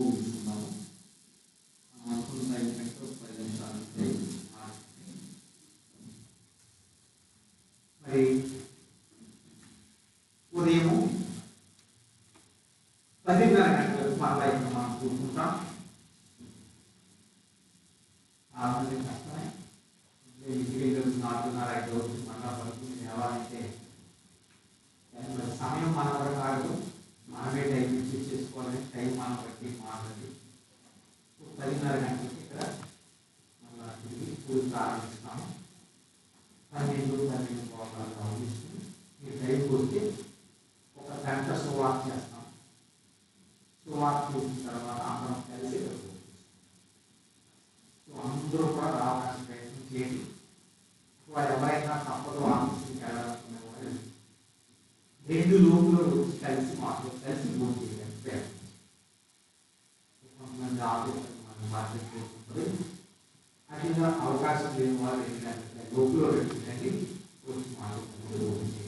Speaker 1: ఊహించుకుందాము. కొనసాగించినట్టు 10 నిమిషాలు మరి ఉదయం 10:30 గంటలకు మళ్ళీ మనం కూర్చుంటాం. ఆరోగ్యం కష్టమే, ఇంటికి 4:30 మళ్ళా పడుతుంది తేవాలంటే సమయం మన వరకు కాదు, మనమే టైం ఫిక్స్ చేసుకోవాలి. టైం మనం బట్టి మాట్లాడి 10:30 గంటలకి ఇక్కడ మళ్ళీ తిరిగి పూజ ప్రారంభిస్తాము. 12 పోవాలని ఊహిస్తుంది. ఈ టైం కొట్టి ఒక గంట సువార్త చేస్తాం. సువార్త చేసిన తర్వాత అందరం కలిసి అందరూ కూడా రావడానికి ప్రయత్నం చేయండి. వారు ఎవరైనా తప్పదు ఆఫీస్కి వెళ్ళాలనుకునే వారు 2 లోపులు కలిసి మాకు కలిసి భోజనం చేయాలి. మనం మార్కెట్ చేసుకుంటుంది. అట్లా అవకాశం లేని వాళ్ళు ఏంటంటే గ్రూప్లో పెట్టిందండి వచ్చి మాట్లాడుతుంది.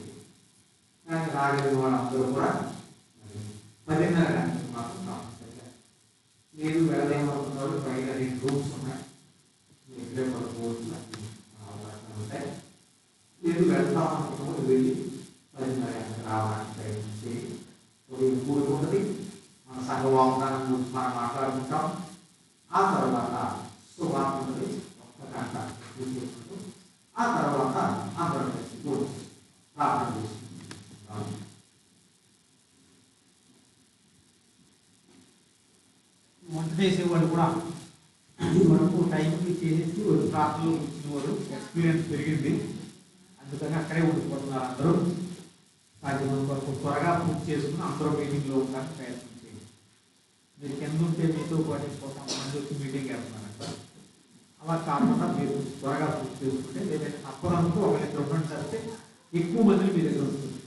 Speaker 1: కానీ రాగలిగిన వాళ్ళందరూ కూడా 10:30 గంటలకు మాత్రం కంపల్సరిగా లేదు. వెళ్ళలేమనుకున్న పైగా 2 గ్రూప్స్ ఉన్నాయి, ఇక్కడే పడుకోవచ్చు అవకాశాలు ఉంటాయి. లేదు వెళ్తాం అనుకున్నప్పుడు వెళ్ళి 10:30 గంటలకు రావడానికి ప్రయత్నం చేయండి. కూడుకుంటుంది. మన సంఘ వాగ్దానం గురించి మనం మాట్లాడుకుంటాం. ఆ తర్వాత సువార్త ఉన్నది, 1 గంట చేసుకుంటూ ఆ తర్వాత అందరం కలిసి ప్రార్థన చేసుకుంటాం.
Speaker 3: వంట చేసేవాళ్ళు కూడా వరకు టైంకి చేసేసి ప్రార్థనలు ఇచ్చినవారు ఎక్స్పీరియన్స్ పెరిగింది. అందుకని అక్కడే ఉండిపోతున్నారు అందరూ. సాధ్యమైనంత వరకు త్వరగా పూర్తి చేసుకుని అందరూ మీటింగ్లో ఉండడానికి ప్రయత్నం చేయండి. మీరు కింద ఉంటే మీతో పాటు కొంతమంది వచ్చి మీటింగ్ వెళ్తున్నారంట. అలా కాకుండా మీరు త్వరగా పూర్తి చేసుకుంటే లేదంటే తప్పదంటూ ఒకరికి ఉండండి చేస్తే ఎక్కువ మందిని మీ దగ్గర ఉంటుంది.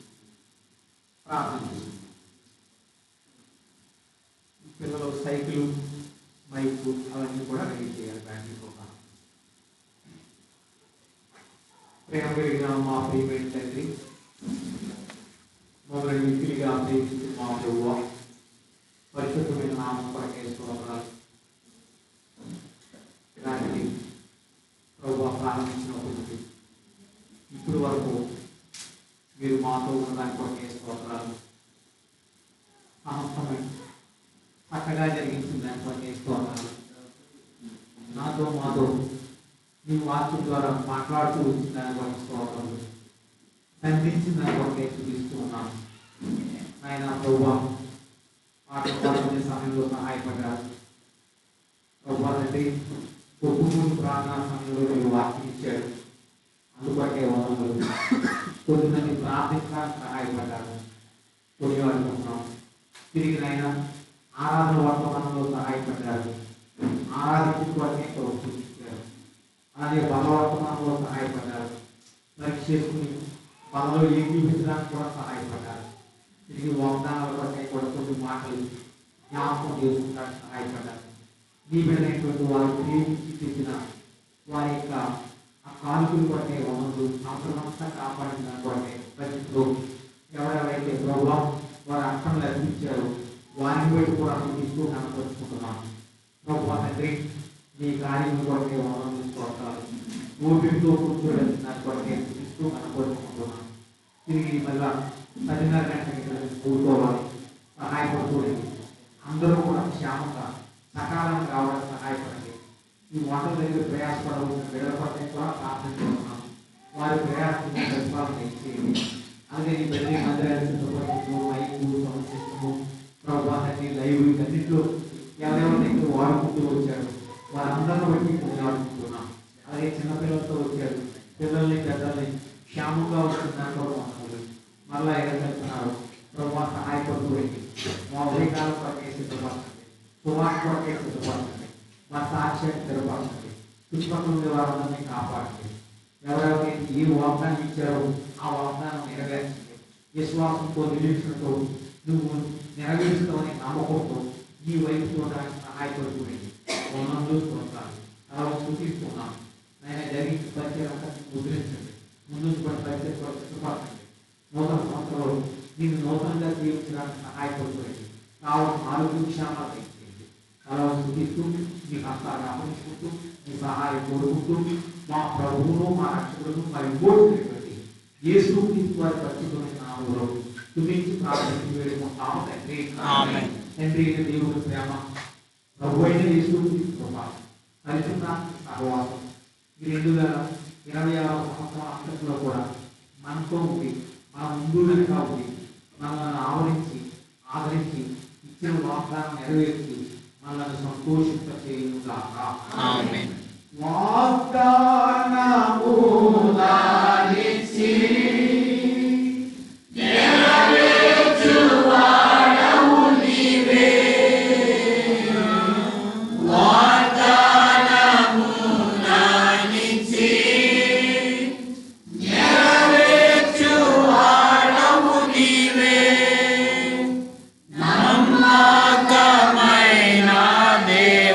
Speaker 3: ప్రార్థన చేయండి. పిల్లలు సైకిల్ మైకు అవన్నీ కూడా రెడీ చేయాలి. బ్యాటరీతో ప్రేమ కలిగిన మా ప్రియమైన తండ్రి, మమ్మల్ని మిక్కిలిగా ప్రేమించి మా ప్రభువా, పరిశుద్ధమైన నామం కొరకే స్తోత్రాలు. ఇలాంటి ప్రభువా ప్రారంభించినప్పుడు ఇప్పుడు వరకు మీరు మాతో ఉన్నదాని కొరకే స్తోత్రాలు. సమస్తమైన చక్కగా జరిగించిన దాని కొరకే స్తోత్రాలు. నాతో మాతో మీ వాక్యం ద్వారా మాట్లాడుతూ వచ్చిన దాని కొరకు స్తోత్రాలు. కనిపించిన దాని కొరకే చూపిస్తూ ఉన్నాను. ఆయన ప్రభువా, పాటలు పాడుకునే సమయంలో సహాయపడ్డారు. ప్రభువా తండ్రి, ఒప్పుకుని ప్రార్థనా సమయంలో మీరు వాక్యం ఇచ్చాడు, అందుకొరకే వందనాలు. కొద్దిమంది ప్రార్థించడానికి సహాయపడ్డారు, కొనియాడుకుంటున్నాం. తిరిగినైనా ఆరాధన వర్తమానంలో సహాయపడ్డారు, ఆరాధించుకోవడానికి ప్రోత్సహించారు. అలాగే బలవర్తమానంలో సహాయపడ్డారు, పరీక్ష చేసుకుని బలలో ఏకీపించడానికి కూడా సహాయపడ్డారు. తిరిగి వాగ్దానాల కొరకై కూడా కొన్ని మాటలు జ్ఞాపకం చేసుకుంటానికి సహాయపడ్డారు. నీ బిడ్డైనటువంటి వారు ప్రేమించి తెచ్చిన వారి యొక్క ఆ కానుకలు కొరకే వందలు సంవత్సరమంతా కాపాడిన దాని కొరకే పరిస్థితిలో ఎవరెవరైతే ప్రభావం వారు అర్థంలో అర్పించారో వారిని బట్టి కూడా ఇస్తూ కనపరుచుకుంటున్నాను. ప్రభావ తండ్రి, మీ కార్యం కొరకే వందలు తీసుకోవాలి. ఊపిరితో కూర్చోడానికి దాని కొరకే ఇస్తూ కనపరుచుకుంటున్నాను. తిరిగి మళ్ళా 10:30 గంటలకి కూడుకోవాలి, సహాయపడుతుంది. అందరూ కూడా క్షేమంగా సకాలంగా రావడానికి సహాయపడండి. ఈ వంటల దగ్గర ప్రయాసపడవలసిన బిడ్డల కొరకే కూడా ప్రార్థిస్తున్నాను. వారి ప్రయాసం ప్రతిపాదన ఇచ్చేయండి. అలాగే నీ ప్రతి మందిరాలు సిద్ధపడుతూ మైకు సంస్థము ప్రభావాన్ని లైవ్ అన్నింటిలో ఎవరెవరైతే వాడుకుంటూ వచ్చారు వారందరిని బట్టి కొనియాడుకుంటున్నాం. అలాగే చిన్నపిల్లలతో వచ్చారు, పిల్లల్ని పెద్దల్ని క్షేమంగా వస్తుందని కూడా వందలు. మళ్ళా ఎగలుతున్నారు ప్రభావ సహాయపడుతూ మా ఉదయకాలం కొరకే సిద్ధపడుతుంది, సువార్త కొరకే సిద్ధపడుతుంది, మా సాక్ష్యాన్ని స్థిరపడుతుంది. చుట్టుపక్కల ఉండే వారందరినీ కాపాడండి. ఎవరెవరైతే ఏ వాగ్దానం ఇచ్చారో ఆ వాగ్దానం నెరవేర్చండి. విశ్వాసంతో నిరీక్షణతో నువ్వు నెరవేరుస్తావని నమ్మకంతో ఈ వైపు చూడడానికి సహాయపడుతుంది. వందలు చూస్తాను, అలా సూచిస్తున్నాను. ఆయన జరిగిన పరిచయం ముద్రించండి. ముందు కూడా పరిచయం సిద్ధపడకండి. నూతన సంవత్సరంలో నేను నూతనంగా జీవించడానికి సహాయపడుతుంది. కావాలి 4 క్షేమాలు తెచ్చేయండి. అలా సూచిస్తూ మీకు అంతాన్ని అప్పగించుకుంటూ మీ సహాయం కోరుకుంటూ మా ప్రభువును మా రక్షకుడును మా ఇంకోటి యేసు క్రీస్తు వారి పరిశుద్ధమైన నామములో స్తుతించి ప్రార్థించి వేడుకుంటాము తండ్రి. ఆమేన్. తండ్రి అయిన దేవుని ప్రేమ, ప్రభు అయిన యేసు క్రీస్తు కృప, పరిశుద్ధాత్మ సహవాసం ఈ 2026వ సంవత్సరం అంతట్లో కూడా మనతో ఉండి మన ముందు వెనుక ఉండి మనల్ని ఆవరించి ఆదరించి ఇచ్చిన వాగ్దానం నెరవేర్చి మనల్ని సంతోషింపచేయుగాక.
Speaker 2: ఆమేన్.
Speaker 1: వాగ్దానము దానిచి నెరవేర్చువాడవు నీవే. వాగ్దానము దానిచి నెరవేర్చువాడవు నీవే. నమ్మకమైన దేవా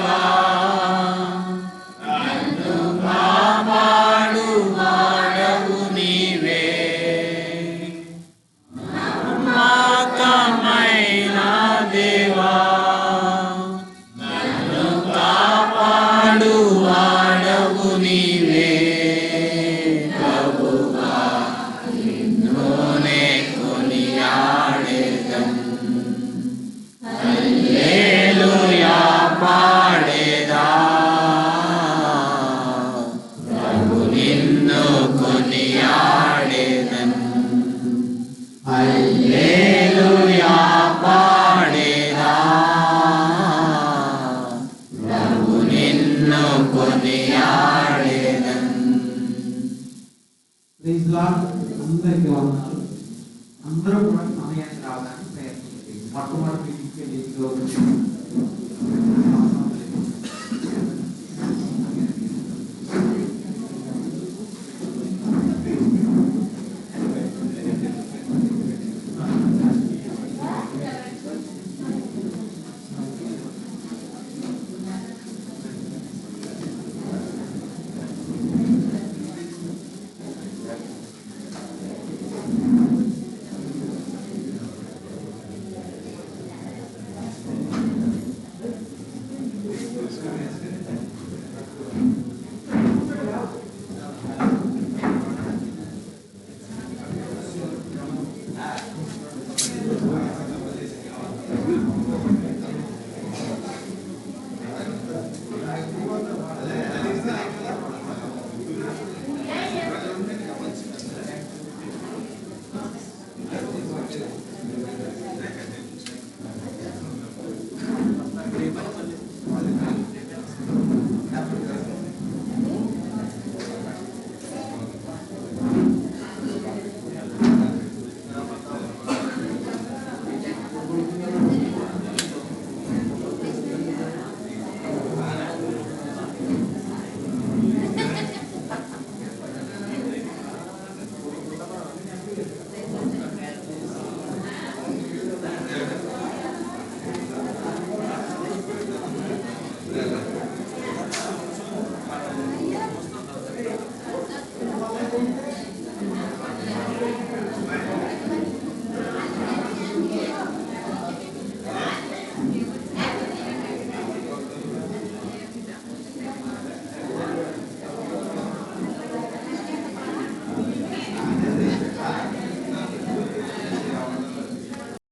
Speaker 3: తండ్రి